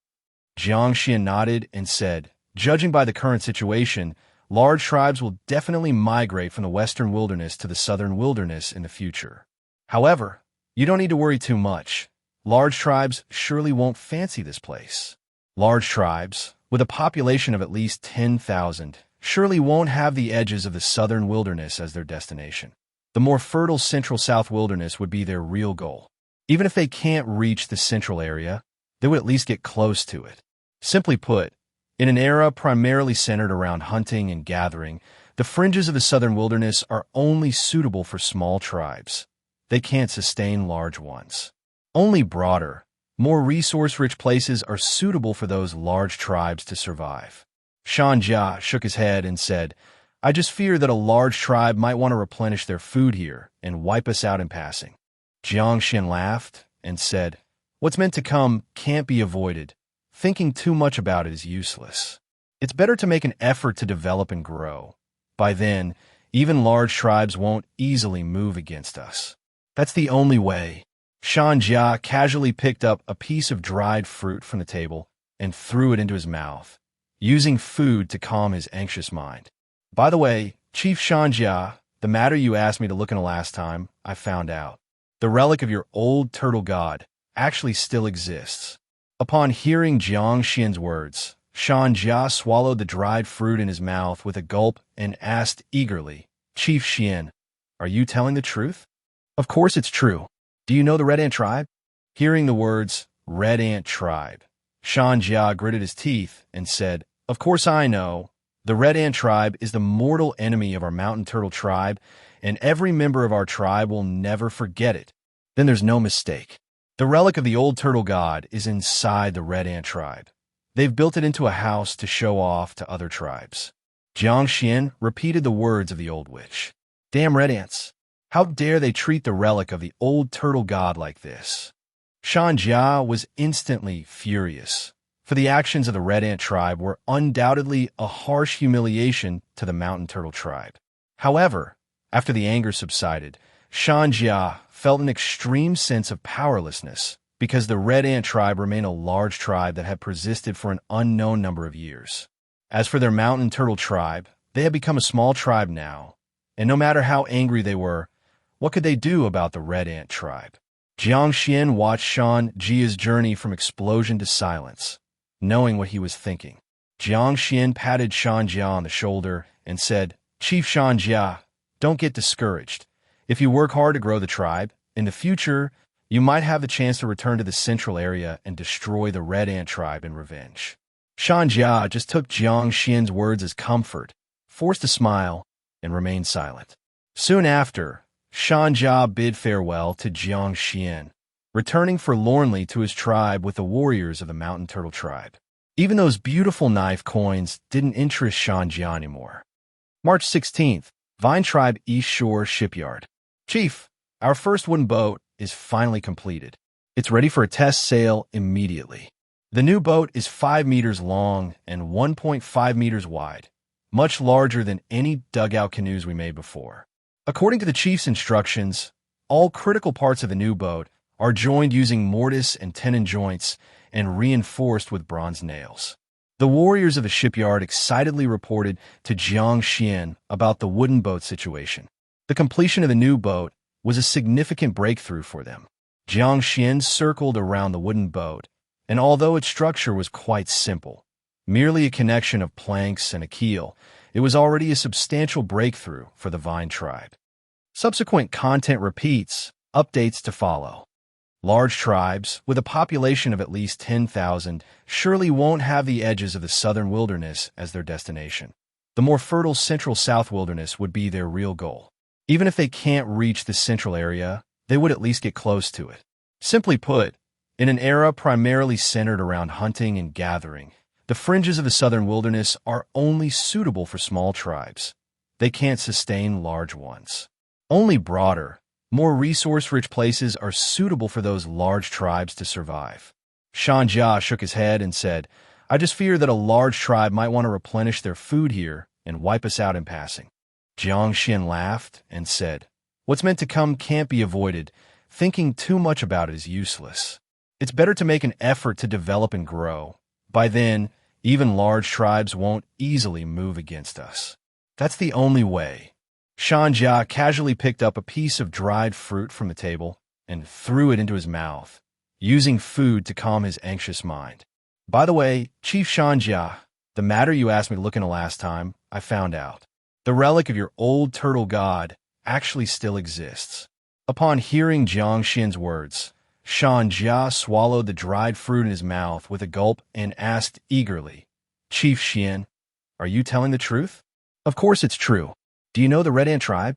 Jiang Xuan nodded and said, "Judging by the current situation, large tribes will definitely migrate from the western wilderness to the southern wilderness in the future. However, you don't need to worry too much. Large tribes surely won't fancy this place. Large tribes, with a population of at least 10,000, surely won't have the edges of the southern wilderness as their destination. The more fertile central-south wilderness would be their real goal. Even if they can't reach the central area, they would at least get close to it. Simply put, in an era primarily centered around hunting and gathering, the fringes of the southern wilderness are only suitable for small tribes. They can't sustain large ones. Only broader, more resource-rich places are suitable for those large tribes to survive." Xianjia shook his head and said, "I just fear that a large tribe might want to replenish their food here and wipe us out in passing." Jiang Xuan laughed and said, "What's meant to come can't be avoided. Thinking too much about it is useless. It's better to make an effort to develop and grow. By then, even large tribes won't easily move against us. That's the only way." Xianjia casually picked up a piece of dried fruit from the table and threw it into his mouth, using food to calm his anxious mind. "By the way, Chief Xianjia, the matter you asked me to look into last time, I found out. The relic of your old turtle god actually still exists." Upon hearing Jiang Xuan's words, Xianjia swallowed the dried fruit in his mouth with a gulp and asked eagerly, "Chief Xian, are you telling the truth?" "Of course it's true. Do you know the Red Ant tribe?" Hearing the words, Red Ant tribe, Xianjia gritted his teeth and said, "Of course I know. The Red Ant tribe is the mortal enemy of our mountain turtle tribe, and every member of our tribe will never forget it." "Then there's no mistake. The relic of the old turtle god is inside the Red Ant tribe. They've built it into a house to show off to other tribes." Jiang Xuan repeated the words of the old witch. "Damn Red Ants. How dare they treat the relic of the old turtle god like this?" Xianjia was instantly furious, for the actions of the Red Ant tribe were undoubtedly a harsh humiliation to the mountain turtle tribe. However, after the anger subsided, Xianjia felt an extreme sense of powerlessness because the Red Ant tribe remained a large tribe that had persisted for an unknown number of years. As for their mountain turtle tribe, they had become a small tribe now, and no matter how angry they were, what could they do about the Red Ant tribe? Jiang Xuan watched Xianjia's journey from explosion to silence, knowing what he was thinking. Jiang Xuan patted Xianjia on the shoulder and said, "Chief Xianjia, don't get discouraged. If you work hard to grow the tribe, in the future, you might have the chance to return to the central area and destroy the Red Ant tribe in revenge." Xianjia just took Jiang Xuan's words as comfort, forced a smile, and remained silent. Soon after, Xianjia bid farewell to Jiang Xuan, returning forlornly to his tribe with the warriors of the mountain turtle tribe. Even those beautiful knife coins didn't interest Xianjia anymore. March 16th, Vine Tribe East Shore Shipyard. "Chief, our first wooden boat is finally completed. It's ready for a test sail immediately. The new boat is 5 meters long and 1.5 meters wide, much larger than any dugout canoes we made before. According to the chief's instructions, all critical parts of the new boat are joined using mortise and tenon joints and reinforced with bronze nails." The warriors of the shipyard excitedly reported to Jiang Xuan about the wooden boat situation. The completion of the new boat was a significant breakthrough for them. Jiang Xuan circled around the wooden boat, and although its structure was quite simple, merely a connection of planks and a keel, it was already a substantial breakthrough for the Vine tribe. Subsequent content repeats, updates to follow. Large tribes, with a population of at least 10,000, surely won't have the edges of the southern wilderness as their destination. The more fertile central-south wilderness would be their real goal. Even if they can't reach the central area, they would at least get close to it. Simply put, in an era primarily centered around hunting and gathering, The fringes of the southern wilderness are only suitable for small tribes. They can't sustain large ones. Only broader, more resource-rich places are suitable for those large tribes to survive. Shan Jia shook his head and said, I just fear that a large tribe might want to replenish their food here and wipe us out in passing. Jiang Xuan laughed and said, What's meant to come can't be avoided. Thinking too much about it is useless. It's better to make an effort to develop and grow. By then, even large tribes won't easily move against us. That's the only way. Shan Jia casually picked up a piece of dried fruit from the table and threw it into his mouth, using food to calm his anxious mind. By the way, Chief Shan Jia, the matter you asked me to look into last time, I found out. The relic of your old turtle god actually still exists. Upon hearing Jiang Xuan's words, Shan Jia swallowed the dried fruit in his mouth with a gulp and asked eagerly, Chief Xian, are you telling the truth? Of course it's true. Do you know the Red Ant tribe?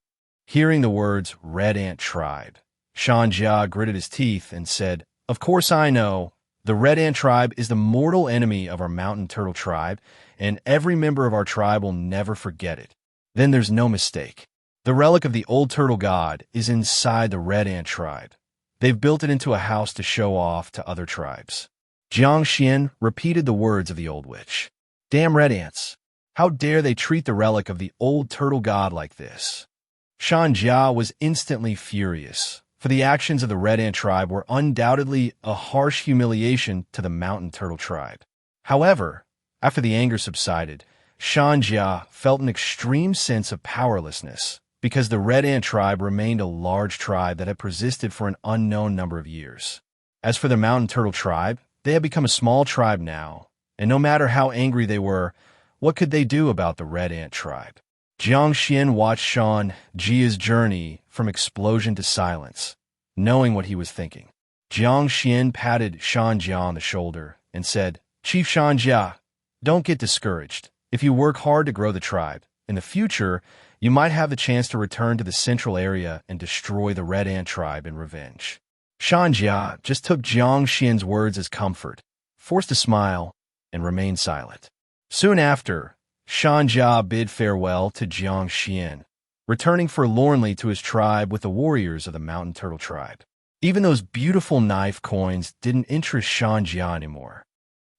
Hearing the words Red Ant tribe, Shan Jia gritted his teeth and said, Of course I know. The Red Ant tribe is the mortal enemy of our mountain turtle tribe, and every member of our tribe will never forget it. Then there's no mistake. The relic of the old turtle god is inside the Red Ant tribe. They've built it into a house to show off to other tribes. Jiang Xuan repeated the words of the old witch. Damn red ants! How dare they treat the relic of the old turtle god like this? Shan Jia was instantly furious, for the actions of the Red Ant tribe were undoubtedly a harsh humiliation to the mountain turtle tribe. However, after the anger subsided, Shan Jia felt an extreme sense of powerlessness, because the Red Ant tribe remained a large tribe that had persisted for an unknown number of years. As for the mountain turtle tribe, they had become a small tribe now, and no matter how angry they were, what could they do about the Red Ant tribe? Jiang Xuan watched Shan Jia's journey from explosion to silence, knowing what he was thinking. Jiang Xuan patted Shan Jia on the shoulder and said, Chief Shan Jia, don't get discouraged. If you work hard to grow the tribe, in the future, you might have the chance to return to the central area and destroy the Red Ant tribe in revenge. Shan Jia just took Jiang Xuan's words as comfort, forced a smile, and remained silent. Soon after, Shan Jia bid farewell to Jiang Xuan, returning forlornly to his tribe with the warriors of the mountain turtle tribe. Even those beautiful knife coins didn't interest Shan Jia anymore.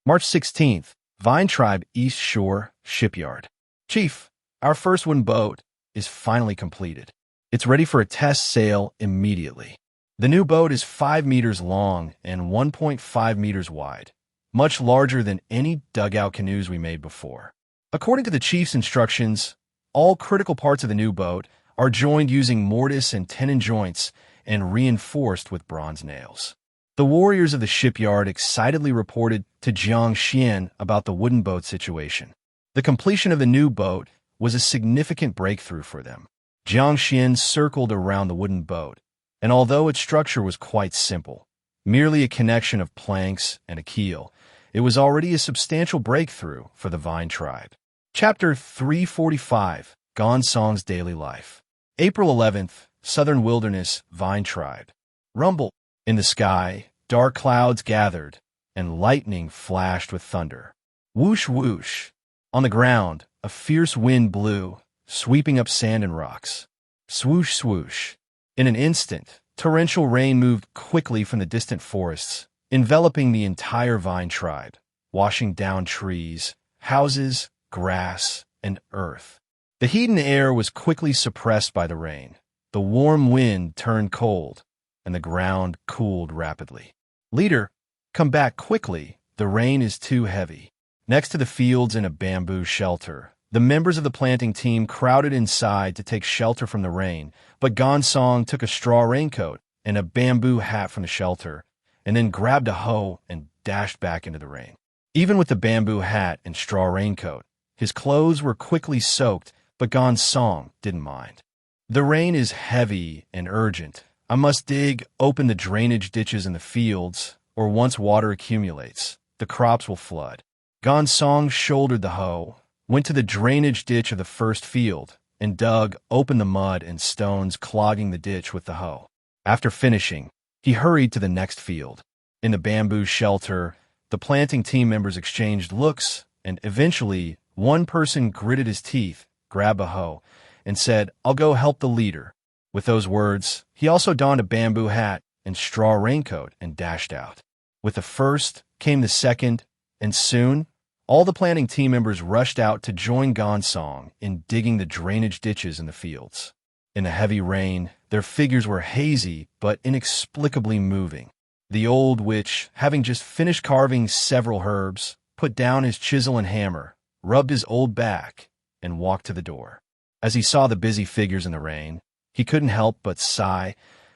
March 16th, Vine Tribe East Shore Shipyard. Chief, our first wooden boat is finally completed. It's ready for a test sail immediately. The new boat is 5 meters long and 1.5 meters wide, much larger than any dugout canoes we made before. According to the chief's instructions, all critical parts of the new boat are joined using mortise and tenon joints and reinforced with bronze nails. The warriors of the shipyard excitedly reported to Jiang Xuan about the wooden boat situation. The completion of the new boat was a significant breakthrough for them. Jiang Xuan circled around the wooden boat, and although its structure was quite simple, merely a connection of planks and a keel, it was already a substantial breakthrough for the Vine tribe. Chapter 345, Gonsong's Daily Life. April 11th, Southern Wilderness, Vine Tribe. Rumble. In the sky, dark clouds gathered, and lightning flashed with thunder. Whoosh, whoosh. On the ground, a fierce wind blew, sweeping up sand and rocks. Swoosh, swoosh. In an instant, torrential rain moved quickly from the distant forests, enveloping the entire Vine tribe, washing down trees, houses, grass, and earth. The heat in the air was quickly suppressed by the rain. The warm wind turned cold, and the ground cooled rapidly. Leader, come back quickly. The rain is too heavy. Next to the fields in a bamboo shelter, the members of the planting team crowded inside to take shelter from the rain, but Gonsong took a straw raincoat and a bamboo hat from the shelter, and then grabbed a hoe and dashed back into the rain. Even with the bamboo hat and straw raincoat, his clothes were quickly soaked, but Gonsong didn't mind. The rain is heavy and urgent. I must dig open the drainage ditches in the fields, or once water accumulates, the crops will flood. Gonsong shouldered the hoe, went to the drainage ditch of the first field, and dug open the mud and stones clogging the ditch with the hoe. After finishing, he hurried to the next field. In the bamboo shelter, The planting team members exchanged looks, and eventually, one person gritted his teeth, grabbed a hoe, and said, "I'll go help the leader." With those words, he also donned a bamboo hat and straw raincoat and dashed out. With the first came the second, and soon, all the planting team members rushed out to join Gonsong in digging the drainage ditches in the fields. In the heavy rain, their figures were hazy but inexplicably moving. The old witch, having just finished carving several herbs, put down his chisel and hammer, rubbed his old back, and walked to the door. As he saw the busy figures in the rain, he couldn't help but sigh.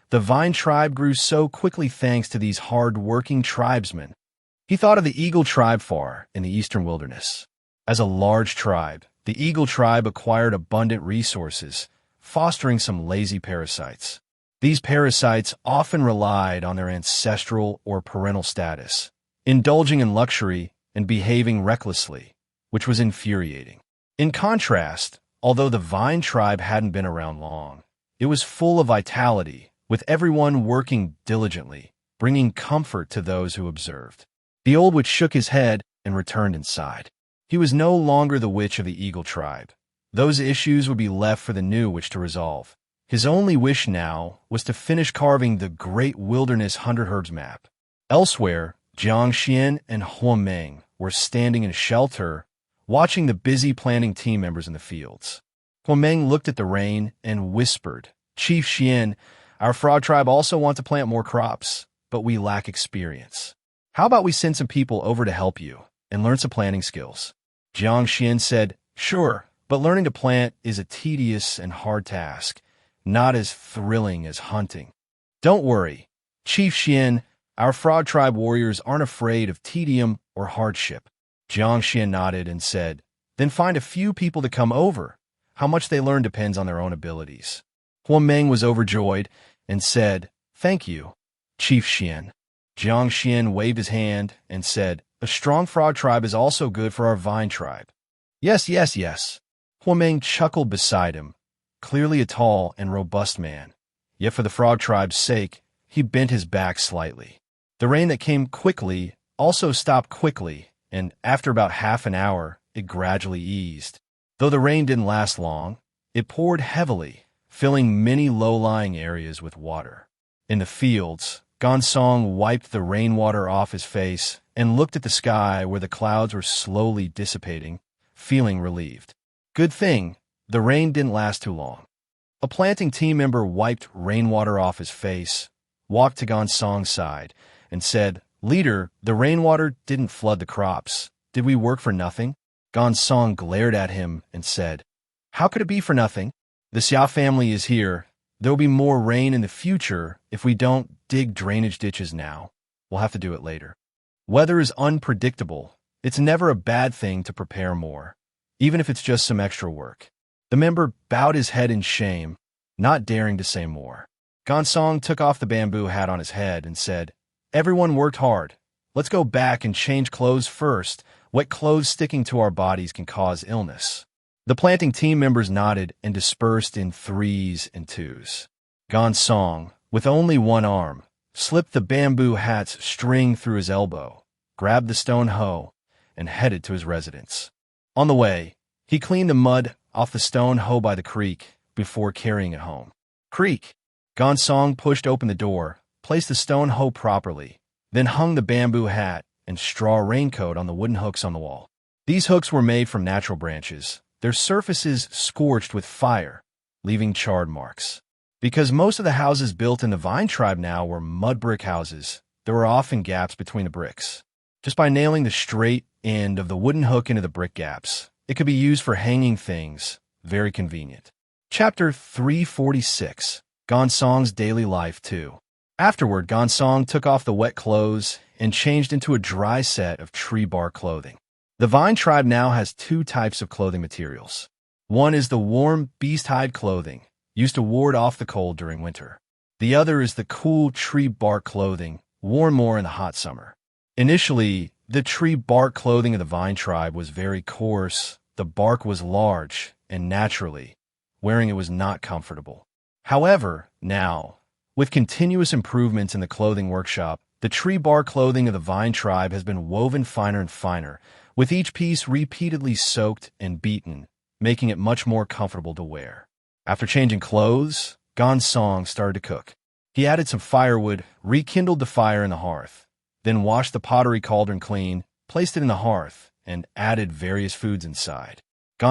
The Vine tribe grew so quickly thanks to these hard-working tribesmen. He thought of the Eagle tribe far in the eastern wilderness. As a large tribe, the Eagle tribe acquired abundant resources, fostering some lazy parasites. These parasites often relied on their ancestral or parental status, indulging in luxury and behaving recklessly, which was infuriating. In contrast, although the Vine tribe hadn't been around long, it was full of vitality, with everyone working diligently, bringing comfort to those who observed. The old witch shook his head and returned inside. He was no longer the witch of the Eagle tribe. Those issues would be left for the new witch to resolve. His only wish now was to finish carving the Great Wilderness 100 Herbs map. Elsewhere, Jiang Xuan and Huameng were standing in a shelter, watching the busy planting team members in the fields. Huameng looked at the rain and whispered, "Chief Xian, our frog tribe also want to plant more crops, but we lack experience. How about we send some people over to help you and learn some planting skills?" Jiang Xuan said, "Sure, but learning to plant is a tedious and hard task, not as thrilling as hunting." "Don't worry, Chief Xian, our frog tribe warriors aren't afraid of tedium or hardship." Jiang Xuan nodded and said, "Then find a few people to come over. How much they learn depends on their own abilities." Huameng was overjoyed and said, "Thank you, Chief Xian." Jiang Xuan waved his hand and said, "A strong frog tribe is also good for our vine tribe." "Yes, yes, yes." Huameng chuckled beside him, clearly a tall and robust man. Yet for the frog tribe's sake, he bent his back slightly. The rain that came quickly also stopped quickly, and after about half an hour, it gradually eased. Though the rain didn't last long, it poured heavily, filling many low-lying areas with water. In the fields, Gonsong wiped the rainwater off his face and looked at the sky where the clouds were slowly dissipating, feeling relieved. Good thing, the rain didn't last too long. A planting team member wiped rainwater off his face, walked to Gonsong's side, and said, "Leader, the rainwater didn't flood the crops. Did we work for nothing?" Gonsong glared at him and said, "How could it be for nothing? The Xia family is here. There will be more rain in the future if we don't dig drainage ditches now. We'll have to do it later. Weather is unpredictable. It's never a bad thing to prepare more, even if it's just some extra work." The member bowed his head in shame, not daring to say more. Gonsong took off the bamboo hat on his head and said, "Everyone worked hard. Let's go back and change clothes first. Wet clothes sticking to our bodies can cause illness." The planting team members nodded and dispersed in threes and twos. Gonsong, with only one arm, slipped the bamboo hat's string through his elbow, grabbed the stone hoe, and headed to his residence. On the way, he cleaned the mud off the stone hoe by the creek before carrying it home. "Creek." Gonsong pushed open the door, placed the stone hoe properly, then hung the bamboo hat and straw raincoat on the wooden hooks on the wall. These hooks were made from natural branches, their surfaces scorched with fire, leaving charred marks. Because most of the houses built in the Vine tribe now were mud brick houses, there were often gaps between the bricks. Just by nailing the straight end of the wooden hook into the brick gaps, it could be used for hanging things, very convenient. Chapter 346, Gonsong's Daily Life 2. Afterward, Gonsong took off the wet clothes and changed into a dry set of tree bark clothing. The Vine tribe now has two types of clothing materials. One is the warm beast hide clothing, used to ward off the cold during winter. The other is the cool tree bark clothing, worn more in the hot summer. Initially, the tree bark clothing of the Vine tribe was very coarse, the bark was large, and naturally, wearing it was not comfortable. However, now, with continuous improvements in the clothing workshop, The tree bark clothing of the vine tribe has been woven finer and finer, with each piece repeatedly soaked and beaten, making it much more comfortable to wear. After changing clothes, Song started to cook. He added some firewood, rekindled the fire in the hearth, then washed the pottery cauldron clean, placed it in the hearth, and added various foods inside.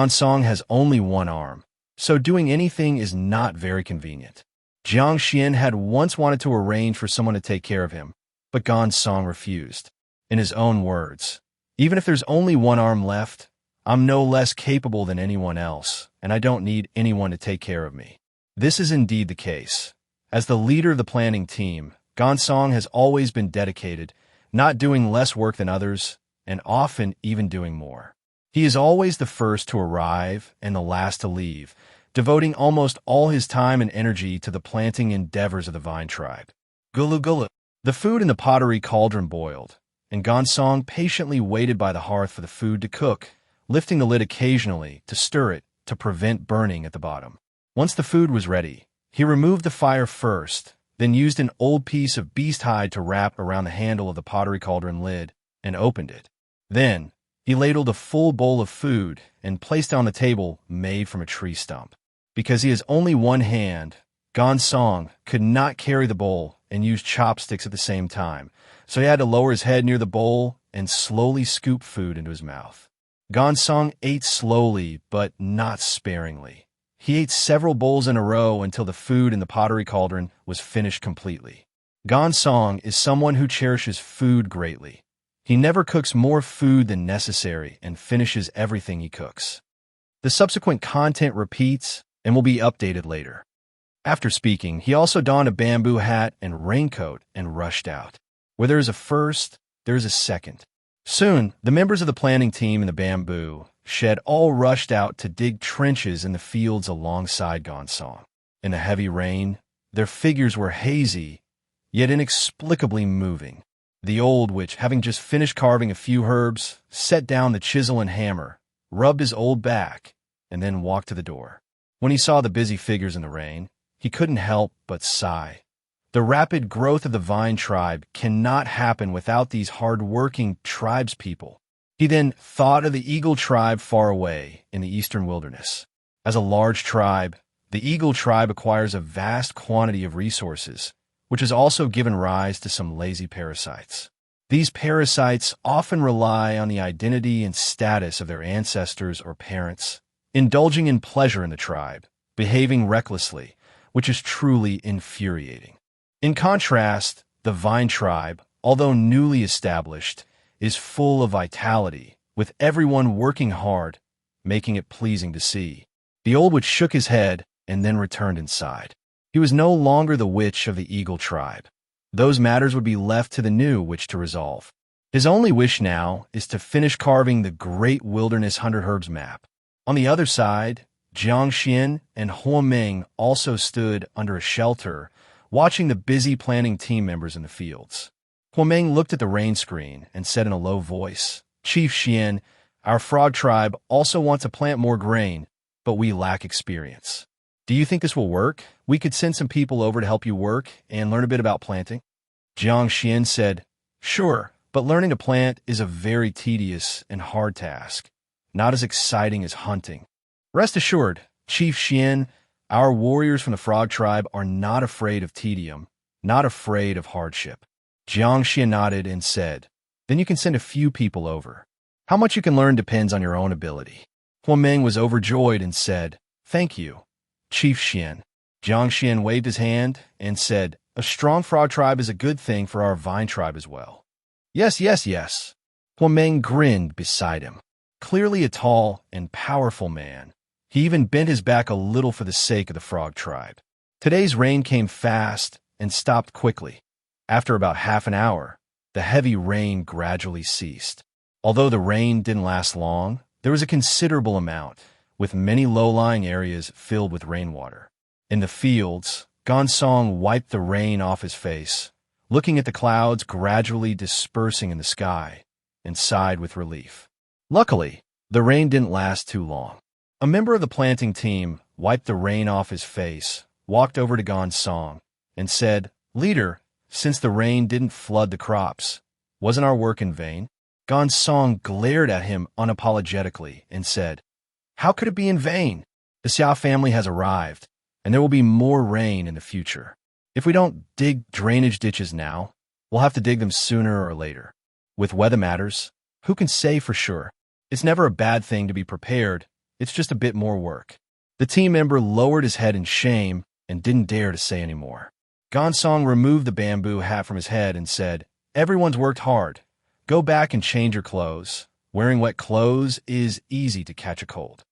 Song has only one arm, so doing anything is not very convenient. Jiang Xuan had once wanted to arrange for someone to take care of him, but Song refused. In his own words, "Even if there's only one arm left, I'm no less capable than anyone else, and I don't need anyone to take care of me." This is indeed the case. As the leader of the planning team, Song has always been dedicated, not doing less work than others, and often even doing more. He is always the first to arrive and the last to leave, devoting almost all his time and energy to the planting endeavors of the vine tribe. Gulu gulu. The food in the pottery cauldron boiled, and Song patiently waited by the hearth for the food to cook, lifting the lid occasionally to stir it to prevent burning at the bottom. Once the food was ready, he removed the fire first, then used an old piece of beast hide to wrap around the handle of the pottery cauldron lid and opened it. Then, he ladled a full bowl of food and placed it on the table made from a tree stump. Because he has only one hand, Song could not carry the bowl and use chopsticks at the same time, so he had to lower his head near the bowl and slowly scoop food into his mouth. Song ate slowly but not sparingly. He ate several bowls in a row until the food in the pottery cauldron was finished completely. Song is someone who cherishes food greatly. He never cooks more food than necessary and finishes everything he cooks. The subsequent content repeats and will be updated later. After speaking, he also donned a bamboo hat and raincoat and rushed out. Where there is a first, there is a second. Soon, the members of the planting team in the bamboo shed all rushed out to dig trenches in the fields alongside Song. In the heavy rain, their figures were hazy, yet inexplicably moving. The old witch, having just finished carving a few herbs, set down the chisel and hammer, rubbed his old back, and then walked to the door. When he saw the busy figures in the rain, he couldn't help but sigh. The rapid growth of the vine tribe cannot happen without these hard-working tribespeople. He then thought of the eagle tribe far away in the eastern wilderness. As a large tribe, the eagle tribe acquires a vast quantity of resources, which has also given rise to some lazy parasites. These parasites often rely on the identity and status of their ancestors or parents, indulging in pleasure in the tribe, behaving recklessly, which is truly infuriating. In contrast, the vine tribe, although newly established, is full of vitality, with everyone working hard, making it pleasing to see. The old witch shook his head and then returned inside. He was no longer the witch of the eagle tribe. Those matters would be left to the new witch to resolve. His only wish now is to finish carving the Great Wilderness 100 Herbs map. On the other side, Jiang Xuan and Huameng also stood under a shelter, watching the busy planting team members in the fields. Huameng looked at the rain screen and said in a low voice, "Chief Xian, our frog tribe also wants to plant more grain, but we lack experience. Do you think this will work? We could send some people over to help you work and learn a bit about planting." Jiang Xuan said, "Sure, but learning to plant is a very tedious and hard task, not as exciting as hunting. Rest assured, Chief Xian, our warriors from the frog tribe are not afraid of tedium, not afraid of hardship." Jiang Xuan nodded and said, "Then you can send a few people over. How much you can learn depends on your own ability." Huameng was overjoyed and said, "Thank you, Chief Xian." Jiang Xuan waved his hand and said, "A strong frog tribe is a good thing for our vine tribe as well." "Yes, yes, yes." Huameng grinned beside him. Clearly a tall and powerful man, he even bent his back a little for the sake of the frog tribe. Today's rain came fast and stopped quickly. After about half an hour, the heavy rain gradually ceased. Although the rain didn't last long, there was a considerable amount, with many low-lying areas filled with rainwater. In the fields, Song wiped the rain off his face, looking at the clouds gradually dispersing in the sky, and sighed with relief. Luckily, the rain didn't last too long. A member of the planting team wiped the rain off his face, walked over to Song, and said, "Leader, since the rain didn't flood the crops. Wasn't our work in vain? Jiang Xuan glared at him unapologetically and said, "How could it be in vain? The Xia family has arrived, and there will be more rain in the future. If we don't dig drainage ditches now, we'll have to dig them sooner or later. With weather matters, who can say for sure? It's never a bad thing to be prepared, it's just a bit more work." The team member lowered his head in shame and didn't dare to say any more. Jiang Xuan removed the bamboo hat from his head and said, "Everyone's worked hard. Go back and change your clothes. Wearing wet clothes is easy to catch a cold."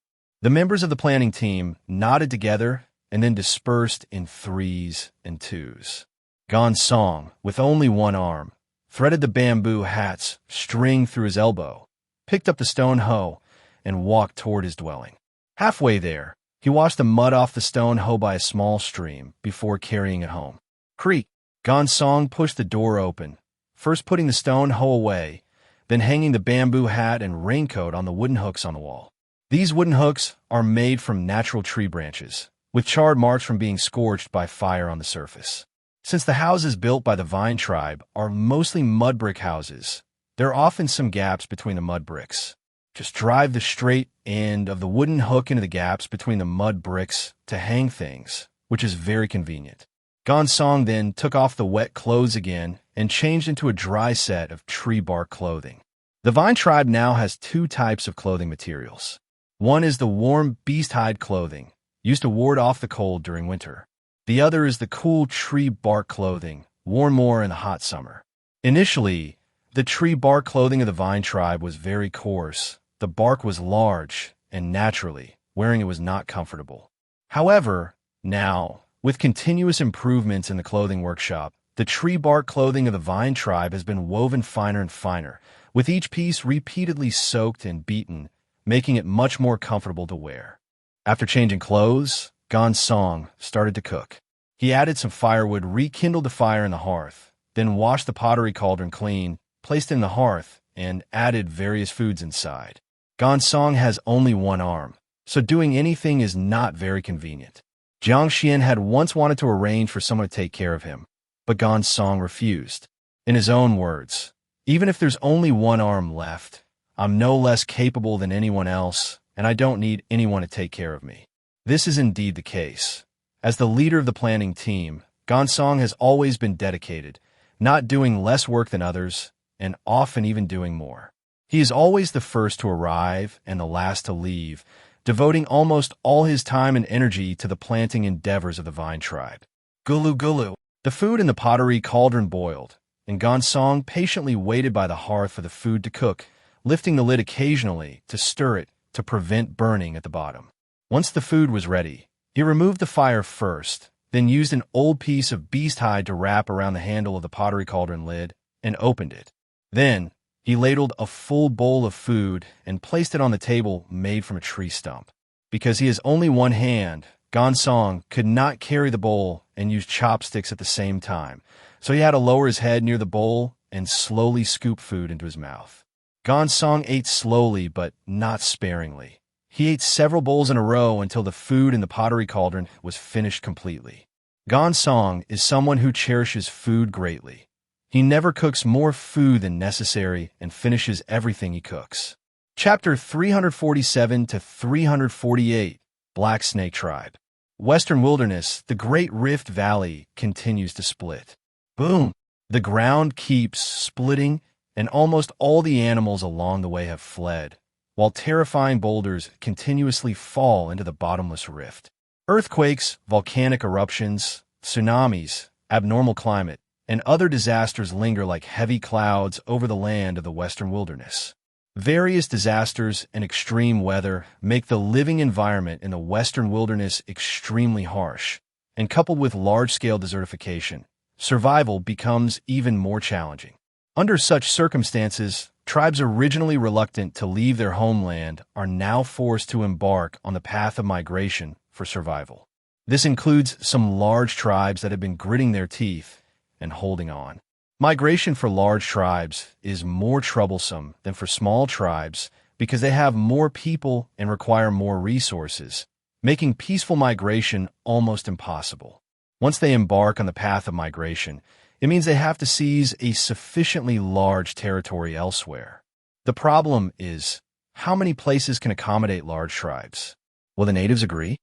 The members of the planning team nodded together and then dispersed in threes and twos. Jiang Xuan, with only one arm, threaded the bamboo hat's string through his elbow, picked up the stone hoe, and walked toward his dwelling. Halfway there, he washed the mud off the stone hoe by a small stream before carrying it home. Creak! Jiang Xuan pushed the door open, first putting the stone hoe away, then hanging the bamboo hat and raincoat on the wooden hooks on the wall. These wooden hooks are made from natural tree branches, with charred marks from being scorched by fire on the surface. Since the houses built by the Vine tribe are mostly mud brick houses, there are often some gaps between the mud bricks. Just drive the straight end of the wooden hook into the gaps between the mud bricks to hang things, which is very convenient. Jiang Xuan then took off the wet clothes again and changed into a dry set of tree bark clothing. The Vine tribe now has two types of clothing materials. One is the warm beast hide clothing, used to ward off the cold during winter. The other is the cool tree bark clothing, worn more in the hot summer. Initially, the tree bark clothing of the Vine tribe was very coarse. The bark was large, and naturally, wearing it was not comfortable. However, now, with continuous improvements in the clothing workshop, the tree bark clothing of the Vine tribe has been woven finer and finer, with each piece repeatedly soaked and beaten, making it much more comfortable to wear. After changing clothes, Jiang Xuan started to cook. He added some firewood, rekindled the fire in the hearth, then washed the pottery cauldron clean, placed it in the hearth, and added various foods inside. Jiang Xuan has only one arm, so doing anything is not very convenient. Jiang Xuan had once wanted to arrange for someone to take care of him, but Jiang Xuan refused. In his own words, "Even if there's only one arm left, I'm no less capable than anyone else, and I don't need anyone to take care of me." This is indeed the case. As the leader of the planning team, Jiang Xuan has always been dedicated, not doing less work than others, and often even doing more. He is always the first to arrive and the last to leave, devoting almost all his time and energy to the planting endeavors of the Vine tribe. Gulu gulu. The food in the pottery cauldron boiled, and Jiang Xuan patiently waited by the hearth for the food to cook, lifting the lid occasionally to stir it to prevent burning at the bottom. Once the food was ready, he removed the fire first, then used an old piece of beast hide to wrap around the handle of the pottery cauldron lid and opened it. Then, he ladled a full bowl of food and placed it on the table made from a tree stump. Because he has only one hand, Jiang Xuan could not carry the bowl and use chopsticks at the same time, so he had to lower his head near the bowl and slowly scoop food into his mouth. Jiang Xuan ate slowly but not sparingly. He ate several bowls in a row until the food in the pottery cauldron was finished completely. Jiang Xuan is someone who cherishes food greatly. He never cooks more food than necessary and finishes everything he cooks. Chapter 347 to 348, Black Snake Tribe. Western Wilderness, the Great Rift Valley continues to split. Boom! The ground keeps splitting, and almost all the animals along the way have fled, while terrifying boulders continuously fall into the bottomless rift. Earthquakes, volcanic eruptions, tsunamis, abnormal climate, and other disasters linger like heavy clouds over the land of the Western Wilderness. Various disasters and extreme weather make the living environment in the Western Wilderness extremely harsh, and coupled with large-scale desertification, survival becomes even more challenging. Under such circumstances, tribes originally reluctant to leave their homeland are now forced to embark on the path of migration for survival. This includes some large tribes that have been gritting their teeth and holding on. Migration for large tribes is more troublesome than for small tribes because they have more people and require more resources, making peaceful migration almost impossible. Once they embark on the path of migration, It means they have to seize a sufficiently large territory elsewhere. The problem is, how many places can accommodate large tribes? Will the natives agree?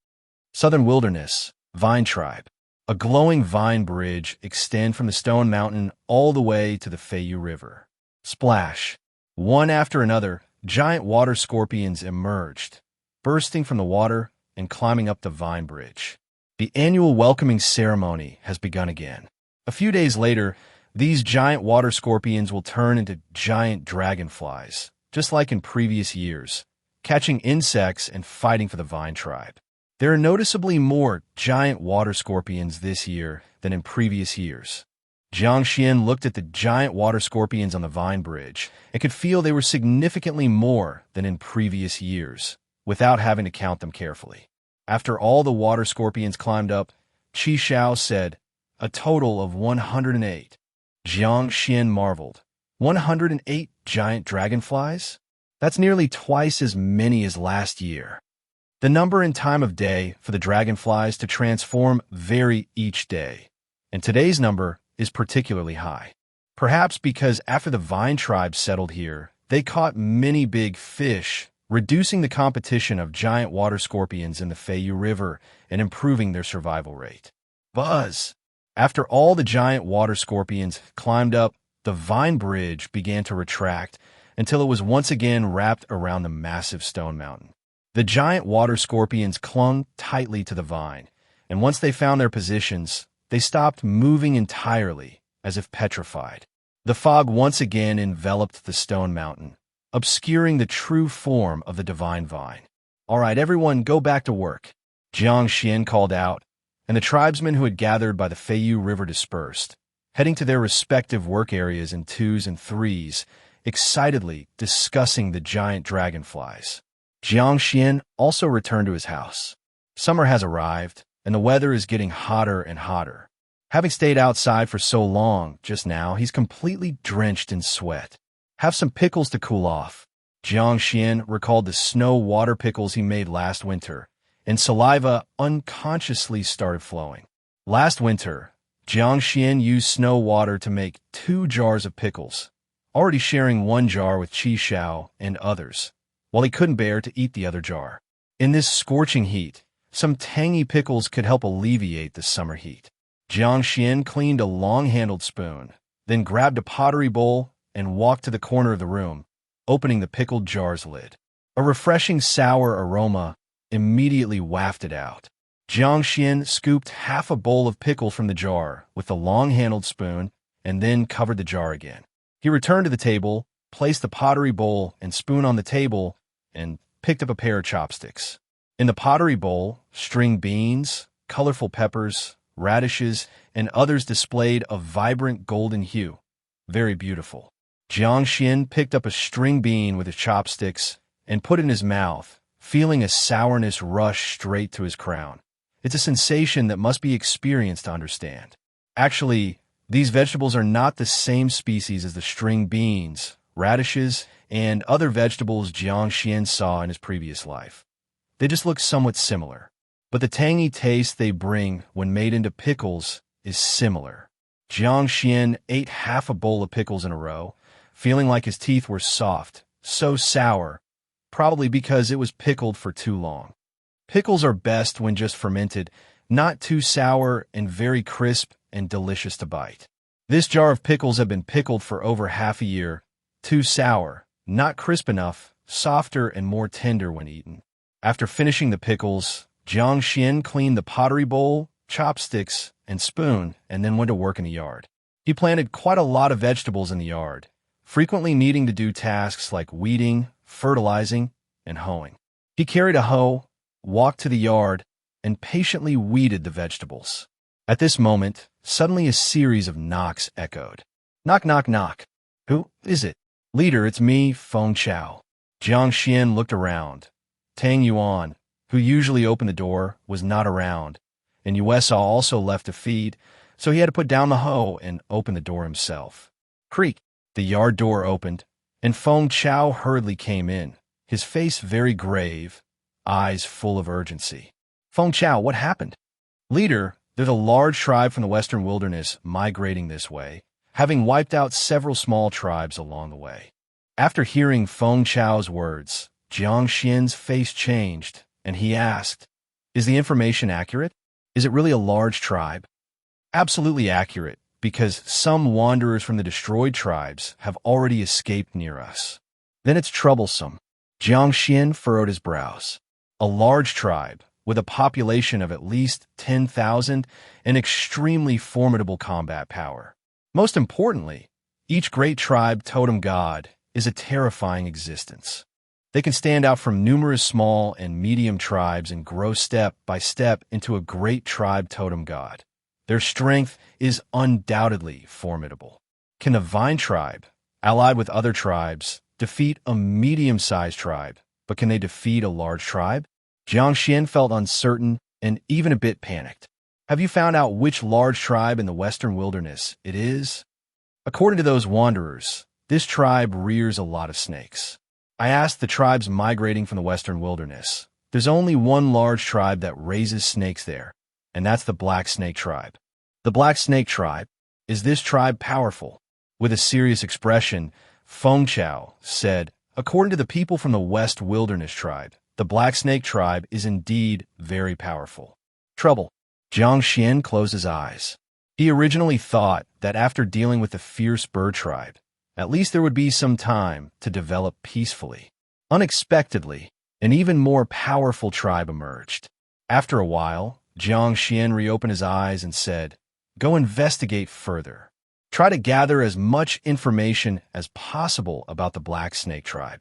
Southern Wilderness, Vine Tribe. A glowing vine bridge extend from the Stone Mountain all the way to the Feiyu River. Splash. One after another, giant water scorpions emerged, bursting from the water and climbing up the vine bridge. The annual welcoming ceremony has begun again. A few days later, these giant water scorpions will turn into giant dragonflies, just like in previous years, catching insects and fighting for the Vine Tribe. There are noticeably more giant water scorpions this year than in previous years. Jiang Xuan looked at the giant water scorpions on the Vine Bridge and could feel they were significantly more than in previous years, without having to count them carefully. After all the water scorpions climbed up, Qi Xiao said, "A total of 108. Jiang Xuan marveled. 108 giant dragonflies? That's nearly twice as many as last year. The number and time of day for the dragonflies to transform vary each day, and today's number is particularly high. Perhaps because after the Vine Tribe settled here, they caught many big fish, reducing the competition of giant water scorpions in the Feiyu River and improving their survival rate." Buzz! After all the giant water scorpions climbed up, the Vine Bridge began to retract until it was once again wrapped around the massive stone mountain. The giant water scorpions clung tightly to the vine, and once they found their positions, they stopped moving entirely, as if petrified. The fog once again enveloped the stone mountain, obscuring the true form of the divine vine. "All right, everyone, go back to work," Jiang Xuan called out, and the tribesmen who had gathered by the Feiyu River dispersed, heading to their respective work areas in twos and threes, excitedly discussing the giant dragonflies. Jiang Xuan also returned to his house. Summer has arrived, and the weather is getting hotter and hotter. Having stayed outside for so long, just now he's completely drenched in sweat. "Have some pickles to cool off." Jiang Xuan recalled the snow water pickles he made last winter, and saliva unconsciously started flowing. Last winter, Jiang Xuan used snow water to make 2 jars of pickles, already sharing 1 jar with Qi Xiao and others, while he couldn't bear to eat the other jar. In this scorching heat, some tangy pickles could help alleviate the summer heat. Jiang Xuan cleaned a long-handled spoon, then grabbed a pottery bowl and walked to the corner of the room, opening the pickled jar's lid. A refreshing sour aroma immediately wafted out. Jiang Xuan scooped half a bowl of pickle from the jar with the long-handled spoon and then covered the jar again. He returned to the table, placed the pottery bowl and spoon on the table, and picked up a pair of chopsticks. In the pottery bowl, string beans, colorful peppers, radishes, and others displayed a vibrant golden hue. Very beautiful. Jiang Xuan picked up a string bean with his chopsticks and put it in his mouth, feeling a sourness rush straight to his crown. It's a sensation that must be experienced to understand. Actually, these vegetables are not the same species as the string beans, radishes, and other vegetables Jiang Xuan saw in his previous life. They just look somewhat similar, but the tangy taste they bring when made into pickles is similar. Jiang Xuan ate half a bowl of pickles in a row, feeling like his teeth were soft, so sour, probably because it was pickled for too long. Pickles are best when just fermented, not too sour and very crisp and delicious to bite. This jar of pickles had been pickled for over half a year, too sour, not crisp enough, softer and more tender when eaten. After finishing the pickles, Jiang Xuan cleaned the pottery bowl, chopsticks, and spoon, and then went to work in the yard. He planted quite a lot of vegetables in the yard, frequently needing to do tasks like weeding, fertilizing, and hoeing. He carried a hoe, walked to the yard, and patiently weeded the vegetables. At this moment, suddenly a series of knocks echoed. "Knock, knock, knock. Who is it?" "Leader, it's me, Feng Chao." Jiang Xuan looked around. Tang Yuan, who usually opened the door, was not around, and Yuesa also left to feed, so he had to put down the hoe and open the door himself. Creak! The yard door opened, and Feng Chao hurriedly came in, his face very grave, eyes full of urgency. "Feng Chao, what happened?" "Leader, There's a large tribe from the western wilderness migrating this way, having wiped out several small tribes along the way. After hearing Feng Chao's words, Jiang Xuan's face changed, and he asked, "Is the information accurate? Is it really a large tribe?" "Absolutely accurate, because some wanderers from the destroyed tribes have already escaped near us." "Then it's troublesome." Jiang Xuan furrowed his brows. A large tribe, with a population of at least 10,000 and extremely formidable combat power. Most importantly, each great tribe totem god is a terrifying existence. They can stand out from numerous small and medium tribes and grow step by step into a great tribe totem god. Their strength is undoubtedly formidable. Can a vine tribe, allied with other tribes, defeat a medium-sized tribe, but can they defeat a large tribe? Jiang Xuan felt uncertain and even a bit panicked. "Have you found out which large tribe in the western wilderness it is?" "According to those wanderers, this tribe rears a lot of snakes." "I asked the tribes migrating from the western wilderness. There's only one large tribe that raises snakes there, and that's the Black Snake tribe." "The Black Snake tribe? Is this tribe powerful?" With a serious expression, Feng Chao said, "According to the people from the West Wilderness tribe, the Black Snake tribe is indeed very powerful." "Trouble." Jiang Xuan closed his eyes. He originally thought that after dealing with the fierce bird tribe, at least there would be some time to develop peacefully. Unexpectedly, an even more powerful tribe emerged. After a while, Jiang Xuan reopened his eyes and said, "Go investigate further. Try to gather as much information as possible about the Black Snake tribe."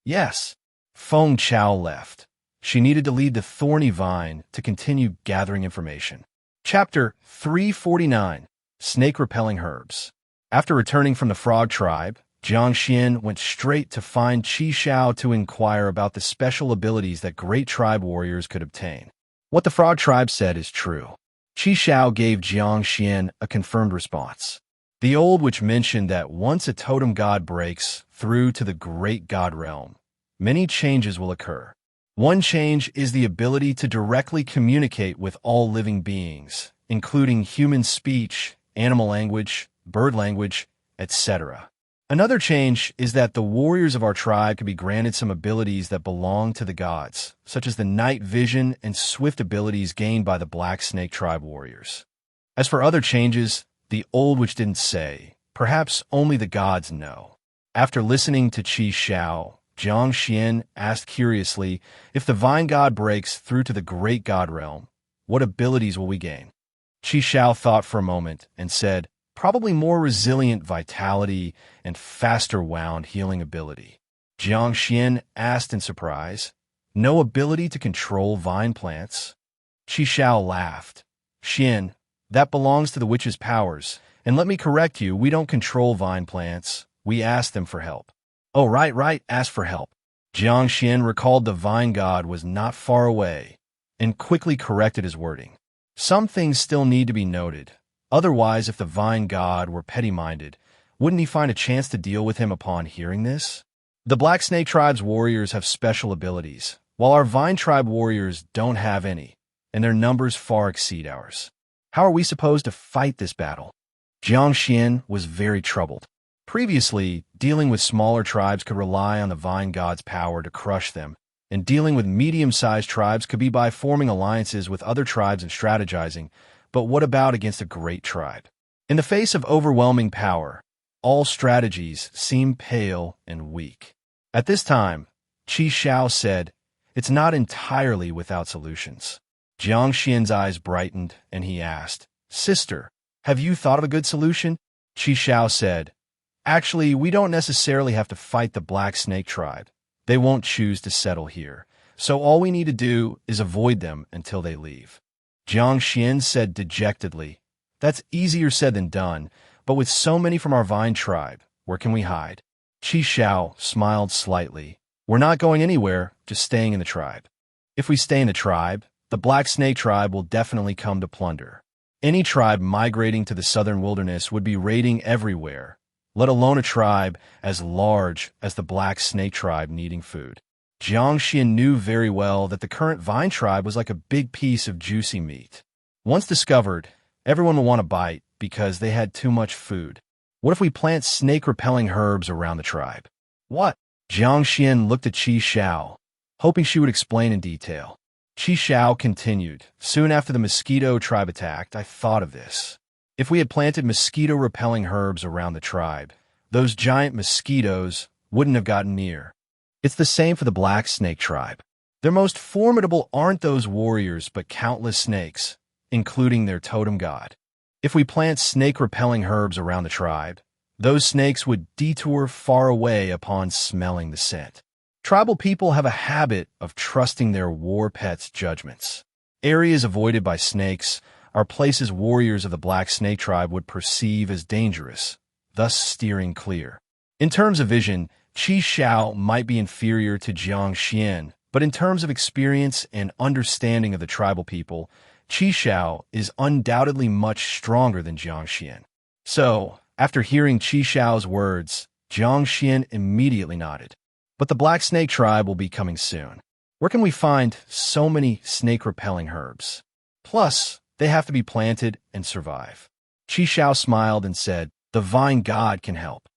"Yes." Feng Chao left. She needed to lead the thorny vine to continue gathering information. Chapter 349, Snake-Repelling Herbs. After returning from the frog tribe, Jiang Xuan went straight to find Qi Shao to inquire about the special abilities that great tribe warriors could obtain. What the frog tribe said is true. Qi Shao gave Jiang Xuan a confirmed response. The old witch mentioned that once a totem god breaks through to the great god realm, many changes will occur. One change is the ability to directly communicate with all living beings, including human speech, animal language, bird language, etc. Another change is that the warriors of our tribe can be granted some abilities that belong to the gods, such as the night vision and swift abilities gained by the Black Snake tribe warriors. As for other changes, the old witch didn't say. Perhaps only the gods know. After listening to Qi Shao, Jiang Xuan asked curiously, "If the vine god breaks through to the great god realm, what abilities will we gain?" Qi Shao thought for a moment and said, "Probably more resilient vitality and faster wound healing ability." Jiang Xuan asked in surprise, "No ability to control vine plants?" Qi Shao laughed. "Xuan, that belongs to the witch's powers, and let me correct you, we don't control vine plants, we ask them for help." "Oh, right, ask for help." Jiang Xuan recalled the vine god was not far away, and quickly corrected his wording. Some things still need to be noted. Otherwise, if the vine god were petty-minded, wouldn't he find a chance to deal with him upon hearing this? The Black Snake tribe's warriors have special abilities, while our vine tribe warriors don't have any, and their numbers far exceed ours. How are we supposed to fight this battle? Jiang Xuan was very troubled. Previously, dealing with smaller tribes could rely on the vine god's power to crush them, and dealing with medium-sized tribes could be by forming alliances with other tribes and strategizing, but what about against a great tribe? In the face of overwhelming power, all strategies seem pale and weak. At this time, Qi Shao said, "It's not entirely without solutions." Jiang Xuan's eyes brightened, and he asked, "Sister, have you thought of a good solution?" Qi Shao said, "Actually, we don't necessarily have to fight the Black Snake tribe. They won't choose to settle here, so all we need to do is avoid them until they leave." Jiang Xuan said dejectedly, "That's easier said than done, but with so many from our vine tribe, where can we hide?" Qi Shao smiled slightly. "We're not going anywhere, just staying in the tribe. If we stay in the tribe, the Black Snake tribe will definitely come to plunder. Any tribe migrating to the southern wilderness would be raiding everywhere, let alone a tribe as large as the Black Snake tribe needing food." Jiang Xuan knew very well that the current vine tribe was like a big piece of juicy meat. Once discovered, everyone will want to bite because they had too much food. What if we plant snake-repelling herbs around the tribe? What? Jiang Xuan looked at Qi Xiao, hoping she would explain in detail. Qi Xiao continued, "Soon after the mosquito tribe attacked, I thought of this. If we had planted mosquito-repelling herbs around the tribe, those giant mosquitoes wouldn't have gotten near. It's the same for the black snake tribe. Their most formidable aren't those warriors but countless snakes, including their totem god. If we plant snake-repelling herbs around the tribe, those snakes would detour far away upon smelling the scent." Tribal people have a habit of trusting their war pets' judgments. Areas avoided by snakes are places warriors of the black snake tribe would perceive as dangerous, thus steering clear. In terms of vision, Qi Xiao might be inferior to Jiang Xuan, but in terms of experience and understanding of the tribal people, Qi Xiao is undoubtedly much stronger than Jiang Xuan. So, after hearing Qi Xiao's words, Jiang Xuan immediately nodded. But the black snake tribe will be coming soon. Where can we find so many snake-repelling herbs? Plus, they have to be planted and survive. Qi Xiao smiled and said, "The vine god can help."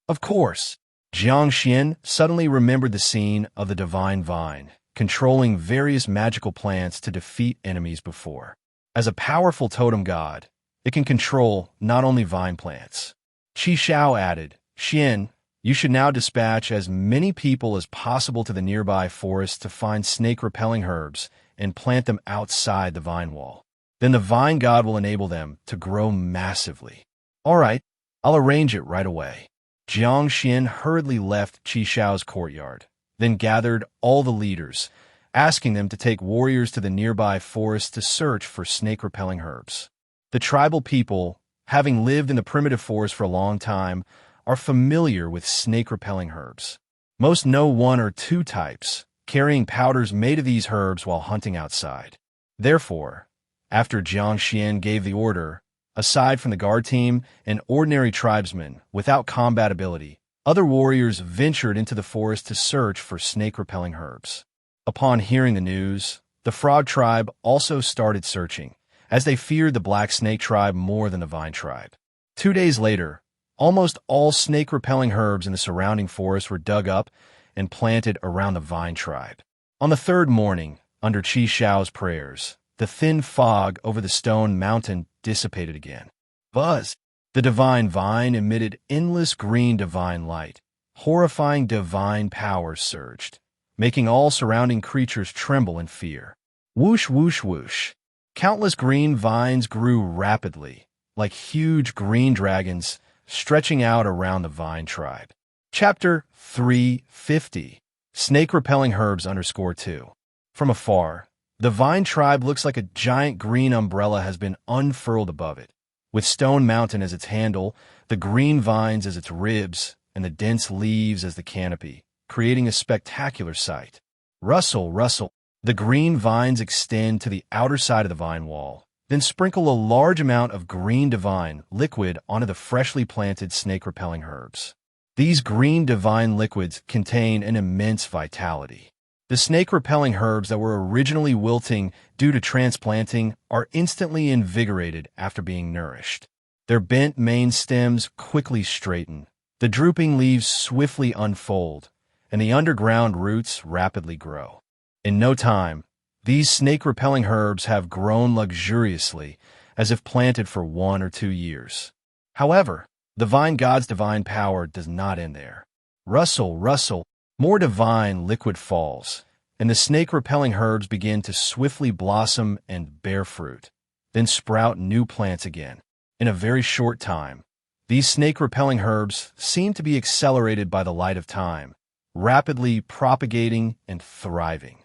Of course. Jiang Xuan suddenly remembered the scene of the divine vine, controlling various magical plants to defeat enemies before. As a powerful totem god, it can control not only vine plants. Qi Xiao added, "Xian, you should now dispatch as many people as possible to the nearby forest to find snake-repelling herbs and plant them outside the vine wall. Then the vine god will enable them to grow massively." "All right, I'll arrange it right away." Jiang Xuan hurriedly left Qi Xiao's courtyard, then gathered all the leaders, asking them to take warriors to the nearby forest to search for snake-repelling herbs. The tribal people, having lived in the primitive forest for a long time, are familiar with snake-repelling herbs. Most know one or two types, carrying powders made of these herbs while hunting outside. Therefore, after Jiang Xuan gave the order, aside from the guard team and ordinary tribesmen without combat ability, other warriors ventured into the forest to search for snake-repelling herbs. Upon hearing the news, the frog tribe also started searching, as they feared the black snake tribe more than the vine tribe. 2 days later, almost all snake-repelling herbs in the surrounding forest were dug up and planted around the vine tribe. On the third morning, under Qi Xiao's prayers, the thin fog over the stone mountain dissipated again. Buzz! The divine vine emitted endless green divine light. Horrifying divine power surged, making all surrounding creatures tremble in fear. Whoosh, whoosh, whoosh. Countless green vines grew rapidly, like huge green dragons, stretching out around the vine tribe. Chapter 350. Snake-repelling herbs _2. From afar, the vine tribe looks like a giant green umbrella has been unfurled above it, with Stone Mountain as its handle, the green vines as its ribs, and the dense leaves as the canopy, creating a spectacular sight. Rustle, rustle. The green vines extend to the outer side of the vine wall, then sprinkle a large amount of green divine liquid onto the freshly planted snake-repelling herbs. These green divine liquids contain an immense vitality. The snake-repelling herbs that were originally wilting due to transplanting are instantly invigorated after being nourished. Their bent main stems quickly straighten, the drooping leaves swiftly unfold, and the underground roots rapidly grow. In no time, these snake-repelling herbs have grown luxuriously, as if planted for 1 or 2 years. However, the vine god's divine power does not end there. Rustle, rustle, more divine liquid falls, and the snake-repelling herbs begin to swiftly blossom and bear fruit, then sprout new plants again. In a very short time, these snake-repelling herbs seem to be accelerated by the light of time, rapidly propagating and thriving.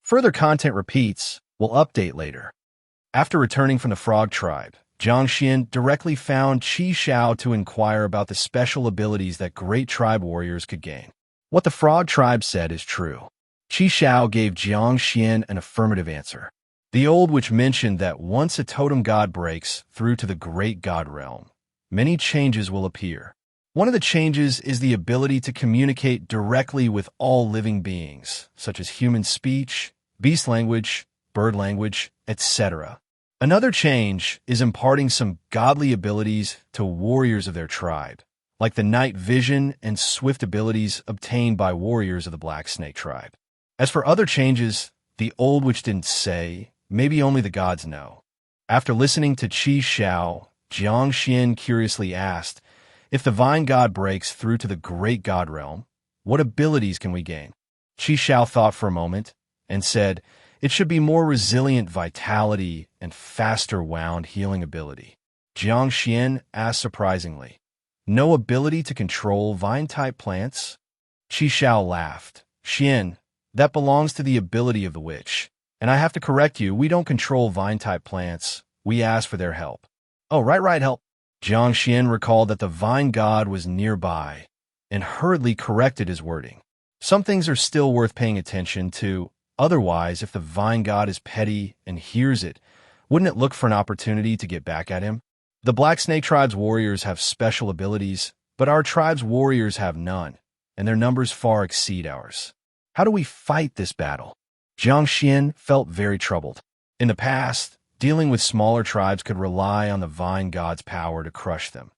Further content repeats. We'll update later. After returning from the frog tribe, Jiang Xuan directly found Qi Xiao to inquire about the special abilities that great tribe warriors could gain. What the frog tribe said is true. Qi Xiao gave Jiang Xuan an affirmative answer. The old witch mentioned that once a totem god breaks through to the great god realm, many changes will appear. One of the changes is the ability to communicate directly with all living beings, such as human speech, beast language, bird language, etc. Another change is imparting some godly abilities to warriors of their tribe, like the night vision and swift abilities obtained by warriors of the Black Snake tribe. As for other changes, the old which didn't say, maybe only the gods know. After listening to Qi Xiao, Jiang Xuan curiously asked, if the vine god breaks through to the great god realm, what abilities can we gain? Qi Xiao thought for a moment and said, it should be more resilient vitality and faster wound healing ability. Jiang Xuan asked surprisingly, no ability to control vine-type plants? Qi Xiao laughed. Xian, that belongs to the ability of the witch. And I have to correct you, we don't control vine-type plants. We ask for their help. Oh, right, help. Jiang Xuan recalled that the vine god was nearby and hurriedly corrected his wording. Some things are still worth paying attention to. Otherwise, if the vine god is petty and hears it, wouldn't it look for an opportunity to get back at him? The Black Snake tribe's warriors have special abilities, but our tribe's warriors have none, and their numbers far exceed ours. How do we fight this battle? Jiang Xuan felt very troubled. In the past, dealing with smaller tribes could rely on the vine god's power to crush them.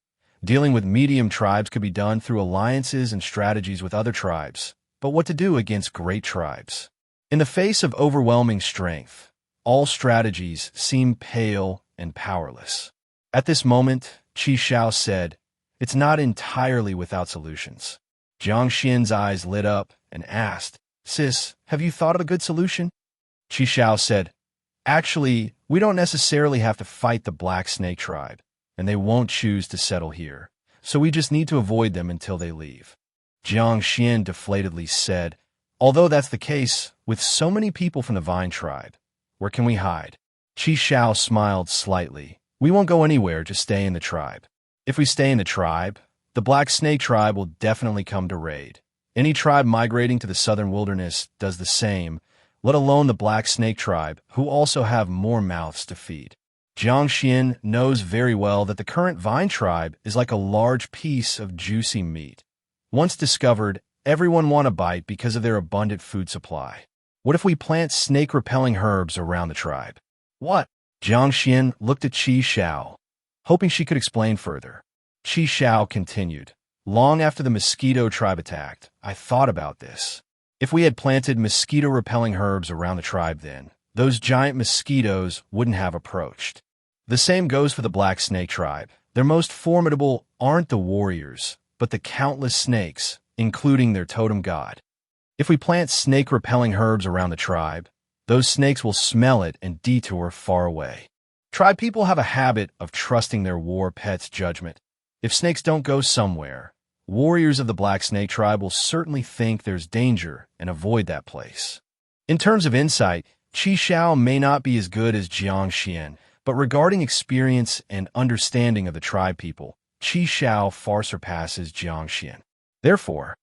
Dealing with medium tribes could be done through alliances and strategies with other tribes. But what to do against great tribes? In the face of overwhelming strength, all strategies seem pale and powerless. At this moment, Qi Xiao said, it's not entirely without solutions. Jiang Xuan's eyes lit up and asked, Sis, have you thought of a good solution? Qi Xiao said, actually, we don't necessarily have to fight the Black Snake tribe, and they won't choose to settle here, so we just need to avoid them until they leave. Jiang Xuan deflatedly said, although that's the case, with so many people from the Vine tribe, where can we hide? Qi Xiao smiled slightly. We won't go anywhere, just stay in the tribe. If we stay in the tribe, the Black Snake tribe will definitely come to raid. Any tribe migrating to the southern wilderness does the same, let alone the Black Snake tribe, who also have more mouths to feed. Jiang Xuan knows very well that the current Vine tribe is like a large piece of juicy meat. Once discovered, everyone want a bite because of their abundant food supply. What if we plant snake-repelling herbs around the tribe? What? Jiang Xuan looked at Qi Xiao, hoping she could explain further. Qi Xiao continued, long after the mosquito tribe attacked, I thought about this. If we had planted mosquito-repelling herbs around the tribe then, those giant mosquitoes wouldn't have approached. The same goes for the Black Snake tribe. Their most formidable aren't the warriors, but the countless snakes, including their totem god. If we plant snake-repelling herbs around the tribe, those snakes will smell it and detour far away. Tribe people have a habit of trusting their war pet's judgment. If snakes don't go somewhere, warriors of the Black Snake tribe will certainly think there's danger and avoid that place. In terms of insight, Qi Xiao may not be as good as Jiang Xuan, but regarding experience and understanding of the tribe people, Qi Xiao far surpasses Jiang Xuan. Therefore,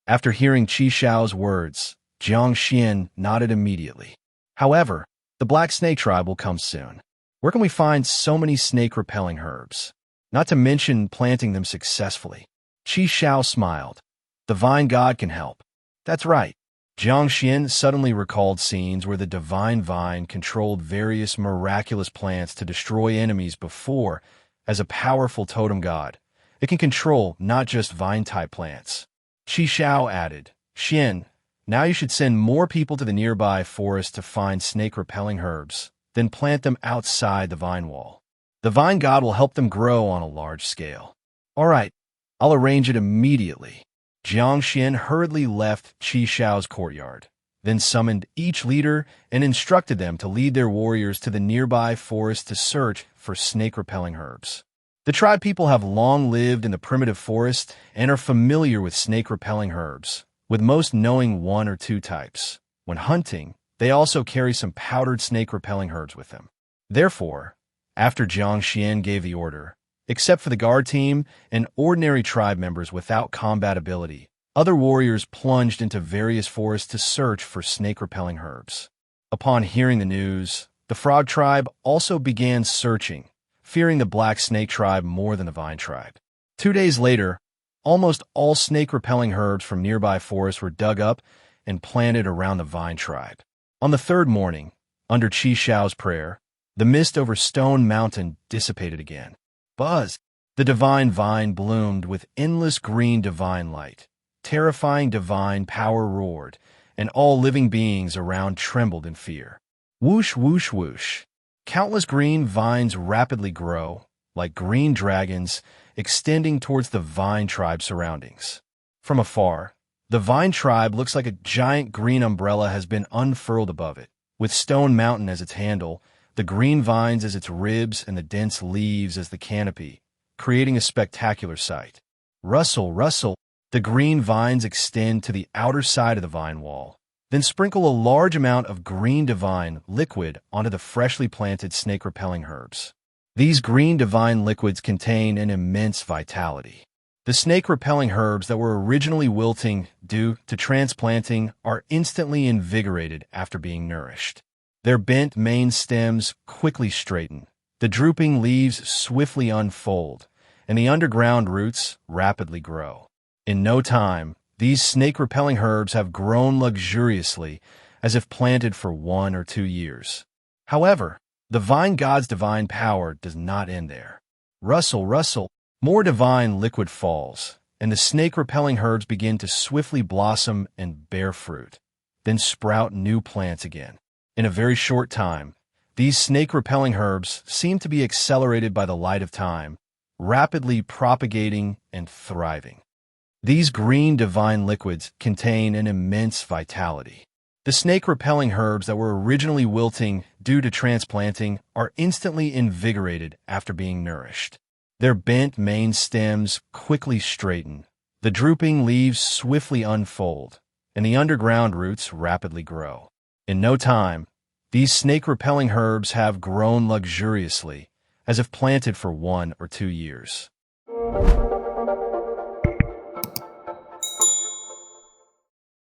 after hearing Qi Xiao's words, Jiang Xuan nodded immediately. However, the Black Snake tribe will come soon. Where can we find so many snake-repelling herbs? Not to mention planting them successfully. Qi Xiao smiled. The vine god can help. That's right. Jiang Xuan suddenly recalled scenes where the divine vine controlled various miraculous plants to destroy enemies before, as a powerful totem god. It can control not just vine-type plants. Qi Xiao added, Xian, now you should send more people to the nearby forest to find snake-repelling herbs, then plant them outside the vine wall. The vine god will help them grow on a large scale. All right, I'll arrange it immediately. Jiang Xuan hurriedly left Qi Xiao's courtyard, then summoned each leader and instructed them to lead their warriors to the nearby forest to search for snake-repelling herbs. The tribe people have long lived in the primitive forest and are familiar with snake-repelling herbs, with most knowing one or two types. When hunting, they also carry some powdered snake-repelling herbs with them. Therefore, after Jiang Xuan gave the order, except for the guard team and ordinary tribe members without combat ability, other warriors plunged into various forests to search for snake-repelling herbs. Upon hearing the news, the Frog tribe also began searching, fearing the Black Snake tribe more than the Vine tribe. 2 days later, almost all snake-repelling herbs from nearby forests were dug up and planted around the Vine tribe. On the third morning, under Qi Xiao's prayer, The mist over Stone Mountain dissipated again. Buzz! The divine vine bloomed with endless green divine light. Terrifying divine power roared, and all living beings around trembled in fear. Whoosh, whoosh, whoosh. Countless green vines rapidly grow, like green dragons, extending towards the vine tribe surroundings. From afar, the vine tribe looks like a giant green umbrella has been unfurled above it, with Stone Mountain as its handle, the green vines as its ribs, and the dense leaves as the canopy, creating a spectacular sight. Rustle, rustle, the green vines extend to the outer side of the vine wall, then sprinkle a large amount of green divine liquid onto the freshly planted snake-repelling herbs. These green divine liquids contain an immense vitality. The snake-repelling herbs that were originally wilting due to transplanting are instantly invigorated after being nourished. Their bent main stems quickly straighten, the drooping leaves swiftly unfold, and the underground roots rapidly grow. In no time, these snake-repelling herbs have grown luxuriously, as if planted for 1 or 2 years. However, the vine god's divine power does not end there. Rustle, rustle, more divine liquid falls, and the snake-repelling herbs begin to swiftly blossom and bear fruit, then sprout new plants again. In a very short time, these snake-repelling herbs seem to be accelerated by the light of time, rapidly propagating and thriving. These green divine liquids contain an immense vitality. The snake-repelling herbs that were originally wilting due to transplanting are instantly invigorated after being nourished. Their bent main stems quickly straighten, the drooping leaves swiftly unfold, and the underground roots rapidly grow. In no time, these snake-repelling herbs have grown luxuriously, as if planted for 1 or 2 years.